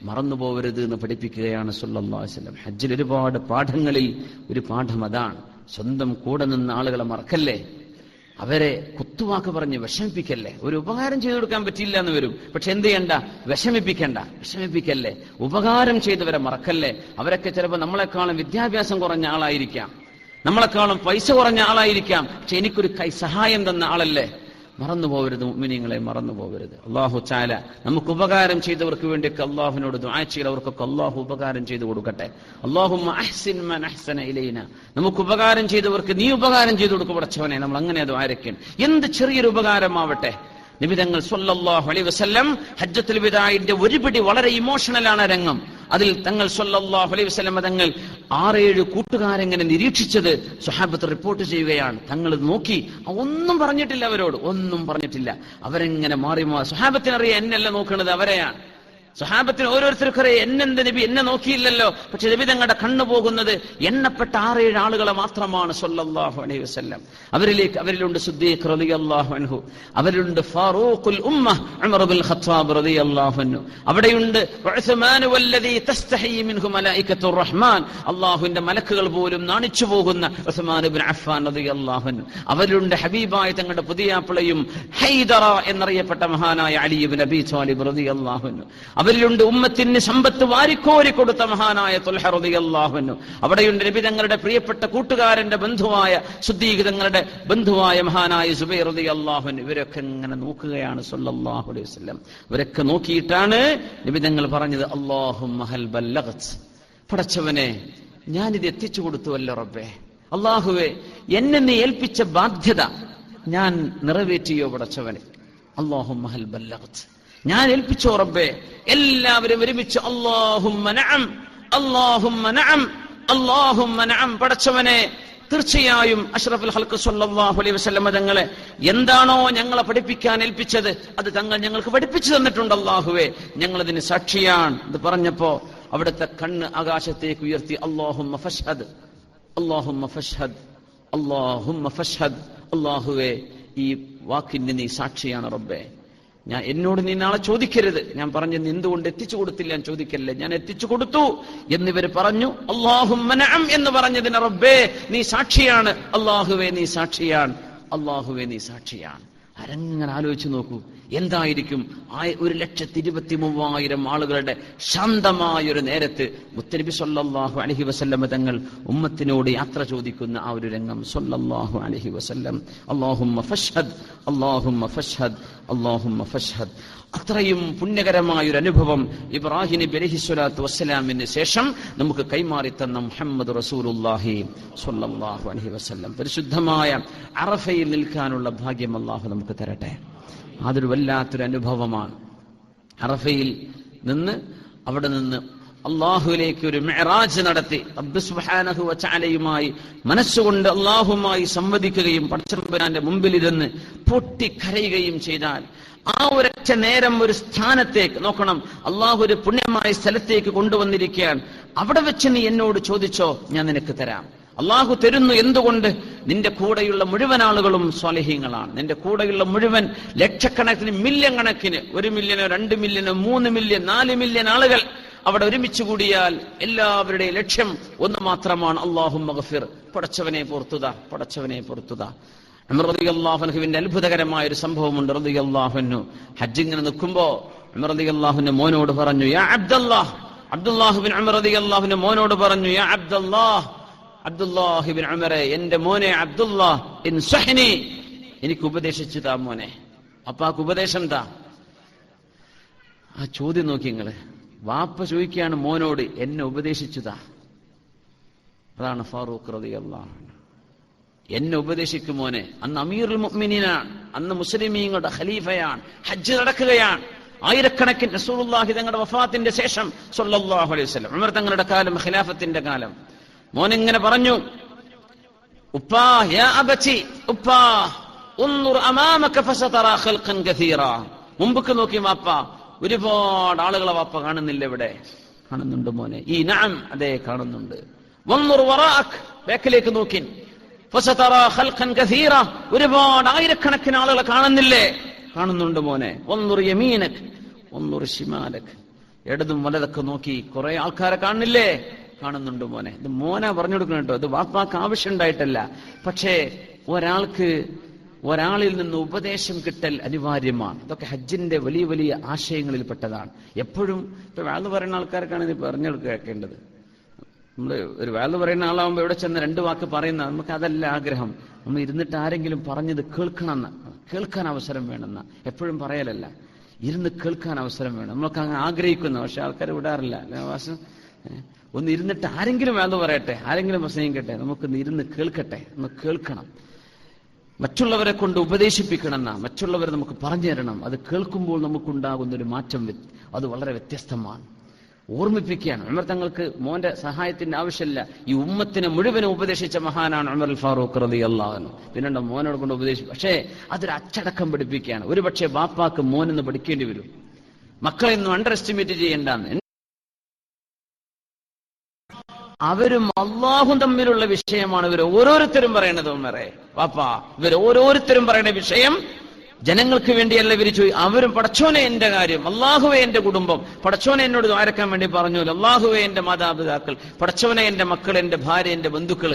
മറന്നുപോകരുത് എന്ന് പഠിപ്പിക്കുകയാണ് സ്വല്ലല്ലാഹു അലൈഹി വസല്ലം. ഹജ്ജിൽ ഒരുപാട് പാഠങ്ങളിൽ ഒരു പാഠം അതാണ്. സ്വന്തം കൂടെ നിന്ന ആളുകളെ മറക്കല്ലേ, അവരെ കുത്തുവാക്ക് പറഞ്ഞ് വിഷമിപ്പിക്കല്ലേ. ഒരു ഉപകാരം ചെയ്തു കൊടുക്കാൻ പറ്റില്ല എന്ന് വരും, പക്ഷെ എന്ത് ചെയ്യണ്ട, വിഷമിപ്പിക്കല്ലേ. ഉപകാരം ചെയ്തവരെ മറക്കല്ലേ. അവരൊക്കെ ചിലപ്പോൾ നമ്മളെക്കാളും വിദ്യാഭ്യാസം കുറഞ്ഞ ആളായിരിക്കാം, നമ്മളെക്കാളും പൈസ കുറഞ്ഞ ആളായിരിക്കാം, പക്ഷെ എനിക്കൊരു സഹായം തന്ന ആളല്ലേ. മറന്നുപോകരുത് മുഅ്മിനീങ്ങളെ, മറന്നുപോകരുത്. അല്ലാഹു തആല നമുക്ക് ഉപകാരം ചെയ്തവർക്ക് വേണ്ടിയൊക്കെ അല്ലാഹുവിനോട് ദുആ ചെയ്തവർക്കൊക്കെ അല്ലാഹു ഉപകാരം ചെയ്തു കൊടുക്കട്ടെ. അല്ലാഹുമ്മ അഹ്സിൻ മൻ അഹ്സന ഇലൈന, നമുക്ക് ഉപകാരം ചെയ്തവർക്ക് നീ ഉപകാരം ചെയ്തു കൊടുക്കുക പടച്ചവനെ. നമ്മൾ അങ്ങനെ ദുആരക്കാൻ, എന്ത് ചെറിയൊരു ഉപകാരമാവട്ടെ. നബി തങ്ങൾ സ്വല്ലല്ലാഹു അലൈഹി വസല്ലം ഹജ്ജത്തുൽ വിദാഇന്റെ ഒരുപിടി വളരെ ഇമോഷണലാണ് രംഗം. അതിൽ തങ്ങൾ സ്വല്ലല്ലാഹു അലൈഹി വസല്ലം തങ്ങൾ 6-7 കൂട്ടുകാരെങ്ങനെ നിരീക്ഷിച്ചത് സ്വഹാബത്ത് റിപ്പോർട്ട് ചെയ്യുകയാണ്. തങ്ങൾ നോക്കി, ഒന്നും പറഞ്ഞിട്ടില്ല, അവരോട് ഒന്നും പറഞ്ഞിട്ടില്ല. അവരെങ്ങനെ മാറി മാറി. സ്വഹാബത്തിനറിയാം എന്നല്ല നോക്കുന്നത്, അവരെയാണ്. സ്വഹാബത്തിന് ഓരോരുത്തർക്കറിയാം എന്നെന്ത് നബി എന്നെ നോക്കിയില്ലല്ലോ. പക്ഷെ നബി തങ്ങളുടെ കണ്ണു പോകുന്നത് എണ്ണപ്പെട്ട 6-7 ആളുകളെ മാത്രമാണ് സ്വല്ലല്ലാഹു അലൈഹി വസല്ലം. അവരിലുണ്ട് സിദ്ദീഖ് റളിയല്ലാഹു അൻഹു, അവരിലുണ്ട് ഫാറൂഖുൽ ഉമ്മ ഉമർ ഇബ്നുൽ ഖത്താബ് റളിയല്ലാഹു അൻഹു, അവിടെയുണ്ട് ഉസ്മാൻ വല്ലദീ തസ്തഹി മിൻഹു മലായികത്തുർ റഹ്മാൻ, അല്ലാഹുവിന്റെ മലക്കുകൾ പോലും നാണിച്ചു പോകുന്ന ഉസ്മാൻ ഇബ്നു അഫ്ഫാൻ റളിയല്ലാഹു അൻഹു. അവരിലുണ്ട് ഹബീബായ തങ്ങളുടെ പുതിയാപ്പിളയും ഹൈദറ എന്നറിയപ്പെട്ട മഹാനായ അലി ഇബ്നു അബീ ത്വാലിബ് റളിയല്ലാഹു അൻഹു. അവരിലുണ്ട് ഉമ്മത്തിന് സമ്പത്ത് വാരിക്കോരി കൊടുത്ത മഹാനായ തുൽഹ റളിയല്ലാഹു അൻഹു. അവിടെയുണ്ട് നബി തങ്ങളുടെ പ്രിയപ്പെട്ട കൂട്ടുകാരന്റെ ബന്ധുവായ സിദ്ദീഖ് തങ്ങളുടെ ബന്ധുവായ മഹാനായ സുബൈർ റളിയല്ലാഹു അൻഹു. ഇവരൊക്കെ ഇങ്ങനെ നോക്കുകയാണ് സല്ലല്ലാഹു അലൈഹി വസല്ലം. ഇവരൊക്കെ നോക്കിയിട്ടാണ് നബി തങ്ങൾ പറഞ്ഞത്, അല്ലാഹുമ്മ ഹൽ ബല്ലഗത്, പടച്ചവനെ ഞാനിത് എത്തിച്ചു കൊടുത്തുവല്ലോ റബ്ബേ, അല്ലാഹുവേ എന്നെ നീ ഏൽപ്പിച്ച ബാധ്യത ഞാൻ നിറവേറ്റിയോ പടച്ചവനെ. അല്ലാഹുമ്മ ഹൽ ബല്ലഗത്, ഞാൻ ഏൽപ്പിച്ചോ റബ്ബേ. എല്ലാവരും ഒരുമിച്ച് അല്ലാഹുമ്മ നഅം, അല്ലാഹുമ്മ നഅം, അല്ലാഹുമ്മ നഅം. പടച്ചവനെ തീർച്ചയായും അഷ്റഫുൽ ഖൽഖ് സ്വല്ലല്ലാഹു അലൈഹി വസല്ലം തങ്ങളെ എന്താണോ ഞങ്ങളെ പഠിപ്പിക്കാൻ ഏൽപ്പിച്ചത് അത് തങ്ങൾ ഞങ്ങൾക്ക് പഠിപ്പിച്ചു തന്നിട്ടുണ്ട് അല്ലാഹുവേ, ഞങ്ങളതിന് സാക്ഷിയാണ്. ഇത് പറഞ്ഞപ്പോ അവിടുത്തെ കണ്ണ് ആകാശത്തേക്ക് ഉയർത്തി, അല്ലാഹുമ്മ ഫഷ്ഹദ്, അല്ലാഹുമ്മ ഫഷ്ഹദ്, അല്ലാഹുമ്മ ഫഷ്ഹദ്. അല്ലാഹുവേ ഈ വാക്കിന് നീ സാക്ഷിയാണ് റബ്ബേ. എന്നോട് നീ നാളെ ചോദിക്കരുത്, ഞാൻ പറഞ്ഞത് എന്തുകൊണ്ട് എത്തിച്ചു കൊടുത്തില്ല ഞാൻ ചോദിക്കല്ലേ, ഞാൻ എത്തിച്ചു കൊടുത്തു എന്നിവര് പറഞ്ഞു. അല്ലാഹുമ്മ നഅം എന്ന് പറഞ്ഞതിന് റബ്ബേ നീ സാക്ഷിയാണ്, അല്ലാഹുവേ നീ സാക്ഷിയാണ്, അല്ലാഹുവേ നീ സാക്ഷിയാണ്. ആരെങ്ങനെ ആലോചിച്ചു നോക്കൂ, എന്തായിരിക്കും 1,23,000 ആളുകളുടെ ശാന്തമായൊരു നേരത്ത് മുത്തനബി സല്ലല്ലാഹു അലൈഹി വസല്ലം തങ്ങൾ ഉമ്മത്തിനോട് യാത്ര ചോദിക്കുന്ന ആ ഒരു രംഗം. സല്ലല്ലാഹു അലൈഹി വസല്ലം, അല്ലാഹുമ്മ ഫഷ്ഹദ്, അല്ലാഹുമ്മ ഫഷ്ഹദ്, അല്ലാഹുമ്മ ഫഷ്ഹദ്. അത്രയും പുണ്യകരമായൊരു അനുഭവം ഇബ്രാഹിം നബി അലൈഹിസ്സലാത്തു വസ്സലാമിന് ശേഷം നമുക്ക് കൈമാറി തന്ന മുഹമ്മദ് റസൂലുള്ളാഹി സ്വല്ലല്ലാഹു അലൈഹി വസല്ലം. പരിശുദ്ധമായ അറഫയിൽ നിൽക്കാനുള്ള ഭാഗ്യം അല്ലാഹു നമുക്ക് തരട്ടെ. അതൊരു വല്ലാത്തൊരു അനുഭവമാണ്. അറഫയിൽ നിന്ന് അവിടെ നിന്ന് അള്ളാഹുവിലേക്ക് ഒരു മിഅ്റാജ് നടത്തി റബ്ബ് സുബ്ഹാനഹു വ തആലയുമായി മനസ്സുകൊണ്ട് അള്ളാഹുമായി സംവദിക്കുകയും പടച്ചതമ്പുരാന്റെ മുമ്പിലിരുന്ന് പൊട്ടിക്കരയുകയും ചെയ്താൽ ആ ഒരൊറ്റ നേരം ഒരു സ്ഥാനത്തേക്ക് നോക്കണം, അള്ളാഹു ഒരു പുണ്യമായ സ്ഥലത്തേക്ക് കൊണ്ടുവന്നിരിക്കുകയാണ്. അവിടെ വെച്ച് നീ എന്നോട് ചോദിച്ചോ, ഞാൻ നിനക്ക് തരാം. അള്ളാഹു തരുന്നു. എന്തുകൊണ്ട്? നിന്റെ കൂടെയുള്ള മുഴുവൻ ആളുകളും സ്വാലിഹീങ്ങളാണ്. നിന്റെ കൂടെയുള്ള മുഴുവൻ ലക്ഷക്കണക്കിന്, മില്യൺ കണക്കിന്, 1 മില്യനോ 2 മില്യനോ 3 മില്യൺ 4 മില്യൺ ആളുകൾ അവിടെ ഒരുമിച്ച് കൂടിയാൽ എല്ലാവരുടെയും ലക്ഷ്യം ഒന്ന് മാത്രമാണ്, അല്ലാഹുമ്മ ഗഫിർ, പടച്ചവനെ പൊറുത്തുതാ, പടച്ചവനെ പൊറുത്തുതാ. ഉമർ റളിയല്ലാഹു അൻഹുവിന്റെ അത്ഭുതകരമായ ഒരു സംഭവമുണ്ട്. റളിയല്ലാഹു അൻഹു ഹജ്ജ് ഇങ്ങനെ നിൽക്കുമ്പോ ഉമർ റളിയല്ലാഹു അൻഹു മോനോട് പറഞ്ഞു, യാ അബ്ദുല്ലാഹ്, അബ്ദുല്ലാഹ് ബിൻ ഉമർ റളിയല്ലാഹു അൻഹു മോനോട് പറഞ്ഞു, യാ അബ്ദുല്ലാഹ്, അബ്ദുല്ലാഹ് ബിൻ ഉമറെ, എന്റെ മോനെ അബ്ദുല്ലാഹ്, ഇൻസഹ്നി, എനിക്ക് ഉപദേശിച്ചു താ മോനെ. അപ്പാക്ക് ഉപദേശം താ. ആ ചോദ്യം നോക്കി നിങ്ങള്, വാപ്പ ചോദിക്കുകയാണ് മോനോട്, എന്നെ ഉപദേശിച്ചു താ. അതാണ് ഫാറൂഖ് റളിയല്ലാഹു അൻഹു. എന്നെ ഉപദേശിക്കും മോനെ. അന്ന് അമീറുൽ മുഅ്മിനീനാണ്, അന്ന് മുസ്ലിമീങ്ങളുടെ ഖലീഫയാണ്, ഹജ്ജ് നടക്കുകയാണ്. ആയിരക്കണക്കിന് റസൂലുള്ളാഹി തങ്ങളുടെ വഫാത്തിന്റെ ശേഷം സ്വല്ലല്ലാഹു അലൈഹി വസല്ലം ഉമർ തങ്ങളുടെ കാലം, ഖിലാഫത്തിന്റെ കാലം. മോനിങ്ങനെ പറഞ്ഞു, ഉപ്പാ യാ അബതി, ഉപ്പാ ഉൻദുർ അമാമക ഫസതറാ ഖൽഖൻ കസീറാ. മുമ്പക്ക് നോക്കി വാപ്പ, ഒരുപാട് ആളുകളെ വാപ്പ കാണുന്നില്ല ഇവിടെ? കാണുന്നുണ്ട് മോനെ. ഈ നഅം, അതേ കാണുന്നുണ്ട്. വൻദുർ വറാഅക്, ബാക്കിലേക്ക് നോക്കി, ഫസതറാ ഖൽഖൻ കസീറാ, ഒരുപാട് ആയിരക്കണക്കിന് ആളുകളെ കാണുന്നില്ലേ? കാണുന്നുണ്ട് മോനെ. വൻദുർ യമീനക് വൻദുർ ശിമാലക്, ഇടതും വലതൊക്കെ നോക്കി, കുറെ ആൾക്കാരെ കാണുന്നില്ലേ? കാണുന്നുണ്ട് മോനെ. ഇത് മോനാ പറഞ്ഞു കൊടുക്കണം കേട്ടോ, ഇത് വാപ്പാക്ക് ആവശ്യമുണ്ടായിട്ടല്ല. പക്ഷേ ഒരാളിൽ നിന്ന് ഉപദേശം കിട്ടൽ അനിവാര്യമാണ്. ഇതൊക്കെ ഹജ്ജിന്റെ വലിയ വലിയ ആശയങ്ങളിൽപ്പെട്ടതാണ്. എപ്പോഴും ഇപ്പൊ വാള് പറയുന്ന ആൾക്കാർക്കാണ് ഇത് പറഞ്ഞു കേൾക്കേണ്ടത്. നമ്മള് ഒരു വാള് പറയുന്ന ആളാവുമ്പോ എവിടെ ചെന്ന് 2 വാക്ക് പറയുന്ന, നമുക്ക് അതല്ല ആഗ്രഹം. നമ്മൾ ഇരുന്നിട്ട് ആരെങ്കിലും പറഞ്ഞത് കേൾക്കണമെന്ന്, കേൾക്കാൻ അവസരം വേണമെന്ന എപ്പോഴും പറയലല്ല, ഇരുന്ന് കേൾക്കാൻ അവസരം വേണം. നമ്മളൊക്കെ അങ്ങ് ആഗ്രഹിക്കുന്നു, പക്ഷെ ആൾക്കാർ വിടാറില്ല. ഒന്ന് ഇരുന്നിട്ട് ആരെങ്കിലും വേണ്ട പറയട്ടെ, ആരെങ്കിലും പ്രസംഗിക്കട്ടെ, നമുക്കൊന്ന് ഇരുന്ന് കേൾക്കട്ടെ, ഒന്ന് കേൾക്കണം. മറ്റുള്ളവരെ കൊണ്ട് ഉപദേശിപ്പിക്കണം, മറ്റുള്ളവരെ നമുക്ക് പറഞ്ഞു തരണം. അത് കേൾക്കുമ്പോൾ നമുക്കുണ്ടാകുന്നൊരു മാറ്റം അത് വളരെ വ്യത്യസ്തമാണ്. ഓർമ്മിപ്പിക്കുകയാണ്. ഉമർ തങ്ങൾക്ക് മോന്റെ സഹായത്തിന്റെ ആവശ്യമില്ല. ഈ ഉമ്മത്തിനെ മുഴുവനും ഉപദേശിച്ച മഹാനാണ് ഉമർ ഫാറൂഖ് റളിയല്ലാഹു അൻഹു. പിന്നെ മോനോട് കൊണ്ട് ഉപദേശിക്കും. പക്ഷേ അതൊരു അച്ചടക്കം പഠിപ്പിക്കുകയാണ്. ഒരുപക്ഷെ ബാപ്പാക്ക് മോനെന്ന് പഠിക്കേണ്ടി വരും. മക്കളെ ഒന്നും അണ്ടർ എസ്റ്റിമേറ്റ് ചെയ്യേണ്ടെന്ന്. അവരും അള്ളാഹും തമ്മിലുള്ള വിഷയമാണ് ഇവർ ഓരോരുത്തരും പറയണത്. ഉമറേ പാപ്പാ, ഇവർ ഓരോരുത്തരും പറയുന്ന വിഷയം ജനങ്ങൾക്ക് വേണ്ടിയല്ല ഇവർ അവരും പടച്ചോനെ എന്റെ കാര്യം, അള്ളാഹുവെ എന്റെ കുടുംബം, പടച്ചോനെ എന്നോട് ദ്വാരക്കാൻ വേണ്ടി പറഞ്ഞു, അള്ളാഹുവെ എന്റെ മാതാപിതാക്കൾ, പടച്ചോനെ എന്റെ മക്കൾ, എന്റെ ഭാര്യ, എന്റെ ബന്ധുക്കൾ.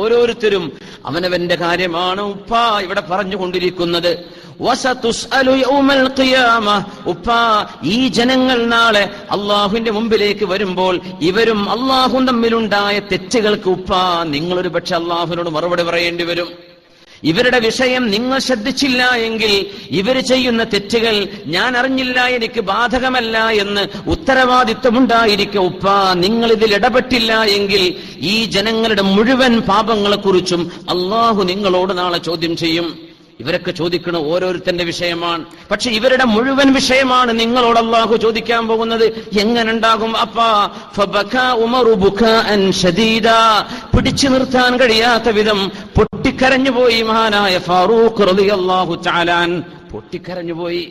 ഓരോരുത്തരും അവനവന്റെ കാര്യമാണ് ഉപ്പ ഇവിടെ പറഞ്ഞുകൊണ്ടിരിക്കുന്നത്. വസതുസ്അലു യൗമൽ ഖിയാമ, ഉപ്പാ ഈ ജനങ്ങൾ നാളെ അള്ളാഹുവിന്റെ മുമ്പിലേക്ക് വരുമ്പോൾ ഇവരും അള്ളാഹും തമ്മിലുണ്ടായ തെറ്റുകൾക്ക് ഉപ്പാ നിങ്ങളൊരു പക്ഷെ അള്ളാഹുവിനോട് മറുപടി പറയേണ്ടി വരും. ഇവരുടെ വിഷയം നിങ്ങൾ ശ്രദ്ധിച്ചില്ല എങ്കിൽ ഇവർ ചെയ്യുന്ന തെറ്റുകൾ ഞാൻ അറിഞ്ഞില്ല, എനിക്ക് ബാധകമല്ല എന്ന് ഉത്തരവാദിത്വമുണ്ടായിരിക്കെ ഉപ്പാ നിങ്ങൾ ഇതിൽ ഇടപെട്ടില്ല എങ്കിൽ ഈ ജനങ്ങളുടെ മുഴുവൻ പാപങ്ങളെക്കുറിച്ചും അള്ളാഹു നിങ്ങളോട് നാളെ ചോദ്യം ചെയ്യും. ഇവരൊക്കെ ചോദിക്കുന്ന ഓരോരുത്തന്റെ വിഷയമാണ്, പക്ഷെ ഇവരുടെ മുഴുവൻ വിഷയമാണ് നിങ്ങളോട് അള്ളാഹു ചോദിക്കാൻ പോകുന്നത്. എങ്ങനെ ഉണ്ടാകും അപ്പാ? ഫബകാ ഉമറു ബുകാഅൻ ശദീദാ, പിടിച്ചു നിർത്താൻ കഴിയാത്ത വിധം പൊട്ടിക്കരഞ്ഞുപോയി മഹാനായ ഫാറൂഖ് റളിയല്ലാഹു തആല അൻഹു. പൊട്ടിക്കരഞ്ഞുപോയി.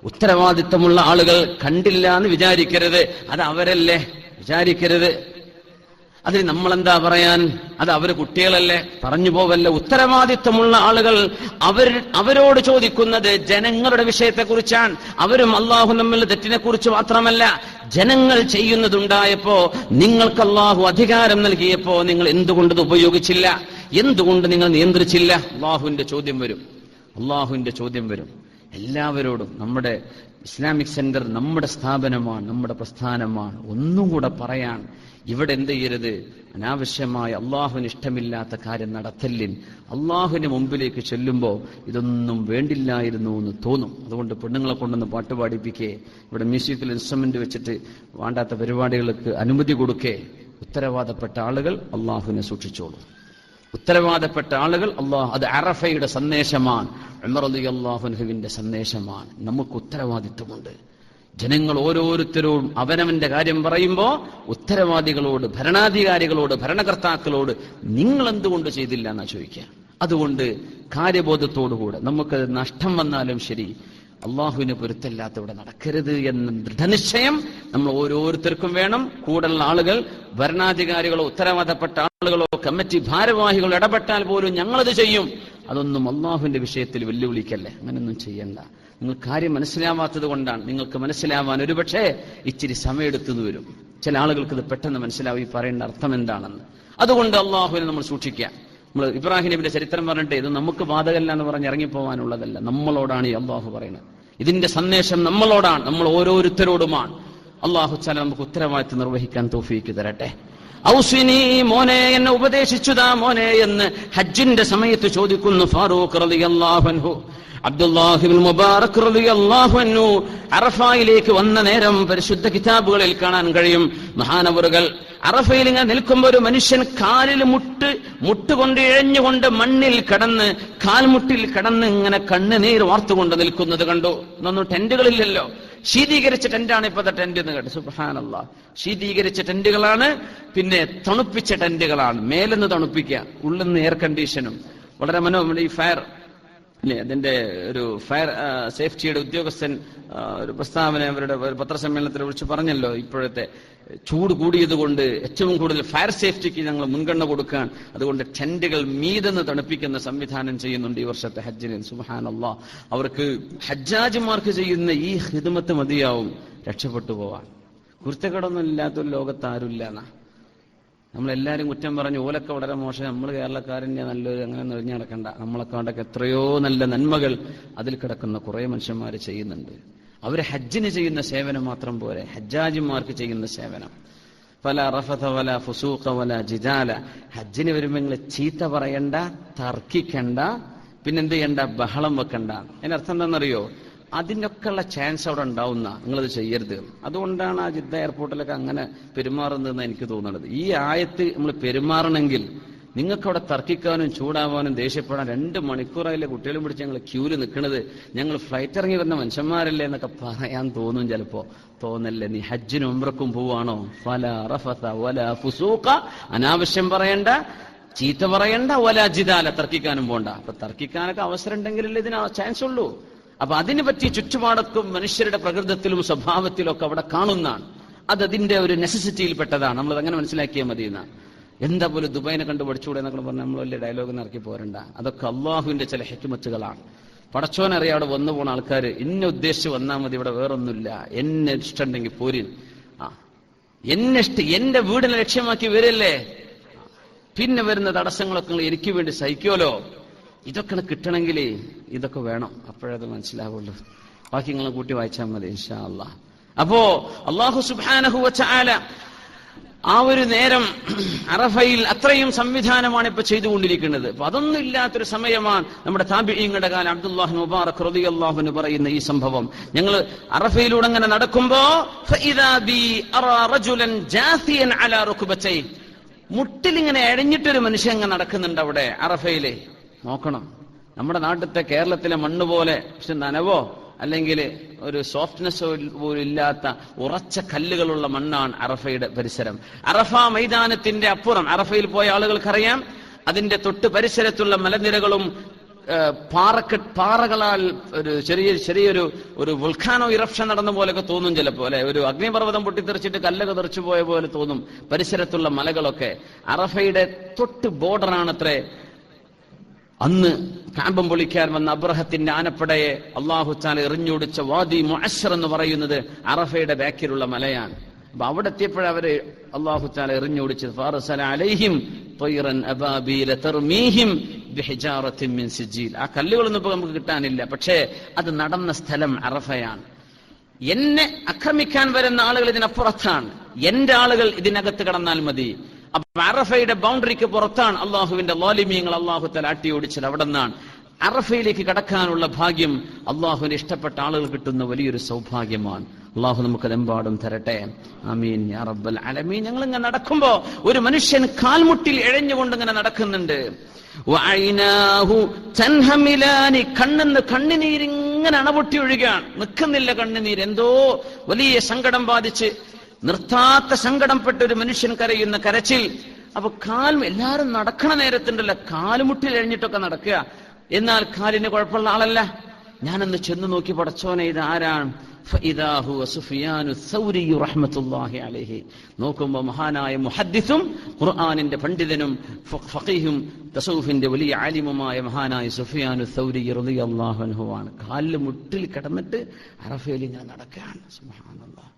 ഉത്തരവാദിത്തമുള്ള ആളുകൾ കണ്ടില്ല എന്ന് വിചാരിക്കരുത്, അത് അവരല്ലേ വിചാരിക്കരുത്. അതിന് നമ്മളെന്താ പറയാൻ? അത് അവര് കുട്ടികളല്ലേ, പറഞ്ഞു പോവല്ല. ഉത്തരവാദിത്വമുള്ള ആളുകൾ അവരോട് ചോദിക്കുന്നത് ജനങ്ങളുടെ വിഷയത്തെക്കുറിച്ചാണ്. അവരും അള്ളാഹു തമ്മിലുള്ള തെറ്റിനെ കുറിച്ച് മാത്രമല്ല, ജനങ്ങൾ ചെയ്യുന്നതുണ്ടായപ്പോ നിങ്ങൾക്ക് അള്ളാഹു അധികാരം നൽകിയപ്പോ നിങ്ങൾ എന്തുകൊണ്ടത് ഉപയോഗിച്ചില്ല, എന്തുകൊണ്ട് നിങ്ങൾ നിയന്ത്രിച്ചില്ല? അള്ളാഹുവിന്റെ ചോദ്യം വരും. അള്ളാഹുവിന്റെ ചോദ്യം വരും എല്ലാവരോടും. നമ്മുടെ ഇസ്ലാമിക് സെന്റർ നമ്മുടെ സ്ഥാപനമാണ്, നമ്മുടെ പ്രസ്ഥാനമാണ്. ഒന്നും കൂടെ പറയാൻ, ഇവിടെ എന്ത് ചെയ്യരുത്? അനാവശ്യമായ അള്ളാഹുവിന് ഇഷ്ടമില്ലാത്ത കാര്യം നടത്തല്ലിൻ. അള്ളാഹുവിന്റെ മുമ്പിലേക്ക് ചെല്ലുമ്പോൾ ഇതൊന്നും വേണ്ടില്ലായിരുന്നു എന്ന് തോന്നും. അതുകൊണ്ട് പെണ്ണുങ്ങളെ കൊണ്ടൊന്ന് പാട്ട് പാടിപ്പിക്കേ, ഇവിടെ മ്യൂസിക്കൽ ഇൻസ്ട്രുമെന്റ് വെച്ചിട്ട് വേണ്ടാത്ത പരിപാടികൾക്ക് അനുമതി കൊടുക്കേ. ഉത്തരവാദപ്പെട്ട ആളുകൾ അള്ളാഹുവിനെ സൂക്ഷിച്ചോളൂ. ഉത്തരവാദപ്പെട്ട ആളുകൾ അത് അറഫയുടെ സന്ദേശമാണ്, ഉമർ റളിയല്ലാഹു അൻഹുവിന്റെ സന്ദേശമാണ്. നമുക്ക് ഉത്തരവാദിത്വമുണ്ട്. ജനങ്ങൾ ഓരോരുത്തരോടും അവനവന്റെ കാര്യം പറയുമ്പോ ഉത്തരവാദികളോട്, ഭരണാധികാരികളോട്, ഭരണകർത്താക്കളോട് നിങ്ങൾ എന്തുകൊണ്ട് ചെയ്തില്ല എന്നാ ചോദിക്കുക. അതുകൊണ്ട് കാര്യബോധത്തോടുകൂടെ നമുക്ക് നഷ്ടം വന്നാലും ശരി അള്ളാഹുവിന് പൊരുത്തല്ലാത്ത ഇവിടെ നടക്കരുത് എന്ന ദൃഢനിശ്ചയം നമ്മൾ ഓരോരുത്തർക്കും വേണം. കൂടുതലുള്ള ആളുകൾ, ഭരണാധികാരികളോ ഉത്തരവാദപ്പെട്ട ആളുകളോ കമ്മിറ്റി ഭാരവാഹികളോ ഇടപെട്ടാൽ പോലും ഞങ്ങളത് ചെയ്യും. അതൊന്നും അള്ളാഹുവിന്റെ വിഷയത്തിൽ വെല്ലുവിളിക്കല്ലേ. അങ്ങനെയൊന്നും ചെയ്യണ്ട. നിങ്ങൾ കാര്യം മനസ്സിലാവാത്തത് കൊണ്ടാണ്. നിങ്ങൾക്ക് മനസ്സിലാവാൻ ഒരുപക്ഷെ ഇച്ചിരി സമയമെടുത്തു വരും. ചില ആളുകൾക്ക് ഇത് പെട്ടെന്ന് മനസ്സിലാവും ഈ പറയേണ്ട അർത്ഥം എന്താണെന്ന്. അതുകൊണ്ട് അള്ളാഹുവിനെ നമ്മൾ സൂക്ഷിക്കുക. നമ്മൾ ഇബ്രാഹിം നബിയുടെ ചരിത്രം പറഞ്ഞിട്ട് ഇത് നമുക്ക് ബാധകല്ല എന്ന് പറഞ്ഞ് ഇറങ്ങിപ്പോവാനുള്ളതല്ല, നമ്മളോടാണ് ഈ അള്ളാഹു പറയുന്നത്. ഇതിന്റെ സന്ദേശം നമ്മളോടാണ്, നമ്മൾ ഓരോരുത്തരോടുമാണ്. അള്ളാഹു തആല നമുക്ക് ഉത്തരവാദിത്വം നിർവഹിക്കാൻ തൗഫീക്ക് തരട്ടെ. ഔസിനി, മോനെ എന്നെ ഉപദേശിച്ചുതാ മോനെ എന്ന് ഹജ്ജിന്റെ സമയത്ത് ചോദിക്കുന്നു ഫാറൂഖ് റളിയല്ലാഹു അൻഹു. അബ്ദുല്ലാഹി ഇബ്നു മുബാറക് റളിയല്ലാഹു അൻഹു അറഫയിലേക്ക് വന്ന നേരം പരിശുദ്ധ കിതാബുകളിൽ കാണാൻ കഴിയും. മഹാനവറുകൾ അറഫയിൽ ഇങ്ങനെ നിൽക്കുമ്പോൾ ഒരു മനുഷ്യൻ കാലിൽ മുട്ടുകൊണ്ട് ഇഴഞ്ഞുകൊണ്ട് മണ്ണിൽ കടന്ന്, കാൽമുട്ടിൽ കടന്ന് ഇങ്ങനെ കണ്ണുനീർ വാർത്തുകൊണ്ട് നിൽക്കുന്നത് കണ്ടു. ഇന്നൊന്നും ടെന്റുകളില്ലല്ലോ, ശീതീകരിച്ച ടെന്റാണ് ഇപ്പോഴത്തെ ടെന്റ് എന്ന് കേട്ടു. സുബ്ഹാനല്ലാഹ്, ശീതീകരിച്ച ടെന്റുകളാണ്, പിന്നെ തണുപ്പിച്ച ടെന്റുകളാണ്. മേലെന്ന് തണുപ്പിക്കുക, ഉള്ളിന്ന് എയർ കണ്ടീഷനും. വളരെ ഈ ഫയർ അല്ലെ, അതിന്റെ ഒരു ഫയർ സേഫ്റ്റിയുടെ ഉദ്യോഗസ്ഥൻ ഒരു പ്രസ്താവന അവരുടെ ഒരു പത്രസമ്മേളനത്തിൽ വിളിച്ച് പറഞ്ഞല്ലോ, ഇപ്പോഴത്തെ ചൂട് കൂടിയത് കൊണ്ട് ഏറ്റവും കൂടുതൽ ഫയർ സേഫ്റ്റിക്ക് ഞങ്ങൾ മുൻഗണന കൊടുക്കാൻ, അതുകൊണ്ട് ടെന്റുകൾ മീതെന്ന് തണുപ്പിക്കുന്ന സംവിധാനം ചെയ്യുന്നുണ്ട് ഈ വർഷത്തെ ഹജ്ജിന്. സുബ്ഹാനല്ലാഹ്, അവർക്ക് ഹജ്ജാജിമാർക്ക് ചെയ്യുന്ന ഈ ഖിദ്മത്ത് മതിയാവും രക്ഷപ്പെട്ടു പോവാൻ. കുരുത്തക്കേടൊന്നും ഇല്ലാത്തൊരു ലോകത്ത് ആരുമില്ല എന്നാ. നമ്മളെല്ലാരും കുറ്റം പറഞ്ഞു ഓലൊക്കെ വളരെ മോശം, നമ്മൾ കേരളക്കാരൻ്റെ നല്ലൊരു അങ്ങനെ നിറഞ്ഞു നടക്കണ്ട. നമ്മളെക്കാണ്ടൊക്കെ എത്രയോ നല്ല നന്മകൾ അതിൽ കിടക്കുന്ന കുറെ മനുഷ്യന്മാർ ചെയ്യുന്നുണ്ട്. അവര് ഹജ്ജിന് ചെയ്യുന്ന സേവനം മാത്രം പോരെ, ഹജ്ജാജിമാർക്ക് ചെയ്യുന്ന സേവനം. ഫലാ റഫത വലാ ഫുസൂഖ വലാ ജിദാല. ഹജ്ജിന് വരുമ്പോൾ നിങ്ങൾ ചീത്ത പറയണ്ട, തർക്കിക്കണ്ട, പിന്നെന്ത് ചെയ്യണ്ട, ബഹളം വെക്കണ്ട. അതിനർത്ഥം എന്താണെന്നറിയോ? അതിനൊക്കെയുള്ള ചാൻസ് അവിടെ ഉണ്ടാവുന്ന, നിങ്ങളത് ചെയ്യരുത്. അതുകൊണ്ടാണ് ആ ജിദ്ദ എയർപോർട്ടിലൊക്കെ അങ്ങനെ പെരുമാറുന്നതെന്ന് എനിക്ക് തോന്നുന്നത്. ഈ ആയത്ത് നമ്മൾ പെരുമാറണമെങ്കിൽ നിങ്ങൾക്ക് അവിടെ തർക്കിക്കാനും ചൂടാവാനും ദേഷ്യപ്പെടാൻ 2 മണിക്കൂറായില്ലേ കുട്ടികളും പിടിച്ച് ഞങ്ങൾ ക്യൂല് നിൽക്കുന്നത്, ഞങ്ങൾ ഫ്ലൈറ്റ് ഇറങ്ങി വരുന്ന മനുഷ്യന്മാരല്ലേ എന്നൊക്കെ പറയാൻ തോന്നും. ചിലപ്പോ തോന്നല്ലേ, നീ ഹജ്ജിനും ഉംറക്കും പോവാണോ? ഫലാ റഫത വലാ ഫുസൂഖ, അനാവശ്യം പറയണ്ട, ചീത്ത പറയണ്ട, വലാ ജിദാല, തർക്കിക്കാനും പോണ്ട. അപ്പൊ തർക്കിക്കാനൊക്കെ അവസരം ഉണ്ടെങ്കിലല്ലേ ഇതിന് ചാൻസ് ഉള്ളൂ. അപ്പൊ അതിനെ പറ്റി ചുറ്റുപാടൊക്കെ മനുഷ്യരുടെ പ്രകൃതത്തിലും സ്വഭാവത്തിലും ഒക്കെ അവിടെ കാണുന്നതാണ്. അതിന്റെ ഒരു നെസസിറ്റിയിൽപ്പെട്ടതാണ്. നമ്മളത് അങ്ങനെ മനസ്സിലാക്കിയാൽ മതി എന്നാണ്. എന്താ പോലും ദുബായിനെ കണ്ടു പഠിച്ചുകൂടെ എന്നൊക്കെ പറഞ്ഞാൽ നമ്മൾ വലിയ ഡയലോഗ് ഇറക്കി പോരണ്ട. അതൊക്കെ അള്ളാഹുവിന്റെ ചില ഹിക്മത്തുകളാണ്. പടച്ചോനറിയാം അവിടെ വന്നു പോണ ആൾക്കാർ എന്നെ ഉദ്ദേശിച്ച് വന്നാൽ മതി, ഇവിടെ വേറൊന്നുമില്ല, എന്നെ ഇഷ്ടമുണ്ടെങ്കിൽ പോരിൻ, എന്റെ വീടിനെ ലക്ഷ്യമാക്കി വരില്ലേ, പിന്നെ വരുന്ന തടസ്സങ്ങളൊക്കെ എനിക്ക് വേണ്ടി സഹിക്കുമല്ലോ. ഇതൊക്കെ കിട്ടണമെങ്കിൽ ഇതൊക്കെ വേണം, അപ്പോഴത് മനസ്സിലാവുള്ളൂ. ബാക്കി നിങ്ങൾ കൂട്ടി വായിച്ചാൽ മതി ഇൻഷാ അല്ലാഹ്. അപ്പോ അല്ലാഹു സുബ്ഹാനഹു വ തആല ആ ഒരു നേരം അറഫയിൽ അത്രയും സംവിധാനമാണ് ഇപ്പൊ ചെയ്തുകൊണ്ടിരിക്കുന്നത്. അപ്പൊ അതൊന്നും ഇല്ലാത്തൊരു സമയമാണ് നമ്മുടെ താബിഈങ്ങളുടെ കാലം. അബ്ദുല്ലാഹി മുബാറക് റളിയല്ലാഹു അൻഹു പറയുന്ന ഈ സംഭവം, ഞങ്ങൾ അറഫയിലൂടെ അങ്ങനെ നടക്കുമ്പോ ഫഇദാ ബി അറാ റജുലൻ ജാസിയൻ അലാ റുക്ബതൈ, മുട്ടിലിങ്ങനെ എഴഞ്ഞിട്ടൊരു മനുഷ്യൻ അങ്ങനെ നടക്കുന്നുണ്ട് അവിടെ അറഫയില്. നോക്കണം, നമ്മുടെ നാട്ടിലത്തെ കേരളത്തിലെ മണ്ണ് പോലെ പക്ഷെ നനവോ അല്ലെങ്കിൽ ഒരു സോഫ്റ്റ്നെസ് പോലും ഇല്ലാത്ത ഉറച്ച കല്ലുകളുള്ള മണ്ണാണ് അറഫയുടെ പരിസരം. അറഫ മൈതാനത്തിന്റെ അപ്പുറം അറഫയിൽ പോയ ആളുകൾക്കറിയാം, അതിന്റെ തൊട്ട് പരിസരത്തുള്ള മലനിരകളും പാറകളാൽ ഒരു ചെറിയൊരു വോൾക്കാനോ ഇറപ്ഷൻ നടന്ന പോലെയൊക്കെ തോന്നും ചിലപ്പോ, അല്ലെ? ഒരു അഗ്നിപർവ്വതം പൊട്ടിത്തെറിച്ചിട്ട് കല്ലൊക്കെ തെറിച്ചു പോയ പോലെ തോന്നും പരിസരത്തുള്ള മലകളൊക്കെ. അറഫയുടെ തൊട്ട് ബോർഡറാണത്രേ അന്ന് കാമ്പം പൊളിക്കാൻ വന്ന അബ്രഹത്തിന്റെ ആനപ്പടയെ അല്ലാഹു തആല എറിഞ്ഞോടിച്ച വാദി മുഅശ്ശർ എന്ന് പറയുന്നത് അറഫയുടെ ബാക്കിലുള്ള മലയാണ്. അപ്പൊ അവിടെ എത്തിയപ്പോഴവര് അല്ലാഹു തആല എറിഞ്ഞോടിച്ചത് ഫാറസല അലൈഹിം ത്വയ്റൻ അബാബീല തർമീഹിം ബിഹിജാറത്തിൻ മിൻ സിജീൽ. ആ കല്ലുകളൊന്നും ഇപ്പൊ നമുക്ക് കിട്ടാനില്ല, പക്ഷേ അത് നടന്ന സ്ഥലം അറഫയാണ്. എന്നെ ആക്രമിക്കാൻ വരുന്ന ആളുകൾ ഇതിനപ്പുറത്താണ്, എന്റെ ആളുകൾ ഇതിനകത്ത് കടന്നാൽ മതി. അപ്പൊ അറഫയുടെ ബൗണ്ടറിക്ക് പുറത്താണ് അള്ളാഹുവിന്റെ ലാലിമീങ്ങൾ അള്ളാഹു തആല ആട്ടിയോടിച്ചത്. അവിടെ നിന്നാണ് അറഫയിലേക്ക് കടക്കാനുള്ള ഭാഗ്യം അള്ളാഹുവിന് ഇഷ്ടപ്പെട്ട ആളുകൾ കിട്ടുന്ന വലിയൊരു സൗഭാഗ്യമാണ്. അള്ളാഹു നമുക്കതെമ്പാടും തരട്ടെ, ആമീൻ യാ റബ്ബൽ ആലമീൻ. ഞങ്ങൾ ഇങ്ങനെ നടക്കുമ്പോ ഒരു മനുഷ്യൻ കാൽമുട്ടിൽ എഴഞ്ഞുകൊണ്ട് ഇങ്ങനെ നടക്കുന്നുണ്ട്. വഅൈനാഹു തൻഹമിലാനി, കണ്ണിന്ന് കണ്ണുനീരിങ്ങനെ അണപൊട്ടി ഒഴുകാൻ നിൽക്കുന്നില്ല കണ്ണുനീർ. എന്തോ വലിയ സങ്കടം ബാധിച്ച് നിർത്താത്ത സങ്കടംപ്പെട്ട ഒരു മനുഷ്യൻ കരയുന്ന കരച്ചിൽ. അപ്പൊ എല്ലാരും നടക്കണ നേരത്തുണ്ടല്ലോ കാലുമുട്ടിൽ എഴഞ്ഞിട്ടൊക്കെ നടക്കുക, എന്നാൽ കാലിന് കുഴപ്പമുള്ള ആളല്ല. ഞാനൊന്ന് ചെന്ന് നോക്കി, പടച്ചോനെ ഇത് ആരാണ്? ഫഇദാ ഹുവ സുഫിയാനു സൗരി റഹ്മത്തുള്ളാഹി അലൈഹി. നോക്കുമ്പോ മഹാനായ മുഹദ്ദിസും ഖുർആനിന്റെ പണ്ഡിതനും ഫഖീഹും തസൗഫിന്റെ വലിയ ആലിമുമായ മഹാനായ സുഫിയാനു സൗരി റളിയല്ലാഹു അൻഹു ആണ്. കാലിൽ മുട്ടിൽ കിടന്നിട്ട് അറഫയിൽ ഞാൻ നടക്കുകയാണ്. സുബ്ഹാനല്ലാഹ്.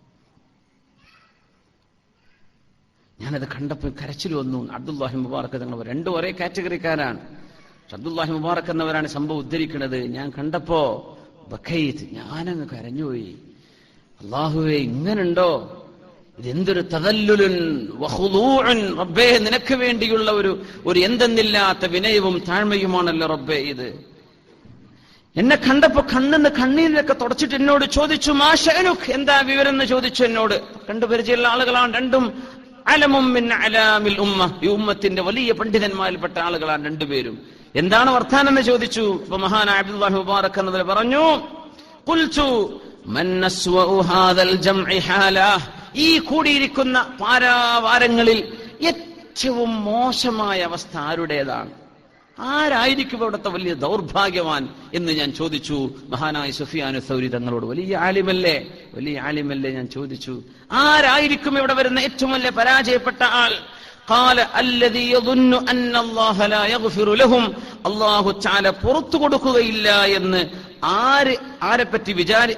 ഞാനത് കണ്ടപ്പോൾ കരച്ചിൽ വന്നു. അബ്ദുല്ലാഹി മുബാറക് തങ്ങൾ രണ്ടും ഒരേ കാറ്റഗറിക്കാരാണ്. അബ്ദുല്ലാഹി മുബാറക് എന്നവരാണ് സംഭവം ഉദ്ധരിക്കുന്നത്. ഞാൻ കണ്ടപ്പോ ബഖൈത്ത്, ഞാനങ്ങ് കരഞ്ഞുപോയി. അല്ലാഹുവേ, ഇങ്ങനുണ്ടോ? ഇതെന്തൊരു തദല്ലുലുൻ വഖുദൂഉൻ, റബ്ബേ നിനക്ക് വേണ്ടിയുള്ള ഒരു എന്തെന്നില്ലാത്ത വിനയവും താഴ്മയുമാണല്ലോ റബ്ബേ ഇത്. എന്നെ കണ്ടപ്പോ കണ്ണിന്ന് കണ്ണീരിലൊക്കെ തുടച്ചിട്ട് എന്നോട് ചോദിച്ചു, മാ ശഅനുക്, എന്താ വിവരം എന്ന് ചോദിച്ചു എന്നോട്. കണ്ടു പരിചയമുള്ള ആളുകളാണ് രണ്ടും. അലമും മിൻ അലാമിൽ ഉമ്മ, ഈ ഉമ്മത്തിന്റെ വലിയ പണ്ഡിതന്മാരിൽപ്പെട്ട ആളുകളാണ് രണ്ടുപേരും. എന്താണ് വർത്താനം എന്ന് ചോദിച്ചു. അപ്പൊ മഹാനായ അബ്ദുല്ലാഹി മുബാറക് എന്നതിൽ പറഞ്ഞു, ഖുൽതു മൻ അസ്വഉ ഹാദൽ ജംഇ ഹാലാ, ഈ കൂടിയിരിക്കുന്ന പാരാവാരങ്ങളിൽ ഏറ്റവും മോശമായ അവസ്ഥ ആരുടേതാണ്? ആരായിരിക്കും അവിടുത്തെ വലിയ ദൗർഭാഗ്യവാൻ എന്ന് ഞാൻ ചോദിച്ചു മഹാനായ സുഫിയാനു സൗരി തങ്ങളോട്. വലിയ ആലിമല്ലേ ഞാൻ ചോദിച്ചു, ആരായിരിക്കും ഇവിടെ വരുന്ന ഏറ്റവും വലിയ പരാജയപ്പെട്ട ആൾ? ഖാല അല്ലദീ യദുന്നു അന്ന അല്ലാഹ ലാ യഗ്ഫിറു ലഹും, അല്ലാഹു തആല പുറത്തു കൊടുക്കുകയില്ല എന്ന് ആരെപ്പറ്റി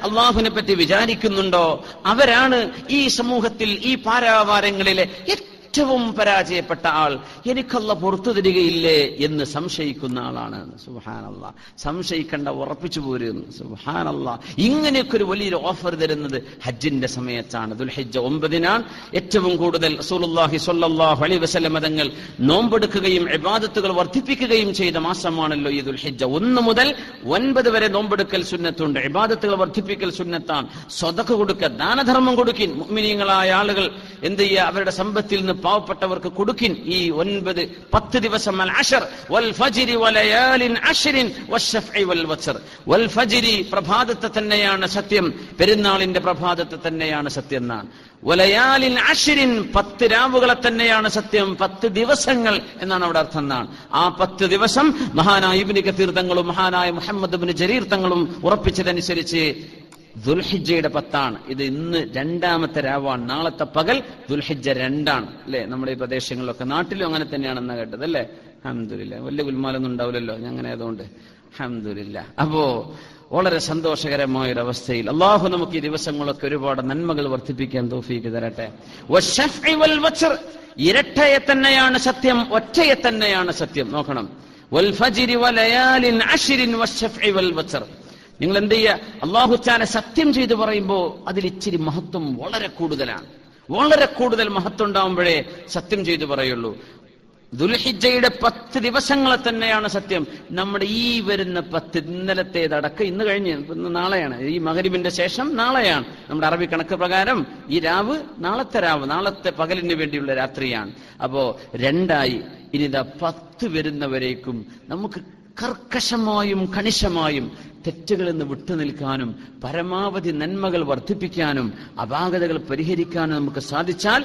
അള്ളാഹുവിനെ പറ്റി വിചാരിക്കുന്നുണ്ടോ അവരാണ് ഈ സമൂഹത്തിൽ ഈ പാരാവാരങ്ങളിലെ ഏറ്റവും പരാജയപ്പെട്ട ആൾ. എനിക്കല്ല പുറത്തു തരികയില്ലേ എന്ന് സംശയിക്കുന്ന ആളാണ്. സുബ്ഹാനല്ലാഹ്. സംശയിക്കണ്ട, ഉറപ്പിച്ചു പോരുന്നു. സുബ്ഹാനല്ലാഹ്. ഇങ്ങനെയൊക്കെ ഒരു വലിയൊരു ഓഫർ തരുന്നത് ഹജ്ജിന്റെ സമയത്താണ്. ദുൽഹിജ്ജ 9-നാണ് ഏറ്റവും കൂടുതൽ റസൂലുള്ളാഹി സ്വല്ലല്ലാഹു അലൈഹി വസല്ലം തങ്ങൾ നോമ്പെടുക്കുകയും ഇബാദത്തുകൾ വർദ്ധിപ്പിക്കുകയും ചെയ്ത മാസമാണല്ലോ ഈ ദുൽഹിജ്ജ. 1 മുതൽ 9 വരെ നോമ്പെടുക്കൽ സുന്നത്തുണ്ട്, ഇബാദത്തുകൾ വർദ്ധിപ്പിക്കൽ സുന്നത്താണ്. സ്വതക്ക കൊടുക്കുക, ദാനധർമ്മം കൊടുക്കിൻ. മുഅ്മിനീങ്ങളായ ആളുകൾ എന്ത് ചെയ്യുക? അവരുടെ സമ്പത്തിൽ നിന്ന് പാവപ്പെട്ടവർക്ക് കൊടുക്കിൻ. ഈ 9-10 ദിവസം അൽ അശർ വൽ ഫജ്രി വലയാലിൻ അശ്രിൻ വശഫഇ വൽ വത്ർ. വൽ ഫജ്രി, പ്രഭാതത്തെ തന്നെയാണ് സത്യം, പെരുന്നാളിന്റെ പ്രഭാതത്തെ തന്നെയാണ് സത്യം എന്നാണ്. വലയാലിൻ അശ്രിൻ, 10 രാവുകളെ തന്നെയാണ് സത്യം, 10 ദിവസങ്ങൾ എന്നാണ് അവിടെ അർത്ഥം എന്നാണ്. ആ 10 ദിവസം മഹാനായ ഇബ്നു കസീർ തങ്ങളും മഹാനായ മുഹമ്മദ് ഇബ്നു ജരീർ തങ്ങളും ഉറപ്പിച്ചതനുസരിച്ച് ദുൽഹിജ്ജയുടെ 10 ഇത്. ഇന്ന് 2ാമത്തെ രാവാണ്, നാളത്തെ പകൽ ദുൽഹിജ്ജ 2 അല്ലെ? നമ്മുടെ ഈ പ്രദേശങ്ങളിലൊക്കെ, നാട്ടിലും അങ്ങനെ തന്നെയാണെന്നാ കേട്ടത് അല്ലെ? അൽഹംദുലില്ലാഹ്. വലിയ ഗുൽമാലൊന്നും ഉണ്ടാവില്ലല്ലോ അങ്ങനെ ആയതുകൊണ്ട് അൽഹംദുലില്ലാഹ്. അപ്പോ വളരെ സന്തോഷകരമായൊരവസ്ഥയിൽ അള്ളാഹു നമുക്ക് ഈ ദിവസങ്ങളൊക്കെ ഒരുപാട് നന്മകൾ വർദ്ധിപ്പിക്കാൻ തൗഫീഖ് തരട്ടെ. വശഫഇ വൽ വത്ർ, ഇരട്ടയെ തന്നെയാണ് സത്യം, ഒറ്റയെ തന്നെയാണ് സത്യം. നോക്കണം, വൽ ഫജ്രി വലയാലിൻ അശ്രിൻ വശഫഇ വൽ വത്ർ. നിങ്ങൾ എന്ത് ചെയ്യുക, അല്ലാഹു തആല സത്യം ചെയ്ത് പറയുമ്പോൾ അതിൽ ഇച്ചിരി മഹത്വം വളരെ കൂടുതലാണ്. വളരെ കൂടുതൽ മഹത്വം ഉണ്ടാവുമ്പോഴേ സത്യം ചെയ്ത് പറയുള്ളൂ. ദുൽഹിജ്ജയുടെ 10 ദിവസങ്ങളെ തന്നെയാണ് സത്യം. നമ്മുടെ ഈ വരുന്ന 10, ഇന്നലത്തേതടക്കം, ഇന്ന് കഴിഞ്ഞ് ഇന്ന് നാളെയാണ്, ഈ മഗ്രിബിന്റെ ശേഷം നാളെയാണ്. നമ്മുടെ അറബി കണക്ക് പ്രകാരം ഈ രാവ് നാളത്തെ രാവ്, നാളത്തെ പകലിന് വേണ്ടിയുള്ള രാത്രിയാണ്. അപ്പോ 2 ഇനിതാ 10 വരുന്നവരേക്കും നമുക്ക് കർക്കശമായും കണിശമായും തെറ്റുകളിൽ നിന്ന് വിട്ടുനിൽക്കാനും പരമാവധി നന്മകൾ വർദ്ധിപ്പിക്കാനും അപാകതകൾ പരിഹരിക്കാനും നമുക്ക് സാധിച്ചാൽ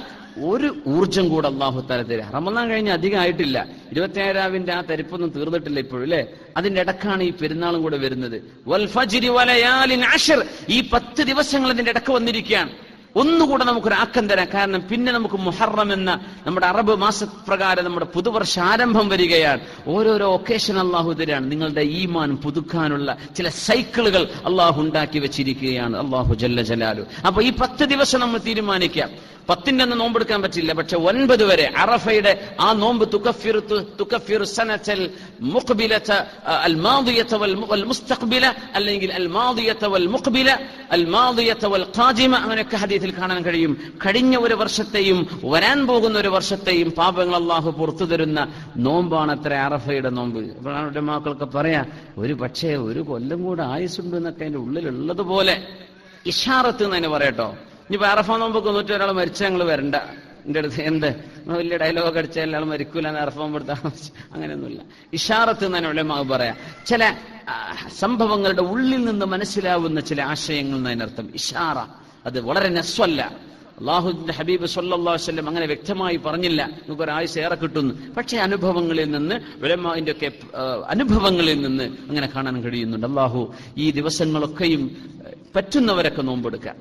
ഒരു ഊർജം കൂടെ അല്ലാഹു തആല തരാം. റമദാൻ കഴിഞ്ഞ് അധികം ആയിട്ടില്ല, 27 രാവിന്റെ ആ തരിപ്പൊന്നും തീർന്നിട്ടില്ല ഇപ്പോഴും അല്ലേ. അതിന്റെ ഇടക്കാണ് ഈ പെരുന്നാളും കൂടെ വരുന്നത്. വൽ ഫജ്രി വലയാലിൻ അശ്ർ, ഈ 10 ദിവസങ്ങൾ ഇതിന്റെ ഇടക്ക് വന്നിരിക്കുകയാണ്. ഒന്നുകൂടെ നമുക്കൊരാക്കം തരാം. കാരണം പിന്നെ നമുക്ക് മുഹറം എന്ന നമ്മുടെ അറബ് മാസപ്രകാരം നമ്മുടെ പുതുവർഷ ആരംഭം വരികയാണ്. ഓരോരോ ഒക്കേഷൻ അള്ളാഹു തരാണ്. നിങ്ങളുടെ ഈമാൻ പുതുക്കാനുള്ള ചില സൈക്കിളുകൾ അള്ളാഹു ഉണ്ടാക്കി വെച്ചിരിക്കുകയാണ് അള്ളാഹു ജല്ല ജലാലു. അപ്പൊ ഈ 10 ദിവസം നമ്മൾ തീരുമാനിക്കാം. 10ന്റെ അന്ന് നോമ്പെടുക്കാൻ പറ്റില്ല, പക്ഷെ 9 വരെ അറഫയുടെ ആ നോമ്പ് തുകഫിറു സനതൽ മുഖ്ബിലത അൽ മാദിയത വൽ മുസ്തഖ്ബില, അല്ലെങ്കിൽ അൽ മാദിയത വൽ മുഖ്ബില, അൽ മാദിയത വൽ ഖാദിമ, അങ്ങനെയൊക്കെ ഹദീസിൽ കാണാൻ കഴിയും. കഴിഞ്ഞ ഒരു വർഷത്തെയും വരാൻ പോകുന്ന ഒരു വർഷത്തെയും പാപങ്ങൾ അല്ലാഹു പുറത്തു തരുന്ന നോമ്പാണ് അത്ര അറഫയുടെ നോമ്പ്. അപ്പോഴാണ് ഉലമാക്കൾക്ക് പറയാ, ഒരു പക്ഷേ ഒരു കൊല്ലം കൂടെ ആയുസുണ്ട് എന്നൊക്കെ അതിന്റെ ഉള്ളിലുള്ളതുപോലെ ഇഷാറത്ത് എന്ന് തന്നെ പറയട്ടോ. ഇനിയിപ്പോ അറഫ നോമ്പൊക്കെ നോറ്റ് ഒരാൾ മരിച്ചാൽ ഞങ്ങൾ വരണ്ട എന്റെ അടുത്ത്, എന്ത് വലിയ ഡയലോഗ് അടിച്ച ഒരാൾ മരിക്കൂല എന്ന് അറഫ നോമ്പെടുത്താൽ അങ്ങനെയൊന്നുമില്ല. ഇഷാറത്ത് എന്ന് തന്നെ ഉലമാ പറയാ. ചില സംഭവങ്ങളുടെ ഉള്ളിൽ നിന്ന് മനസ്സിലാവുന്ന ചില ആശയങ്ങൾ എന്നതിനർത്ഥം ഇഷാറ. അത് വളരെ നസ്വല്ല. അല്ലാഹുവിന്റെ ഹബീബ് സല്ലല്ലാഹു അലൈഹി വസല്ലം അങ്ങനെ വ്യക്തമായി പറഞ്ഞില്ല നമുക്ക് ഒരായുസ് ഏറെ കിട്ടുന്നു. പക്ഷേ അനുഭവങ്ങളിൽ നിന്ന്, ഉലമാഇന്റെ ഒക്കെ അനുഭവങ്ങളിൽ നിന്ന് അങ്ങനെ കാണാൻ കഴിയുന്നുണ്ട്. അല്ലാഹു ഈ ദിവസങ്ങളൊക്കെയും പറ്റുന്നവരൊക്കെ നോമ്പെടുക്കുക.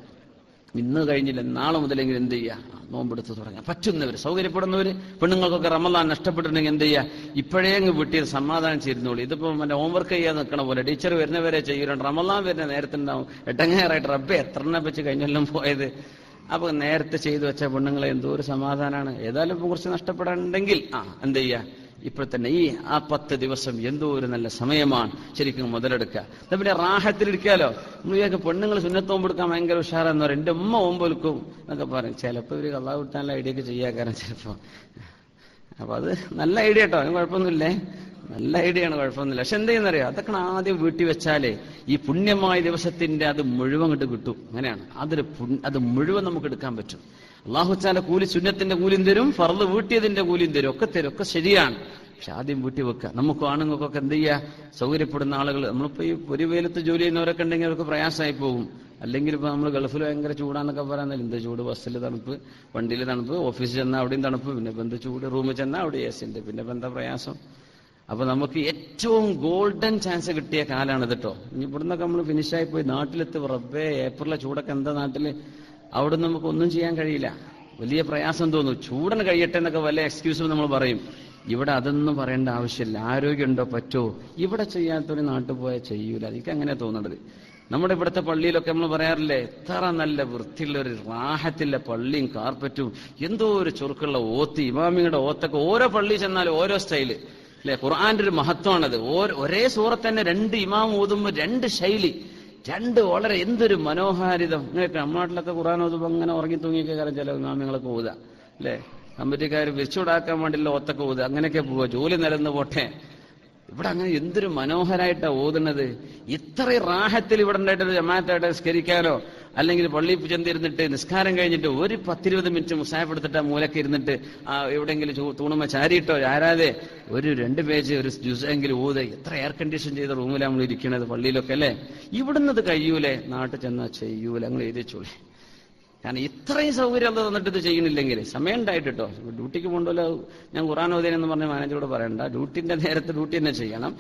ഇന്ന് കഴിഞ്ഞില്ല, നാളെ മുതലെങ്കിലും എന്ത് ചെയ്യുക, നോമ്പെടുത്ത് തുടങ്ങാം. പറ്റുന്നവർ, സൗകര്യപ്പെടുന്നവര്, പെണ്ണുങ്ങൾക്കൊക്കെ റമദാൻ നഷ്ടപ്പെട്ടിട്ടുണ്ടെങ്കിൽ എന്ത് ചെയ്യുക, ഇപ്പോഴേ വീട്ടിൽ സമാധാനം ചേരുന്നോളൂ. ഇതിപ്പോ മറ്റേ ഹോംവർക്ക് ചെയ്യാൻ നിൽക്കണ പോലെ ടീച്ചർ വരുന്നവരെ ചെയ്യൂലുണ്ട്. റമദാൻ വരുന്ന നേരത്തെ ഉണ്ടാവും. എട്ടങ്ങേറായിട്ട് റബ്ബെ എത്രണ്ണ വെച്ച് കഴിഞ്ഞെല്ലാം പോയത്. അപ്പൊ നേരത്തെ ചെയ്തു വെച്ച പെണ്ണുങ്ങളെ എന്തോ ഒരു സമാധാനമാണ്. ഏതായാലും കുറച്ച് നഷ്ടപ്പെടാനുണ്ടെങ്കിൽ എന്ത് ചെയ്യുക, ഇപ്പോൾ തന്നെ ഈ ആ 10 ദിവസം എന്തോ ഒരു നല്ല സമയമാണ്, ശരിക്കും മുതലെടുക്കുക. പിന്നെ റാഹത്തിലിരിക്കാലോ. നമ്മൾ പെണ്ണുങ്ങൾ സുന്നത്തോമ്പെടുക്കാൻ ഭയങ്കര ഉഷാറെന്ന് പറയും. എന്റെ ഉമ്മ ഓമ്പെടുക്കും എന്നൊക്കെ പറയും. ചിലപ്പോൾ ഇവര് കള്ളാ വിട്ടാനുള്ള ഐഡിയ ഒക്കെ ചെയ്യാക്കാരം ചിലപ്പോ. അപ്പൊ അത് നല്ല ഐഡിയ കേട്ടോ, അതിന് കുഴപ്പമൊന്നുമില്ലേ, നല്ല ഐഡിയ ആണ്, കുഴപ്പമൊന്നുമില്ല. പക്ഷെ എന്ത് ചെയ്യുന്നറിയോ, അതൊക്കെ ആദ്യം വീട്ടിൽ വെച്ചാലേ ഈ പുണ്യമായ ദിവസത്തിന്റെ അത് മുഴുവൻ കിട്ട് കിട്ടും. അങ്ങനെയാണ്, അത് മുഴുവൻ നമുക്ക് എടുക്കാൻ പറ്റും. അല്ലാഹു തആല കൂലി, സുന്നത്തിന്റെ കൂലിയും തരും, ഫർള് വീട്ടിയതിന്റെ കൂലിയും തരും, ഒക്കെ തരും, ഒക്കെ ശരിയാണ്. പക്ഷെ ആദ്യം വീട്ടിൽ വെക്കുക. നമുക്ക് ആണുങ്ങൾക്കൊക്കെ എന്ത് ചെയ്യുക, സൗകര്യപ്പെടുന്ന ആളുകൾ, നമ്മളിപ്പോ ഈ ഒരു വെയിലത്ത് ജോലി ചെയ്യുന്നവരൊക്കെ ഉണ്ടെങ്കിൽ അവർക്ക് പ്രയാസമായി പോകും. അല്ലെങ്കിൽ ഇപ്പൊ നമ്മൾ ഗൾഫിൽ ഭയങ്കര ചൂടാന്നൊക്കെ പറയുന്നില്ല. എന്ത് ചൂട്, ബസ്സിൽ തണുപ്പ്, വണ്ടിയിൽ തണുപ്പ്, ഓഫീസിൽ ചെന്നാൽ അവിടെയും തണുപ്പ്, പിന്നെ ഇപ്പൊ എന്ത് ചൂട്, റൂമിൽ ചെന്നാൽ അവിടെ AC ഉണ്ട്, പിന്നെ ഇപ്പൊ എന്താ പ്രയാസം. അപ്പൊ നമുക്ക് ഏറ്റവും ഗോൾഡൻ ചാൻസ് കിട്ടിയ കാലാണ് ഇത് കേട്ടോ. ഇനി ഇവിടുന്നൊക്കെ നമ്മൾ ഫിനിഷായി പോയി നാട്ടിലെത്തി, റബ്ബേ ഏപ്രിലെ ചൂടൊക്കെ എന്താ നാട്ടില്, അവിടെ നമുക്ക് ഒന്നും ചെയ്യാൻ കഴിയില്ല, വലിയ പ്രയാസം തോന്നും. ചൂടന് കഴിയട്ടെ എന്നൊക്കെ വല്ല എക്സ്ക്യൂസും നമ്മൾ പറയും. ഇവിടെ അതൊന്നും പറയേണ്ട ആവശ്യമില്ല. ആരോഗ്യമുണ്ടോ, പറ്റോ, ഇവിടെ ചെയ്യാത്തൊരു നാട്ടിൽ പോയാൽ ചെയ്യൂല. എനിക്ക് അങ്ങനെ തോന്നണത്. നമ്മുടെ ഇവിടുത്തെ പള്ളിയിലൊക്കെ നമ്മൾ പറയാറില്ലേ, എത്ര നല്ല വൃത്തിയുള്ള ഒരു റാഹത്തില്ല പള്ളിയും കാർപ്പറ്റും, എന്തോ ഒരു ചുരുക്കുള്ള ഓത്ത്, ഇമാമിയുടെ ഓത്തൊക്കെ ഓരോ പള്ളി ചെന്നാലും ഓരോ സ്റ്റൈല് അല്ലെ. ഖുർആന്റെ ഒരു മഹത്വമാണത്. ഒരേ സൂറത്ത് തന്നെ 2 ഇമാം ഓതുമ്പോൾ 2 ശൈലി, 2 വളരെ എന്തൊരു മനോഹാരിതം. ഇങ്ങനെയൊക്കെ നമ്മുടെ നാട്ടിലൊക്കെ ഖുർആൻ ഓതുമ്പോൾ അങ്ങനെ ഉറങ്ങി തൂങ്ങിയൊക്കെ കാരണം ചില ഇമാമിങ്ങളൊക്കെ ഓതുക അല്ലെ. കമ്മിറ്റിക്കാർ വെച്ചുകൂടാക്കാൻ വേണ്ടിയുള്ള ഓത്തൊക്കെ ഓതുക, അങ്ങനെയൊക്കെ പോവുക, ജോലി നിരന്ന് പോട്ടെ. ഇവിടെ അങ്ങനെ എന്തൊരു മനോഹരായിട്ടാണ് ഓതുന്നത്. ഇത്ര റാഹത്തിൽ ഇവിടെ ഉണ്ടായിട്ടൊരു ജമാഅത്തായിട്ട് നിസ്കരിക്കാനോ അല്ലെങ്കിൽ പള്ളിയിൽ ചെന്നിരുന്നിട്ട് നിസ്കാരം കഴിഞ്ഞിട്ട് ഒരു 10-20 മിനിറ്റ് മുസാഫെടുത്തിട്ട് ആ മൂലക്ക് ഇരുന്നിട്ട് എവിടെയെങ്കിലും തൂണുമ്മ ചാരിയിട്ടോ ആരാതെ ഒരു 2 പേജ് ഒരു ജ്യൂസെങ്കിലും ഊത്. എത്ര എയർ കണ്ടീഷൻ ചെയ്ത റൂമിലാണ് നമ്മൾ ഇരിക്കണത് പള്ളിയിലൊക്കെ അല്ലേ. ഇവിടുന്നത് കഴിയൂലേ, നാട്ടിൽ ചെന്നാൽ ചെയ്യൂല, അങ്ങനെ എഴുതിച്ചോളെ. കാരണം ഇത്രയും സൗകര്യം അത് തന്നിട്ട് ഇത് ചെയ്യുന്നില്ലെങ്കിൽ സമയം ഉണ്ടായിട്ട് കേട്ടോ. ഡ്യൂട്ടിക്ക് കൊണ്ടുവല്ലോ, ഞാൻ ഖുർആൻ ഓതിയെന്ന് പറഞ്ഞ മാനേജറോട് പറയണ്ട, ഡ്യൂട്ടിന്റെ നേരത്തെ ഡ്യൂട്ടി തന്നെ ചെയ്യണം.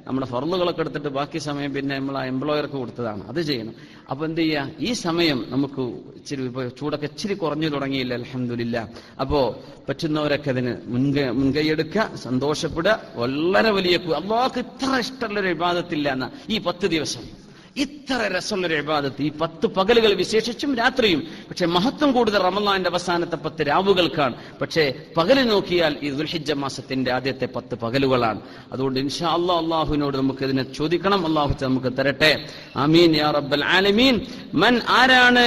നമ്മുടെ ഫർളുകളൊക്കെ എടുത്തിട്ട് ബാക്കി സമയം പിന്നെ നമ്മൾ ആ എംപ്ലോയർക്ക് കൊടുത്തതാണ്, അത് ചെയ്യണം. അപ്പൊ എന്ത് ചെയ്യാ, ഈ സമയം നമുക്ക് ഇച്ചിരി ചൂടൊക്കെ ഇച്ചിരി കുറഞ്ഞു തുടങ്ങിയില്ല, അൽഹംദുലില്ലാ. അപ്പോ പറ്റുന്നവരൊക്കെ അതിന് മുൻകൈയെടുക്കുക, സന്തോഷപ്പെടുക. വളരെ വലിയ അല്ലാഹുക്ക് ഇത്ര ഇഷ്ടമുള്ളൊരു ഇബാദത്തില്ല എന്ന ഈ 10 ദിവസം. ഇത്ര രസമുള്ളൊരു ഇബാദത്ത് ഈ 10 പകലുകൾ, വിശേഷിച്ചും രാത്രിയും. പക്ഷെ മഹത്വം കൂടുതൽ റമളാന്റെ അവസാനത്തെ 10 രാവുകൾക്കാണ്. പക്ഷേ പകല് നോക്കിയാൽ ഈ ദുൽഹിജ്ജ മാസത്തിന്റെ ആദ്യത്തെ 10 പകലുകളാണ്. അതുകൊണ്ട് ഇൻഷാ അല്ലാഹ് അല്ലാഹുവിനോട് നമുക്ക് ഇതിനെ ചോദിക്കണം. അല്ലാഹു നമുക്ക് തരട്ടെ. ആമീൻ യാ റബ്ബൽ ആലമീൻ. ആരാണ്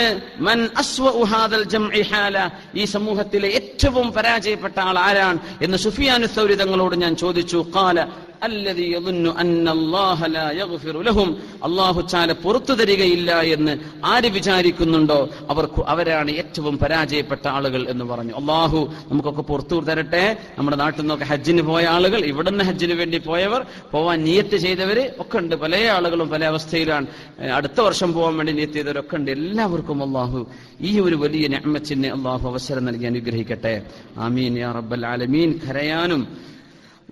മൻ അസ്വഉ ഹാദൽ ജംഇ ഹാല, ഈ സമൂഹത്തിലെ ഏറ്റവും പരാജയപ്പെട്ട ആൾ ആരാണ് എന്ന് സുഫിയാൻ സൗരി തങ്ങളോട് ഞാൻ ചോദിച്ചു. ഖാല അല്ലദീ യظുന്നു അന്ന അല്ലാഹ ലാ യഗ്ഫിറു ലഹും, അല്ലാഹു തആല പുറത്തു തരികയില്ല എന്ന് ആര് വിചാരിക്കുന്നുണ്ടോ അവരാണ് ഏറ്റവും പരാജയപ്പെട്ട ആളുകൾ എന്ന് പറഞ്ഞു. അല്ലാഹു നമുക്കൊക്കെ പുറത്തു തരട്ടെ. നമ്മുടെ നാട്ടിൽ നിന്നൊക്കെ ഹജ്ജിന് പോയ ആളുകൾ, ഇവിടുന്ന് ഹജ്ജിന് വേണ്ടി പോയവർ, പോവാൻ നിയത്ത് ചെയ്തവര് ഒക്കെ ഉണ്ട്. പല ആളുകളും പല അവസ്ഥയിലാണ്. അടുത്ത വർഷം പോകാൻ വേണ്ടി നിയത്ത് ചെയ്തവരൊക്കെ ഉണ്ട്. എല്ലാവർക്കും അല്ലാഹു ഈ ഒരു വലിയ നിഅമത്തിന് അല്ലാഹു അവസരം നൽകി അനുഗ്രഹിക്കട്ടെ. ആമീൻ യാ റബ്ബൽ ആലമീൻ. കരയാനും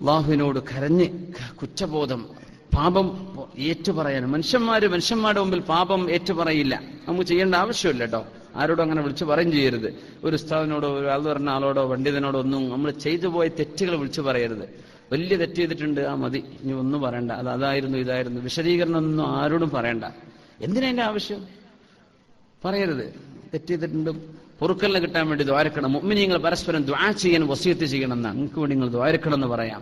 അല്ലാഹുവിനോട് കരഞ്ഞ് കുറ്റബോധം, പാപം ഏറ്റുപറയാനും. മനുഷ്യന്മാരുടെ മുമ്പിൽ പാപം ഏറ്റുപറയില്ല. നമുക്ക് ചെയ്യേണ്ട ആവശ്യമില്ല കേട്ടോ. ആരോടും അങ്ങനെ വിളിച്ചു പറയും ചെയ്യരുത്. ഒരു ഉസ്താദിനോടോ ഒരു ആൾ പറഞ്ഞ ആളോടോ പണ്ഡിതനോടോ ഒന്നും നമ്മൾ ചെയ്തു പോയ തെറ്റുകൾ വിളിച്ചു പറയരുത്. വലിയ തെറ്റ് ചെയ്തിട്ടുണ്ട്, ആ മതി, ഇനി ഒന്നും പറയണ്ട, അതായിരുന്നു ഇതായിരുന്നു, വിശദീകരണം ഒന്നും ആരോടും പറയണ്ട. എന്തിനാ അതിന്റെ ആവശ്യം? പറയരുത്. തെറ്റ് ചെയ്തിട്ടുണ്ട്, പൊറുക്കലിന് കിട്ടാൻ വേണ്ടി ദ്വാരക്കണം. മുഅ്മിനീങ്ങൾ പരസ്പരം ദുആ ചെയ്യാൻ വസിയത്ത് ചെയ്യണം എന്നാണ്. നിങ്ങൾക്ക് വേണ്ടി നിങ്ങൾ ദ്വാരക്കണം എന്ന് പറയാം.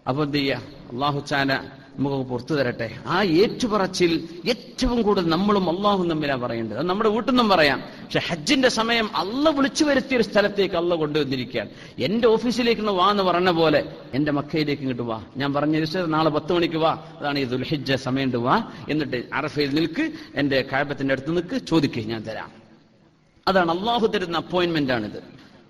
അപ്പൊ എന്ത് ചെയ്യാ? അല്ലാഹു തആല നമുക്ക് പുറത്തു തരട്ടെ. ആ ഏറ്റുപറച്ചിൽ ഏറ്റവും കൂടുതൽ നമ്മളും അല്ലാഹും തമ്മിലാ പറയേണ്ടത്. അത് നമ്മുടെ വീട്ടിൽ നിന്നും പറയാം. പക്ഷെ ഹജ്ജിന്റെ സമയം അള്ള വിളിച്ചു വരുത്തിയ ഒരു സ്ഥലത്തേക്ക് അള്ള കൊണ്ടുവന്നിരിക്കുകയാണ്. എന്റെ ഓഫീസിലേക്ക് വാ എന്ന് പറഞ്ഞ പോലെ എന്റെ മക്കയിലേക്ക് ഇങ്ങോട്ട് വാ. ഞാൻ പറഞ്ഞ നാളെ 10 മണിക്ക് വാ, അതാണ് ഈ ദുൽഹിജ്ജ സമയം. വാ, എന്നിട്ട് അറഫയിൽ നിൽക്ക്, എന്റെ കഅബത്തിന്റെ അടുത്ത് നിൽക്ക്, ചോദിക്കുക, ഞാൻ തരാം. അതാണ് അള്ളാഹു തരുന്ന അപ്പോയിന്റ്മെന്റ് ആണിത്.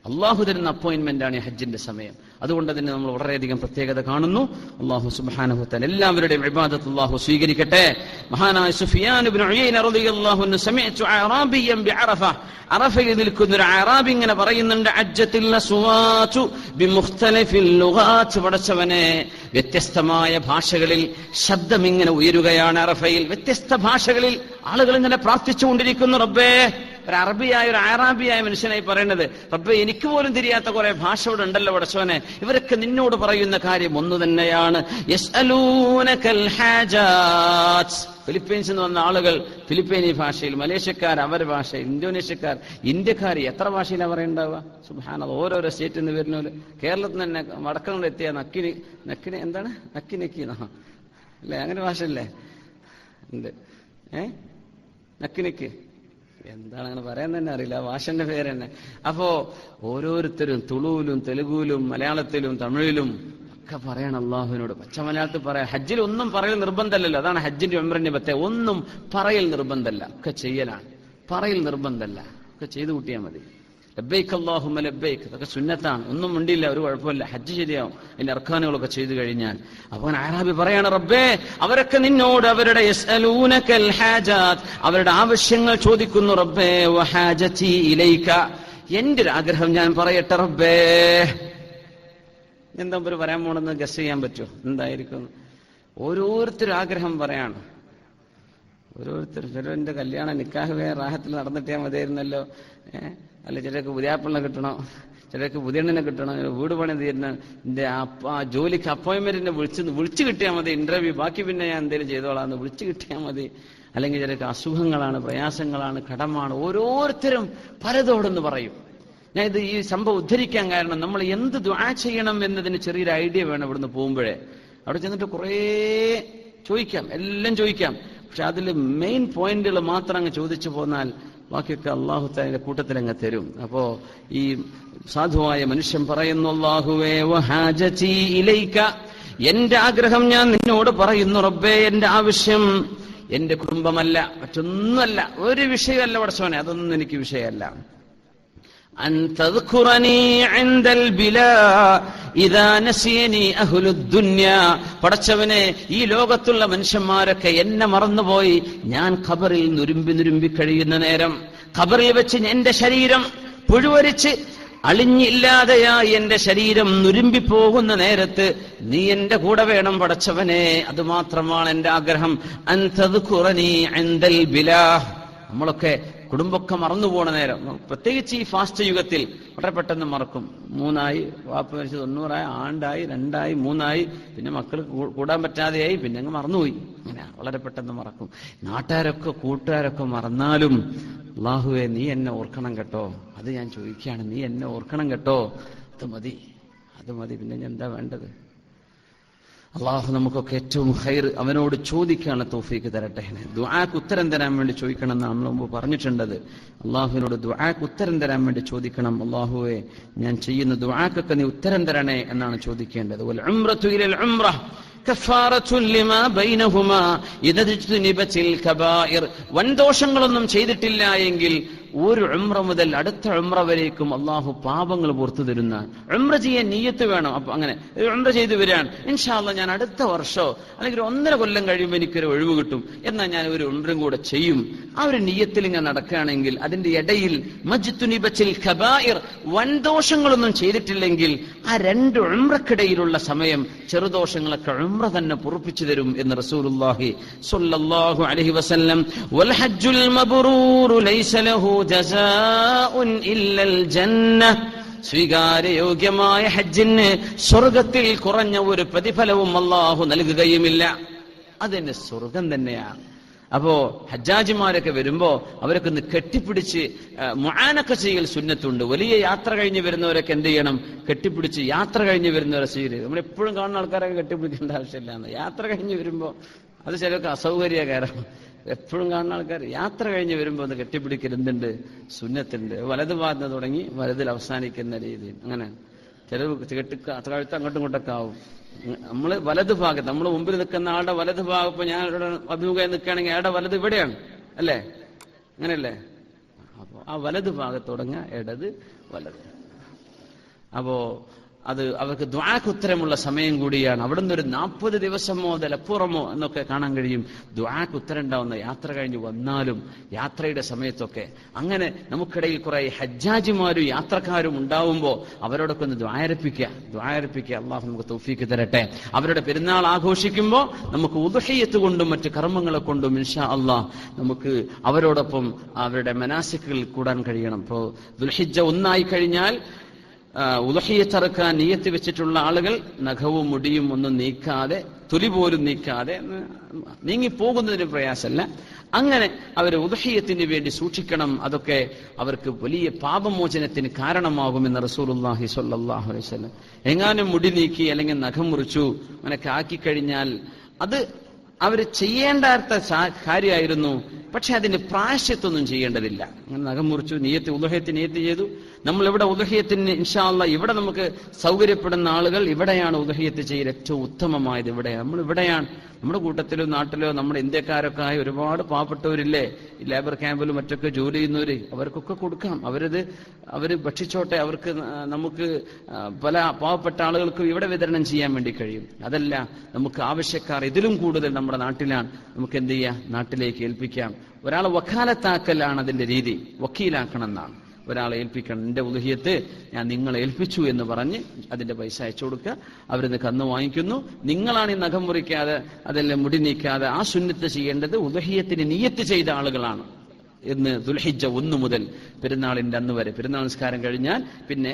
അള്ളാഹു തരുന്ന അപ്പോയിന്റ്മെന്റ് ആണ് ഈ ഹജ്ജിന്റെ സമയം. അതുകൊണ്ട് തന്നെ നമ്മൾ വളരെയധികം പ്രത്യേകത കാണുന്നു. അള്ളാഹു സുബ്ഹാനഹു വ തആല എല്ലാവരുടെയും ഇബാദത്ത് അള്ളാഹു സ്വീകരിക്കട്ടെ. മഹാനായ സുഫിയാൻ ഇബ്നു ഉയൈന റളിയല്ലാഹു അൻഹു സമിഅതു അറാബിയ്യൻ ബിഅറഫ, അറഫയിൽ നിൽക്കുന്ന ഒരു അറാബി ഇങ്ങനെ പറയുന്നുണ്ട്, അജ്ജത്തിൽ അസ്വാതു ബിമുഖ്തലിഫിൽ ലുഗാത്ത്, പടച്ചവനെ വ്യത്യസ്തമായ ഭാഷകളിൽ ശബ്ദം ഇങ്ങനെ ഉയരുകയാണ് അറഫയിൽ. വ്യത്യസ്ത ഭാഷകളിൽ ആളുകൾ ഇങ്ങനെ പ്രാർത്ഥിച്ചുകൊണ്ടിരിക്കുന്നു. റബ്ബേ, ഒരു അറബിയായ ഒരു അറാബിയായ മനുഷ്യനായി പറയുന്നത്, റബ്ബേ എനിക്ക് പോലും തിരിയാത്ത കുറെ ഭാഷ ഇവിടെ ഉണ്ടല്ലോ പടച്ചവനെ. ഇവരൊക്കെ നിന്നോട് പറയുന്ന കാര്യം ഒന്ന് തന്നെയാണ്. യസ്അലൂനകൽ ഹാജാത്ത്. ഫിലിപ്പീൻസിൽ നിന്ന് വന്ന ആളുകൾ ഫിലിപ്പീനി ഭാഷയിൽ, മലേഷ്യക്കാർ അവരുടെ ഭാഷയിൽ, ഇന്തോനേഷ്യക്കാർ, ഇന്ത്യക്കാർ എത്ര ഭാഷയിലാണ് പറയുണ്ടാവുക? സുബ്ഹാനല്ലാഹ്. ഓരോരോ സ്റ്റേറ്റിൽ നിന്ന് വരുന്നവര് കേരളത്തിൽ നിന്ന് തന്നെ വടക്കനോട് എത്തിയ നക്കിനി എന്താണ് നക്കി അല്ലേ, അങ്ങനെ ഭാഷ അല്ലേ ഉണ്ട്. നക്കിനിക്ക് എന്താണ് അങ്ങനെ പറയാൻ തന്നെ അറിയില്ല, ഭാഷന്റെ പേര് തന്നെ. അപ്പോ ഓരോരുത്തരും തുളുവിലും തെലുഗുവിലും മലയാളത്തിലും തമിഴിലും ഒക്കെ പറയണം അള്ളാഹുവിനോട്. പച്ച മലയാളത്തിൽ പറയാം. ഹജ്ജിൽ ഒന്നും പറയൽ നിർബന്ധമല്ലല്ലോ. അതാണ് ഹജ്ജിന്റെ ഉംറന്റെ പ്രത്യേകത. ഒന്നും പറയൽ നിർബന്ധമല്ല, ഒക്കെ ചെയ്യലാണ്. പറയൽ നിർബന്ധമല്ല, ഒക്കെ ചെയ്തു കൂട്ടിയാൽ മതി. ലബ്ബൈക്ക് അല്ലാഹുമ്മ ലബ്ബൈക്ക്, അതൊക്കെ സുന്നത്താണ്. ഒന്നും ഉണ്ടില്ല, ഒരു കുഴപ്പമില്ല. ഹജ്ജ് ശരിയാവും അതിന്റെ അർക്കാനുകളൊക്കെ ചെയ്തു കഴിഞ്ഞാൽ. അപ്പൊ അറാബി പറയാണ്, റബ്ബേ അവരൊക്കെ നിന്നോട് അവരുടെ യസ്അലൂനകൽ ഹാജാത്ത്, അവരുടെ ആവശ്യങ്ങൾ ചോദിക്കുന്നു. റബ്ബേ വഹാജതി ഇലൈക, എന്റെ ഒരു ആഗ്രഹം ഞാൻ പറയട്ടെ റബ്ബേ. എന്താ ഒരു പറയാൻ പോണെന്ന് ഗസ് ചെയ്യാൻ പറ്റുമോ? എന്തായിരിക്കും? ഓരോരുത്തരും ആഗ്രഹം പറയാണ്. ഓരോരുത്തർ ചിലന്റെ കല്യാണം നിക്കാഹ് റാഹത്തിൽ നടന്നിട്ടേ മതിയായിരുന്നല്ലോ. അല്ല, ചിലർക്ക് പുതിയാപ്പിളിനെ കിട്ടണം, ചിലർക്ക് പുതിയണ്ണിനെ കിട്ടണം, വീട് പണി തീരണം, എന്റെ ജോലിക്ക് അപ്പോയിന്റ്മെന്റിനെ വിളിച്ചു കിട്ടിയാൽ മതി, ഇന്റർവ്യൂ, ബാക്കി പിന്നെ ഞാൻ എന്തെങ്കിലും ചെയ്തോളാന്ന് വിളിച്ചു കിട്ടിയാൽ മതി. അല്ലെങ്കിൽ ചിലർക്ക് അസുഖങ്ങളാണ്, പ്രയാസങ്ങളാണ്, കടമാണ്. ഓരോരുത്തരും പലതോടെന്ന് പറയും. ഞാൻ ഇത് ഈ സംഭവം ഉദ്ധരിക്കാൻ കാരണം നമ്മൾ എന്ത് ദുആ ചെയ്യണം എന്നതിന് ചെറിയൊരു ഐഡിയ വേണം. ഇവിടുന്ന് പോകുമ്പോഴേ അവിടെ ചെന്നിട്ട് കുറേ ചോദിക്കാം, എല്ലാം ചോദിക്കാം. പക്ഷെ അതിൽ മെയിൻ പോയിന്റുകൾ മാത്രം അങ്ങ് ചോദിച്ചു പോന്നാൽ ബാക്കിയൊക്കെ അല്ലാഹു തആലയുടെ കൂട്ടത്തിൽ അങ്ങ് തരും. അപ്പോ ഈ സാധുവായ മനുഷ്യൻ പറയുന്നു, അല്ലാഹുവേ വഹാജതി ഇലൈക, എന്റെ ആഗ്രഹം ഞാൻ നിന്നോട് പറയുന്നു റബ്ബേ. എന്റെ ആവശ്യം എന്റെ കുടുംബമല്ല, മറ്റൊന്നുമല്ല, ഒരു വിഷയമല്ല പടച്ചവനെ, അതൊന്നും എനിക്ക് വിഷയമല്ല. അൻ തദ്കുറനി ഇൻദൽ ബിലാ ഇദാ നസിയനി അഹ്ലുദ് ദുനിയാ, പടച്ചവനെ ഈ ലോകത്തുള്ള മനുഷ്യന്മാരൊക്കെ എന്നെ മറന്നുപോയി ഞാൻ ഖബറിൽ നുരുമ്പി കഴിയുന്ന നേരം, ഖബറിൽ വെച്ച് എന്റെ ശരീരം പുഴുവരിച്ച് അളിഞ്ഞില്ലാതെയായി എന്റെ ശരീരം നുരുമ്പിപ്പോകുന്ന നേരത്ത് നീ എന്റെ കൂടെ വേണം പടച്ചവനെ. അതുമാത്രമാണ് എന്റെ ആഗ്രഹം. അൻ തദ്കുറനി ഇൻദൽ ബിലാ. നമ്മളൊക്കെ കുടുംബമൊക്കെ മറന്നുപോണ നേരം, പ്രത്യേകിച്ച് ഈ ഫാസ്റ്റ് യുഗത്തിൽ വളരെ പെട്ടെന്ന് മറക്കും. 3 വാപ്പ മരിച്ച് 90 ആണ്ടായി, 2 3 പിന്നെ മക്കൾ കൂടാൻ പറ്റാതെയായി, പിന്നെ അങ്ങ് മറന്നുപോയി. അങ്ങനെ വളരെ പെട്ടെന്ന് മറക്കും. നാട്ടുകാരൊക്കെ കൂട്ടുകാരൊക്കെ മറന്നാലും അല്ലാഹുവേ നീ എന്നെ ഓർക്കണം കേട്ടോ, അത് ഞാൻ ചോദിക്കുകയാണ്, നീ എന്നെ ഓർക്കണം കേട്ടോ, അത് മതി. പിന്നെ ഞാൻ എന്താ വേണ്ടത്? അള്ളാഹു നമുക്കൊക്കെ ഏറ്റവും ഖൈർ അവനോട് ചോദിക്കാനുള്ള തൗഫീക്ക് തരട്ടെ. ദുആക്ക് ഉത്തരം തരാൻ വേണ്ടി ചോദിക്കണം എന്നാണ് നമ്മൾ മുമ്പ് പറഞ്ഞിട്ടുള്ളത്. അള്ളാഹുവിനോട് ദുആക്ക് ഉത്തരം തരാൻ വേണ്ടി ചോദിക്കണം. അള്ളാഹുവെ ഞാൻ ചെയ്യുന്ന ദുആക്കൊക്കെ നീ ഉത്തരം തരണേ എന്നാണ് ചോദിക്കേണ്ടത്. വൽ ഉംറതു ഇലൽ ഉംറ കഫാറത്തുൻ ലിമാ ബൈനഹുമാ ഇദാ ഇജ്തനിബത്തിൽ കബായിർ. വൻദോഷങ്ങളൊന്നും ചെയ്തിട്ടില്ല എങ്കിൽ ഒരു ഉംറ മുതൽ അടുത്ത ഉംറ വരേക്കും അള്ളാഹു പാപങ്ങൾ പുറത്തു തരുന്ന. ഉംറ ചെയ്യാൻ നിയ്യത്ത് വേണം. അപ്പൊ അങ്ങനെ ഉംറ ചെയ്തു വരാൻ ഇൻഷാ അല്ലാഹ് ഞാൻ അടുത്ത വർഷോ അല്ലെങ്കിൽ 1.5 കൊല്ലം കഴിയുമ്പോൾ എനിക്കൊരു ഒഴിവ് കിട്ടും, എന്നാൽ ഞാൻ ഒരു ഉംറയും കൂടെ ചെയ്യും. ആ ഒരു നിയ്യത്തിൽ ഇങ്ങനെ നടക്കുകയാണെങ്കിൽ അതിന്റെ ഇടയിൽ മജ്തുനിബത്തിൽ കബായിർ, വൻദോഷങ്ങളൊന്നും ചെയ്തിട്ടില്ലെങ്കിൽ ആ 2 ഉംറക്കിടയിലുള്ള സമയം ചെറുദോഷങ്ങളൊക്കെ ഉംറ തന്നെ പൊറുപ്പിച്ചു തരും എന്ന് റസൂലുള്ളാഹി സ്വല്ലല്ലാഹു അലൈഹി വസല്ലം. വൽ ഹജ്ജുൽ മബ്റൂറു ലൈസ ലഹു ജസാഉൻ ഇല്ലൽ ജന്ന. സ്വീകാര്യയോഗ്യമായ ഹജ്ജിന് സ്വർഗത്തിൽ കുറഞ്ഞ ഒരു പ്രതിഫലവും അല്ലാഹു നൽകുകയുമില്ല. അതിന് സ്വർഗം തന്നെയാണ്. അപ്പോ ഹജ്ജാജിമാരൊക്കെ വരുമ്പോ അവരൊക്കെ ഒന്ന് കെട്ടിപ്പിടിച്ച് മുആനക ചെയ്യൽ സുന്നത്തുണ്ട്. വലിയ യാത്ര കഴിഞ്ഞ് വരുന്നവരൊക്കെ എന്ത് ചെയ്യണം? കെട്ടിപ്പിടിച്ച് യാത്ര കഴിഞ്ഞ് വരുന്നവരെ സ്വീകരിക്കും. നമ്മളെപ്പോഴും കാണുന്ന ആൾക്കാരൊക്കെ കെട്ടിപ്പിടിക്കേണ്ട ആവശ്യമില്ല. യാത്ര കഴിഞ്ഞ് വരുമ്പോ അത് ചിലർക്ക് അസൗകര്യകരം. എപ്പോഴും കാണുന്ന ആൾക്കാർ യാത്ര കഴിഞ്ഞ് വരുമ്പോൾ ഒന്ന് കെട്ടിപ്പിടിക്കലുണ്ട്, സുന്നത്തുണ്ട്. വലത് ഭാഗത്ത് തുടങ്ങി വലതിൽ അവസാനിക്കുന്ന രീതിയിൽ അങ്ങനെ ചില കഴുത്ത് അങ്ങോട്ടും ഇങ്ങോട്ടൊക്കെ ആവും. നമ്മള് വലത് ഭാഗത്ത്, നമ്മൾ മുമ്പിൽ നിൽക്കുന്ന ആളുടെ വലത് ഭാഗം, ഇപ്പൊ ഞാൻ ഇവിടെ അഭിമുഖമായി നിൽക്കുകയാണെങ്കിൽ അയാളുടെ വലത് ഇവിടെയാണ് അല്ലേ? അങ്ങനെയല്ലേ? അപ്പോ ആ വലത് ഭാഗത്ത് തുടങ്ങുക, ഇടത് വലത്. അപ്പോ അത് അവർക്ക് ദുആക്ക് ഉത്തരമുള്ള സമയം കൂടിയാണ്. അവിടുന്ന് ഒരു 40 ദിവസമോ അതിലപ്പുറമോ എന്നൊക്കെ കാണാൻ കഴിയും ദുആക്ക് ഉത്തരം ഉണ്ടാവുന്ന യാത്ര കഴിഞ്ഞ് വന്നാലും യാത്രയുടെ സമയത്തൊക്കെ. അങ്ങനെ നമുക്കിടയിൽ കുറെ ഹജ്ജാജിമാരും യാത്രക്കാരും ഉണ്ടാവുമ്പോൾ അവരോടൊക്കെ ഒന്ന് ദ്വാരപ്പിക്കുക. അള്ളാഹു നമുക്ക് തൗഫീക്ക് തരട്ടെ. അവരുടെ പെരുന്നാൾ ആഘോഷിക്കുമ്പോൾ നമുക്ക് ഉദ്ഹിയ്യത്ത് കൊണ്ടും മറ്റ് കർമ്മങ്ങളെ കൊണ്ടും ഇൻഷാ അള്ളാഹ് നമുക്ക് അവരോടൊപ്പം അവരുടെ മനാസിക്കുകളിൽ കൂടാൻ കഴിയണം. ഇപ്പോൾ ദുൽഹിജ്ജ 1 കഴിഞ്ഞാൽ ഉദ്ഹിയ്യത്ത് അറുക്കാൻ നിയ്യത്ത് വെച്ചിട്ടുള്ള ആളുകൾ നഖവും മുടിയും ഒന്നും നീക്കാതെ, തൊലി പോലും നീക്കാതെ, നീങ്ങിപ്പോകുന്നതിന് പ്രയാസമല്ല, അങ്ങനെ അവർ ഉദ്ഹിയ്യത്തിന് വേണ്ടി സൂക്ഷിക്കണം. അതൊക്കെ അവർക്ക് വലിയ പാപമോചനത്തിന് കാരണമാകുമെന്ന് റസൂലുള്ളാഹി സ്വല്ലല്ലാഹു അലൈഹി വസല്ലം. എങ്ങാനും മുടി നീക്കി അല്ലെങ്കിൽ നഖം മുറിച്ചു അങ്ങനെയൊക്കെ ആക്കിക്കഴിഞ്ഞാൽ അത് അവർ ചെയ്യേണ്ട കാര്യമായിരുന്നു. പക്ഷെ അതിന് പ്രായശ്ചിത്തൊന്നും ചെയ്യേണ്ടതില്ല. അങ്ങനെ നഖം മുറിച്ചു, ഉദ്ഹിയ്യത്തിന് നിയ്യത്ത് ചെയ്തു. നമ്മൾ ഇവിടെ ഉദ്ഹിയ്യത്തിന് ഇൻഷാ അല്ലാഹ് ഇവിടെ നമുക്ക് സൗകര്യപ്പെടുന്ന ആളുകൾ ഇവിടെയാണ് ഉദ്ഹിയ്യത്ത് ചെയ്യൽ ഏറ്റവും ഉത്തമമായത്. ഇവിടെയാണ് നമ്മുടെ കൂട്ടത്തിലോ നാട്ടിലോ നമ്മുടെ ഇന്ത്യക്കാരൊക്കെ ആയ ഒരുപാട് പാവപ്പെട്ടവരില്ലേ, ഈ ലേബർ ക്യാമ്പിലും മറ്റൊക്കെ ജോലി ചെയ്യുന്നവര്, അവർക്കൊക്കെ കൊടുക്കാം. അവര് ഭക്ഷിച്ചോട്ടെ. അവർക്ക് നമുക്ക് പല പാവപ്പെട്ട ആളുകൾക്കും ഇവിടെ വിതരണം ചെയ്യാൻ വേണ്ടി കഴിയും. അതല്ല, നമുക്ക് ആവശ്യക്കാർ ഇതിലും കൂടുതൽ നമ്മുടെ നാട്ടിലാണ്, നമുക്ക് എന്ത് ചെയ്യാം? നാട്ടിലേക്ക് ഏൽപ്പിക്കാം. ഒരാളെ വക്കാലത്താക്കലാണ് അതിന്റെ രീതി. വക്കീലാക്കണം എന്നാണ്. ഒരാളെ ഏൽപ്പിക്കണം. എന്റെ ഉദ്ഹിയ്യത്ത് ഞാൻ നിങ്ങളെ ഏൽപ്പിച്ചു എന്ന് പറഞ്ഞ് അതിന്റെ പൈസ അയച്ചു കൊടുക്കുക. അവരിന്ന് കന്ന് വാങ്ങിക്കുന്നു. നിങ്ങളാണ് ഈ നഖം മുറിക്കാതെ അതെല്ലാം മുടി നീക്കാതെ ആ സുന്നത്ത് ചെയ്യേണ്ടത് ഉദ്ഹിയ്യത്തിന് നിയ്യത്ത് ചെയ്ത ആളുകളാണ് എന്ന് ദുൽഹിജ്ജ 1 മുതൽ പെരുന്നാളിന്റെ അന്ന് വരെ. പെരുന്നാൾ നിസ്കാരം കഴിഞ്ഞാൽ പിന്നെ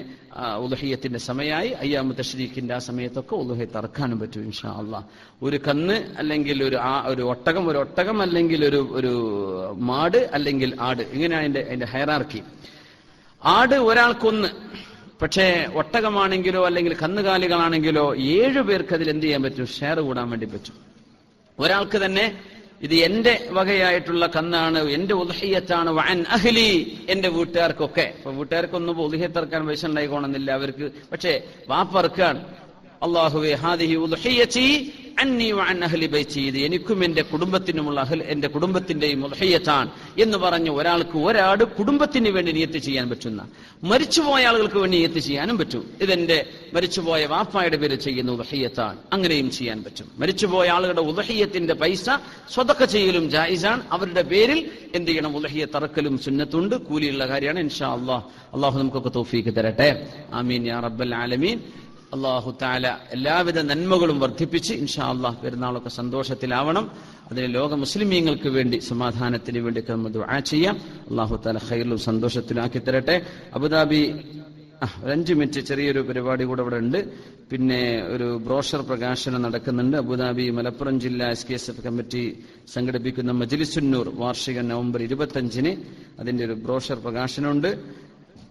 ഉദ്ഹിയ്യത്തിന്റെ സമയമായി അയ്യാമു തശ്രീഖിന്റെ ആ സമയത്തൊക്കെ ഉദ്ഹിയ്യത്ത് അറക്കാനും പറ്റും ഇൻഷാ അല്ലാഹ്. ഒരു കന്ന് അല്ലെങ്കിൽ ഒരു ഒട്ടകം അല്ലെങ്കിൽ ഒരു മാട് അല്ലെങ്കിൽ ആട്, ഇങ്ങനെയാണ് അതിന്റെ ഹയറാർക്കി. ആട് ഒരാൾക്കൊന്ന്, പക്ഷേ ഒട്ടകമാണെങ്കിലോ അല്ലെങ്കിൽ കന്നുകാലികളാണെങ്കിലോ 7 പേർക്ക് അതിൽ എന്ത് ചെയ്യാൻ പറ്റും? ഷെയർ കൂടാൻ വേണ്ടി പറ്റും. ഒരാൾക്ക് തന്നെ ഇത് എന്റെ വകയായിട്ടുള്ള കന്നാണ്, എന്റെ ഉദ്ഹിയ്യത്താണ്, വഅൻ അഹ്ലി, എന്റെ വീട്ടുകാർക്കൊക്കെ. അപ്പൊ വീട്ടുകാർക്കൊന്നും ഉദ്ഹിയ്യത്ത് ഇറക്കാൻ പൈസ ഉണ്ടായിക്കോണമെന്നില്ല അവർക്ക്. പക്ഷേ വാപ്പറക്കാൻ അല്ലാഹുവേ ഹാദിഹി ഉദ്ഹിയ്യതി അന്നി വഅൻ അഹ്ലി ബൈതി, ഇത് എനിക്കും എന്റെ കുടുംബത്തിനുമുള്ള എന്റെ കുടുംബത്തിന്റെയും ഉദ്ഹിയ്യത്താണ് എന്ന് പറഞ്ഞ് ഒരാൾക്ക് ഒരാട് കുടുംബത്തിന് വേണ്ടി നിയ്യത്ത് ചെയ്യാൻ പറ്റുന്ന, മരിച്ചുപോയ ആളുകൾക്ക് വേണ്ടി നിയ്യത്ത് ചെയ്യാനും പറ്റും. ഇതെന്റെ മരിച്ചുപോയ വാപ്പായുടെ പേര് ചെയ്യുന്ന ഉദ്ഹിയ്യത്താണ്, അങ്ങനെയും ചെയ്യാൻ പറ്റും. മരിച്ചുപോയ ആളുകളുടെ ഉദ്ഹിയ്യത്തിന്റെ പൈസ സ്വതക്ക ചെയ്യലും ജായിസാണ്. അവരുടെ പേരിൽ എന്ത് ചെയ്യണം? ഉദ്ഹിയ്യത്ത് അറക്കലും സുന്നത്തുണ്ട്, കൂലിയുള്ള കാര്യമാണ്. ഇൻഷാ അല്ലാഹ് അല്ലാഹു നമുക്കൊക്കെ തൗഫീക്ക് തരട്ടെ. ആമീൻ യാ റബ്ബൽ ആലമീൻ. അല്ലാഹു തആല എല്ലാവിധ നന്മകളും വർദ്ധിപ്പിച്ച് ഇൻഷാ അല്ലാഹ് പെരുന്നാളൊക്കെ സന്തോഷത്തിലാവണം. അതിന് ലോക മുസ്ലിമീങ്ങൾക്ക് വേണ്ടി സമാധാനത്തിന് വേണ്ടിയൊക്കെ നമ്മൾ ദുആ ചെയ്യാം. അല്ലാഹു തആല ഖൈറിലും സന്തോഷത്തിലും ആക്കി തരട്ടെ. അബുദാബി ഒരു 5 മിനിറ്റ് ചെറിയൊരു പരിപാടി കൂടെ ഇവിടെ ഉണ്ട്. പിന്നെ ഒരു ബ്രോഷർ പ്രകാശനം നടക്കുന്നുണ്ട്. അബുദാബി മലപ്പുറം ജില്ലാ SKSF കമ്മിറ്റി സംഘടിപ്പിക്കുന്ന മജ്ലിസുന്നൂർ വാർഷികം നവംബർ 25-ന് അതിന്റെ ഒരു ബ്രോഷർ പ്രകാശനമുണ്ട്.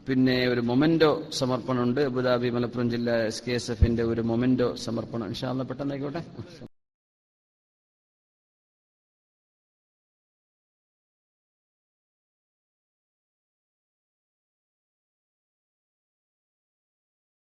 പിന്നെ ഒരു മൊമെന്റോ സമർപ്പണമുണ്ട്. അബുദാബി മലപ്പുറം ജില്ലാ SKSF ഒരു മൊമെന്റോ സമർപ്പണം ഇൻഷാ അല്ലാഹ് പെട്ടെന്നായിക്കോട്ടെ.